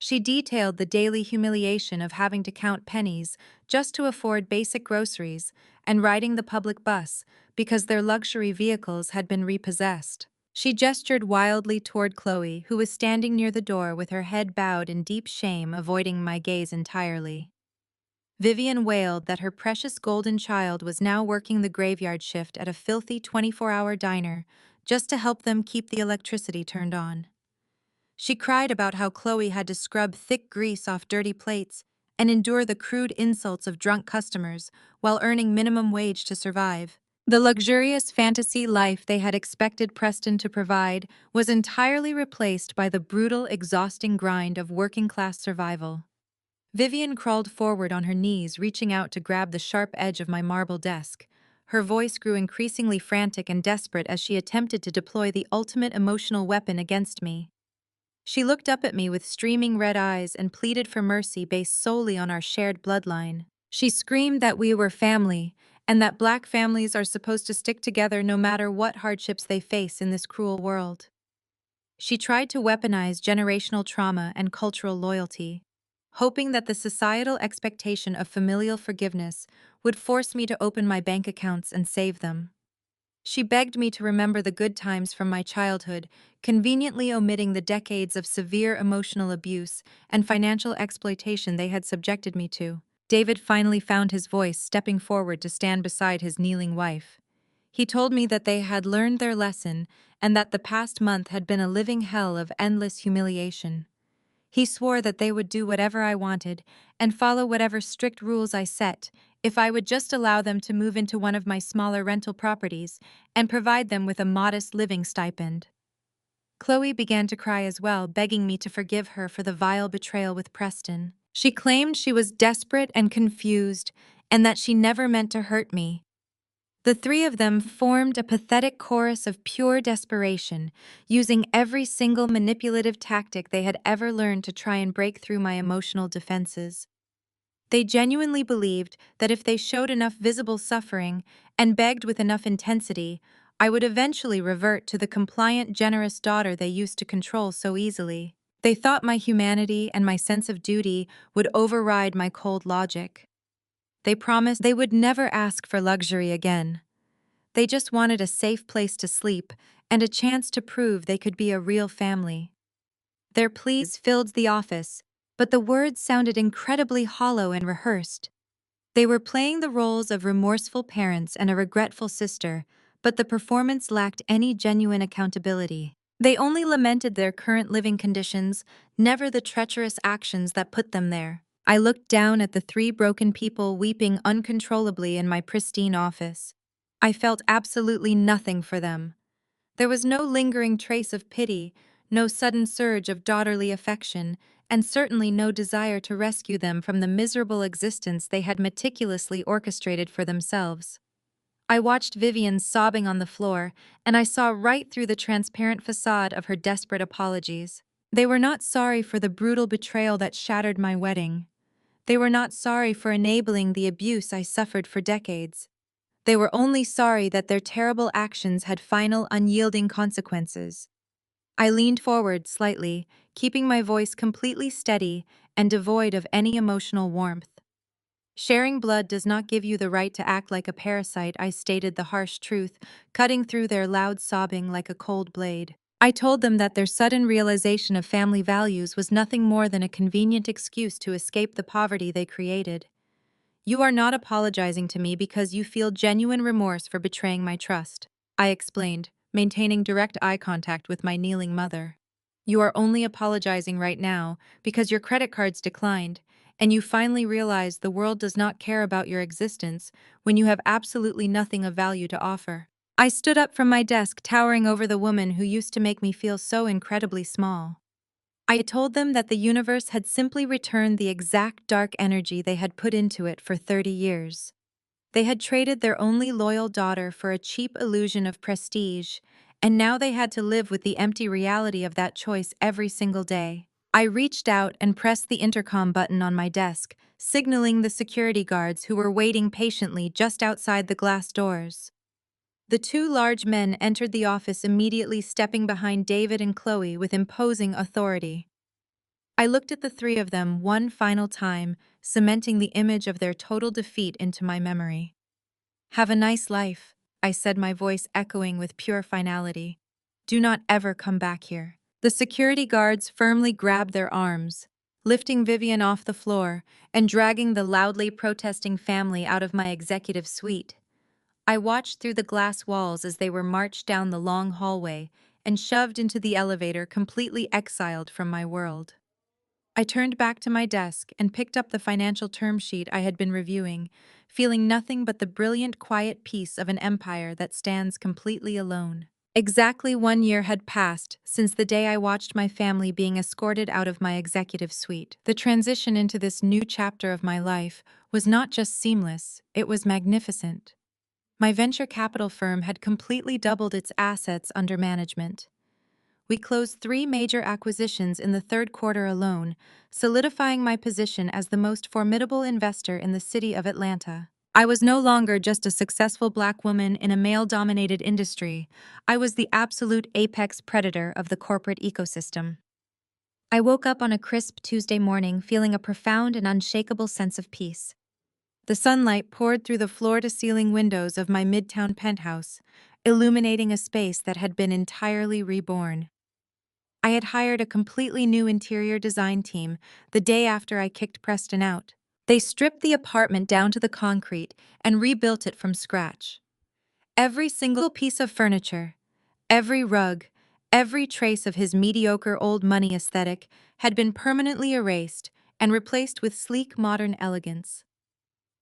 She detailed the daily humiliation of having to count pennies just to afford basic groceries and riding the public bus because their luxury vehicles had been repossessed. She gestured wildly toward Chloe, who was standing near the door with her head bowed in deep shame, avoiding my gaze entirely. Vivian wailed that her precious golden child was now working the graveyard shift at a filthy 24-hour diner just to help them keep the electricity turned on. She cried about how Chloe had to scrub thick grease off dirty plates and endure the crude insults of drunk customers while earning minimum wage to survive. The luxurious fantasy life they had expected Preston to provide was entirely replaced by the brutal, exhausting grind of working-class survival. Vivian crawled forward on her knees, reaching out to grab the sharp edge of my marble desk, Her voice grew increasingly frantic and desperate as she attempted to deploy the ultimate emotional weapon against me. She looked up at me with streaming red eyes and pleaded for mercy based solely on our shared bloodline. She screamed that we were family, and that Black families are supposed to stick together no matter what hardships they face in this cruel world. She tried to weaponize generational trauma and cultural loyalty, hoping that the societal expectation of familial forgiveness would force me to open my bank accounts and save them. She begged me to remember the good times from my childhood, conveniently omitting the decades of severe emotional abuse and financial exploitation they had subjected me to. David finally found his voice, stepping forward to stand beside his kneeling wife. He told me that they had learned their lesson and that the past month had been a living hell of endless humiliation. He swore that they would do whatever I wanted and follow whatever strict rules I set if I would just allow them to move into one of my smaller rental properties and provide them with a modest living stipend. Chloe began to cry as well, begging me to forgive her for the vile betrayal with Preston. She claimed she was desperate and confused and that she never meant to hurt me. The three of them formed a pathetic chorus of pure desperation, using every single manipulative tactic they had ever learned to try and break through my emotional defenses. They genuinely believed that if they showed enough visible suffering and begged with enough intensity, I would eventually revert to the compliant, generous daughter they used to control so easily. They thought my humanity and my sense of duty would override my cold logic. They promised they would never ask for luxury again. They just wanted a safe place to sleep and a chance to prove they could be a real family. Their pleas filled the office, but the words sounded incredibly hollow and rehearsed. They were playing the roles of remorseful parents and a regretful sister, but the performance lacked any genuine accountability. They only lamented their current living conditions, never the treacherous actions that put them there. I looked down at the three broken people weeping uncontrollably in my pristine office. I felt absolutely nothing for them. There was no lingering trace of pity, no sudden surge of daughterly affection, and certainly no desire to rescue them from the miserable existence they had meticulously orchestrated for themselves. I watched Vivian sobbing on the floor, and I saw right through the transparent facade of her desperate apologies. They were not sorry for the brutal betrayal that shattered my wedding. They were not sorry for enabling the abuse I suffered for decades. They were only sorry that their terrible actions had final, unyielding consequences. I leaned forward slightly, keeping my voice completely steady and devoid of any emotional warmth. Sharing blood does not give you the right to act like a parasite, I stated the harsh truth, cutting through their loud sobbing like a cold blade. I told them that their sudden realization of family values was nothing more than a convenient excuse to escape the poverty they created. You are not apologizing to me because you feel genuine remorse for betraying my trust, I explained, maintaining direct eye contact with my kneeling mother. You are only apologizing right now because your credit cards declined, and you finally realize the world does not care about your existence when you have absolutely nothing of value to offer. I stood up from my desk, towering over the woman who used to make me feel so incredibly small. I told them that the universe had simply returned the exact dark energy they had put into it for 30 years. They had traded their only loyal daughter for a cheap illusion of prestige, and now they had to live with the empty reality of that choice every single day. I reached out and pressed the intercom button on my desk, signaling the security guards who were waiting patiently just outside the glass doors. The two large men entered the office immediately, stepping behind David and Chloe with imposing authority. I looked at the three of them one final time, cementing the image of their total defeat into my memory. Have a nice life, I said, my voice echoing with pure finality. Do not ever come back here. The security guards firmly grabbed their arms, lifting Vivian off the floor and dragging the loudly protesting family out of my executive suite. I watched through the glass walls as they were marched down the long hallway and shoved into the elevator, completely exiled from my world. I turned back to my desk and picked up the financial term sheet I had been reviewing, feeling nothing but the brilliant, quiet peace of an empire that stands completely alone. Exactly 1 year had passed since the day I watched my family being escorted out of my executive suite. The transition into this new chapter of my life was not just seamless, it was magnificent. My venture capital firm had completely doubled its assets under management. We closed 3 major acquisitions in the third quarter alone, solidifying my position as the most formidable investor in the city of Atlanta. I was no longer just a successful Black woman in a male-dominated industry. I was the absolute apex predator of the corporate ecosystem. I woke up on a crisp Tuesday morning feeling a profound and unshakable sense of peace. The sunlight poured through the floor-to-ceiling windows of my midtown penthouse, illuminating a space that had been entirely reborn. I had hired a completely new interior design team the day after I kicked Preston out. They stripped the apartment down to the concrete and rebuilt it from scratch. Every single piece of furniture, every rug, every trace of his mediocre old money aesthetic had been permanently erased and replaced with sleek modern elegance.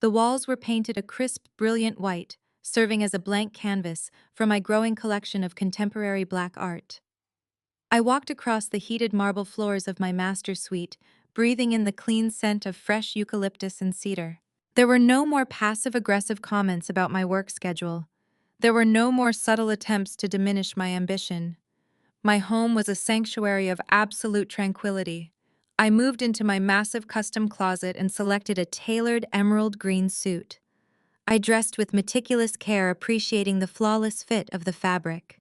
The walls were painted a crisp, brilliant white, serving as a blank canvas for my growing collection of contemporary Black art. I walked across the heated marble floors of my master suite, breathing in the clean scent of fresh eucalyptus and cedar. There were no more passive-aggressive comments about my work schedule. There were no more subtle attempts to diminish my ambition. My home was a sanctuary of absolute tranquility. I moved into my massive custom closet and selected a tailored emerald green suit. I dressed with meticulous care, appreciating the flawless fit of the fabric.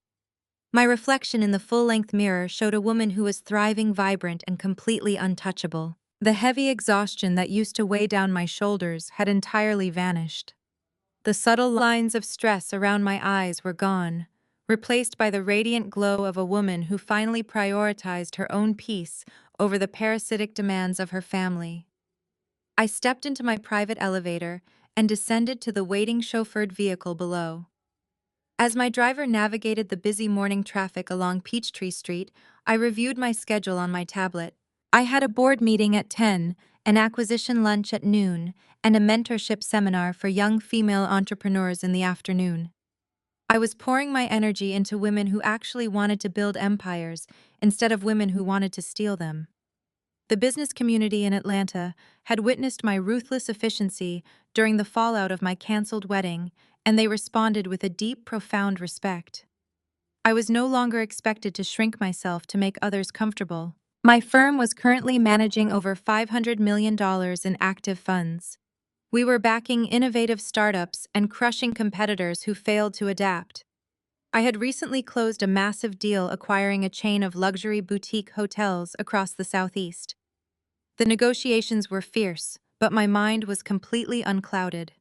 My reflection in the full-length mirror showed a woman who was thriving, vibrant, and completely untouchable. The heavy exhaustion that used to weigh down my shoulders had entirely vanished. The subtle lines of stress around my eyes were gone, replaced by the radiant glow of a woman who finally prioritized her own peace over the parasitic demands of her family. I stepped into my private elevator and descended to the waiting chauffeured vehicle below. As my driver navigated the busy morning traffic along Peachtree Street, I reviewed my schedule on my tablet. I had a board meeting at 10, an acquisition lunch at noon, and a mentorship seminar for young female entrepreneurs in the afternoon. I was pouring my energy into women who actually wanted to build empires instead of women who wanted to steal them. The business community in Atlanta had witnessed my ruthless efficiency during the fallout of my canceled wedding, and they responded with a deep, profound respect. I was no longer expected to shrink myself to make others comfortable. My firm was currently managing over $500 million in active funds. We were backing innovative startups and crushing competitors who failed to adapt. I had recently closed a massive deal acquiring a chain of luxury boutique hotels across the Southeast. The negotiations were fierce, but my mind was completely unclouded.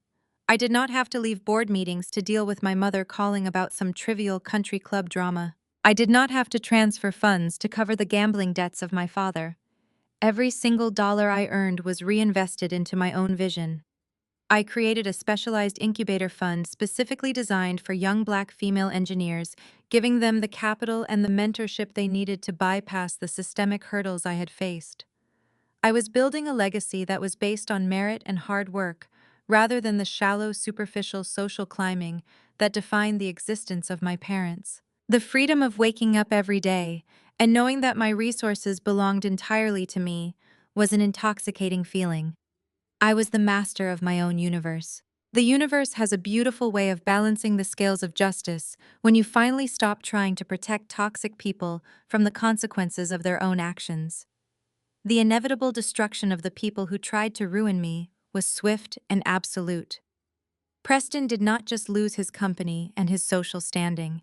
I did not have to leave board meetings to deal with my mother calling about some trivial country club drama. I did not have to transfer funds to cover the gambling debts of my father. Every single dollar I earned was reinvested into my own vision. I created a specialized incubator fund specifically designed for young Black female engineers, giving them the capital and the mentorship they needed to bypass the systemic hurdles I had faced. I was building a legacy that was based on merit and hard work, rather than the shallow, superficial social climbing that defined the existence of my parents. The freedom of waking up every day and knowing that my resources belonged entirely to me was an intoxicating feeling. I was the master of my own universe. The universe has a beautiful way of balancing the scales of justice when you finally stop trying to protect toxic people from the consequences of their own actions. The inevitable destruction of the people who tried to ruin me was swift and absolute. Preston did not just lose his company and his social standing.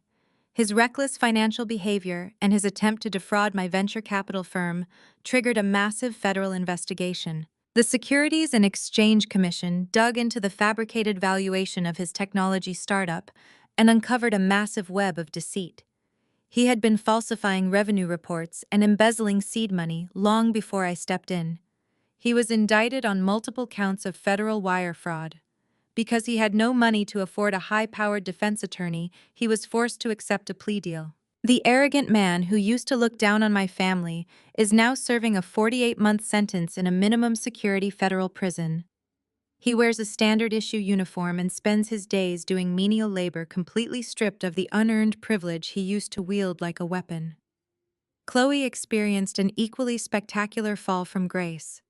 His reckless financial behavior and his attempt to defraud my venture capital firm triggered a massive federal investigation. The Securities and Exchange Commission dug into the fabricated valuation of his technology startup and uncovered a massive web of deceit. He had been falsifying revenue reports and embezzling seed money long before I stepped in. He was indicted on multiple counts of federal wire fraud. Because he had no money to afford a high-powered defense attorney, he was forced to accept a plea deal. The arrogant man who used to look down on my family is now serving a 48-month sentence in a minimum security federal prison. He wears a standard-issue uniform and spends his days doing menial labor completely stripped of the unearned privilege he used to wield like a weapon. Chloe experienced an equally spectacular fall from grace.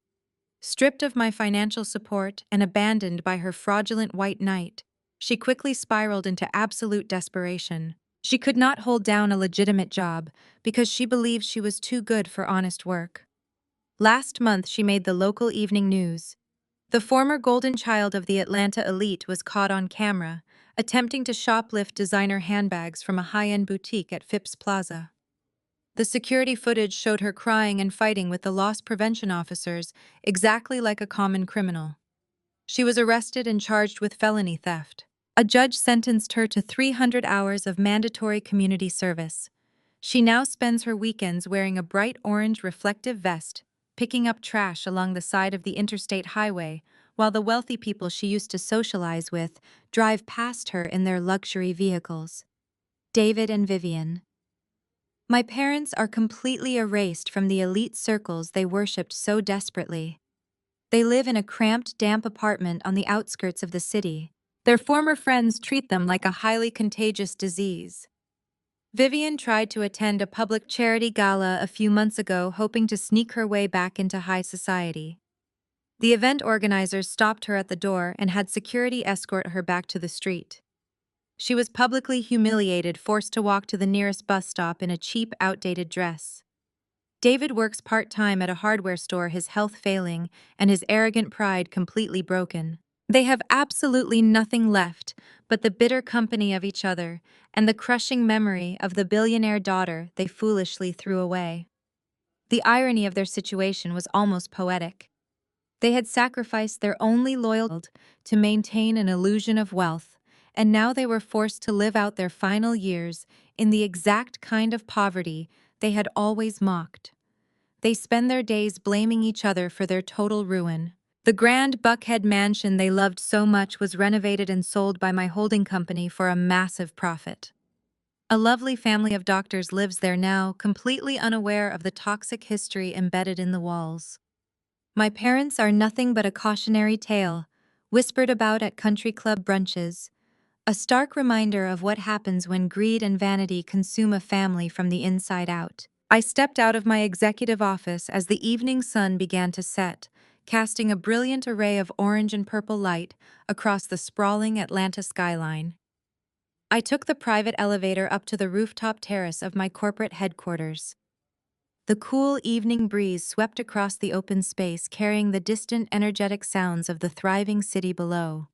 Stripped of my financial support and abandoned by her fraudulent white knight, She quickly spiraled into absolute desperation. She could not hold down a legitimate job because she believed she was too good for honest work. Last month, she made the local evening news. The former golden child of the Atlanta elite was caught on camera, attempting to shoplift designer handbags from a high-end boutique at Phipps Plaza. The security footage showed her crying and fighting with the loss prevention officers, exactly like a common criminal. She was arrested and charged with felony theft. A judge sentenced her to 300 hours of mandatory community service. She now spends her weekends wearing a bright orange reflective vest, picking up trash along the side of the interstate highway, while the wealthy people she used to socialize with drive past her in their luxury vehicles. David and Vivian. My parents are completely erased from the elite circles they worshipped so desperately. They live in a cramped, damp apartment on the outskirts of the city. Their former friends treat them like a highly contagious disease. Vivian tried to attend a public charity gala a few months ago, hoping to sneak her way back into high society. The event organizers stopped her at the door and had security escort her back to the street. She was publicly humiliated, forced to walk to the nearest bus stop in a cheap, outdated dress. David works part-time at a hardware store, his health failing and his arrogant pride completely broken. They have absolutely nothing left but the bitter company of each other and the crushing memory of the billionaire daughter they foolishly threw away. The irony of their situation was almost poetic. They had sacrificed their only loyalty to maintain an illusion of wealth, and now they were forced to live out their final years in the exact kind of poverty they had always mocked. They spend their days blaming each other for their total ruin. The grand Buckhead mansion they loved so much was renovated and sold by my holding company for a massive profit. A lovely family of doctors lives there now, completely unaware of the toxic history embedded in the walls. My parents are nothing but a cautionary tale, whispered about at country club brunches, a stark reminder of what happens when greed and vanity consume a family from the inside out. I stepped out of my executive office as the evening sun began to set, casting a brilliant array of orange and purple light across the sprawling Atlanta skyline. I took the private elevator up to the rooftop terrace of my corporate headquarters. The cool evening breeze swept across the open space, carrying the distant, energetic sounds of the thriving city below.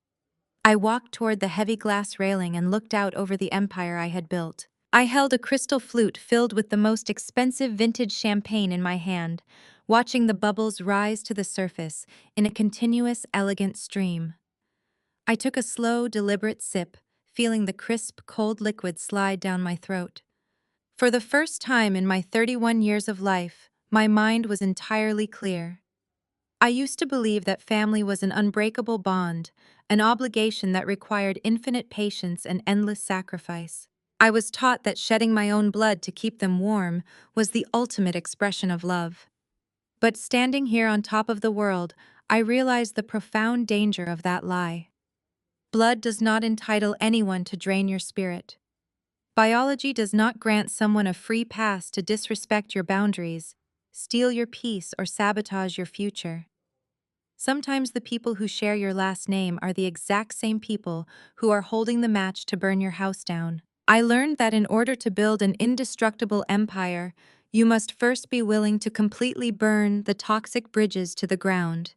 I walked toward the heavy glass railing and looked out over the empire I had built. I held a crystal flute filled with the most expensive vintage champagne in my hand, watching the bubbles rise to the surface in a continuous, elegant stream. I took a slow, deliberate sip, feeling the crisp, cold liquid slide down my throat. For the first time in my 31 years of life, my mind was entirely clear. I used to believe that family was an unbreakable bond, an obligation that required infinite patience and endless sacrifice. I was taught that shedding my own blood to keep them warm was the ultimate expression of love. But standing here on top of the world, I realized the profound danger of that lie. Blood does not entitle anyone to drain your spirit. Biology does not grant someone a free pass to disrespect your boundaries, steal your peace, or sabotage your future. Sometimes the people who share your last name are the exact same people who are holding the match to burn your house down. I learned that in order to build an indestructible empire, you must first be willing to completely burn the toxic bridges to the ground.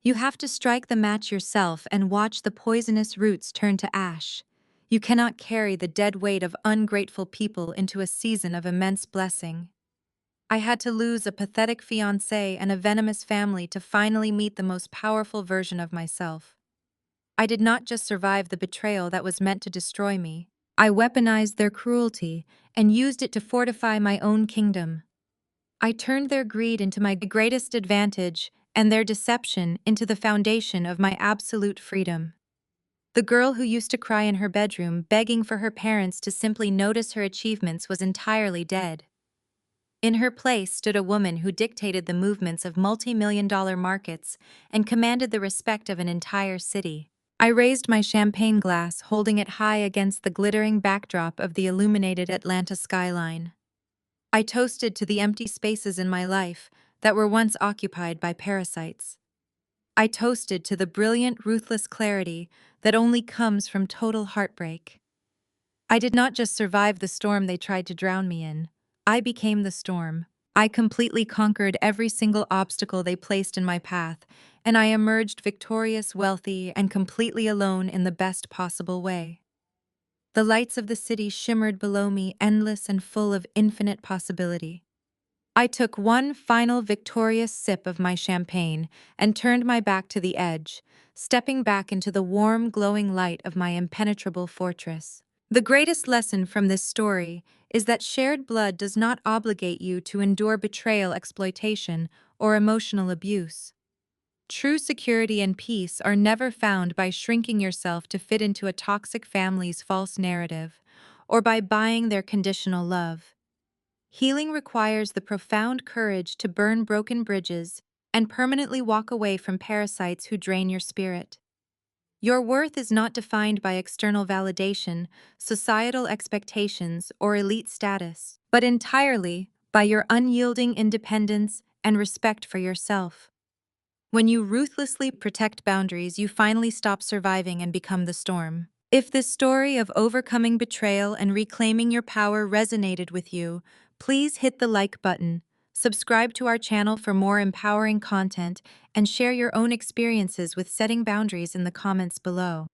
You have to strike the match yourself and watch the poisonous roots turn to ash. You cannot carry the dead weight of ungrateful people into a season of immense blessing. I had to lose a pathetic fiancé and a venomous family to finally meet the most powerful version of myself. I did not just survive the betrayal that was meant to destroy me. I weaponized their cruelty and used it to fortify my own kingdom. I turned their greed into my greatest advantage and their deception into the foundation of my absolute freedom. The girl who used to cry in her bedroom begging for her parents to simply notice her achievements was entirely dead. In her place stood a woman who dictated the movements of multi-million-dollar markets and commanded the respect of an entire city. I raised my champagne glass, holding it high against the glittering backdrop of the illuminated Atlanta skyline. I toasted to the empty spaces in my life that were once occupied by parasites. I toasted to the brilliant, ruthless clarity that only comes from total heartbreak. I did not just survive the storm they tried to drown me in. I became the storm. I completely conquered every single obstacle they placed in my path, and I emerged victorious, wealthy, and completely alone in the best possible way. The lights of the city shimmered below me, endless and full of infinite possibility. I took one final victorious sip of my champagne and turned my back to the edge, stepping back into the warm, glowing light of my impenetrable fortress. The greatest lesson from this story is that shared blood does not obligate you to endure betrayal, exploitation, or emotional abuse. True security and peace are never found by shrinking yourself to fit into a toxic family's false narrative, or by buying their conditional love. Healing requires the profound courage to burn broken bridges and permanently walk away from parasites who drain your spirit. Your worth is not defined by external validation, societal expectations, or elite status, but entirely by your unyielding independence and respect for yourself. When you ruthlessly protect boundaries, you finally stop surviving and become the storm. If this story of overcoming betrayal and reclaiming your power resonated with you, please hit the like button, subscribe to our channel for more empowering content, and share your own experiences with setting boundaries in the comments below.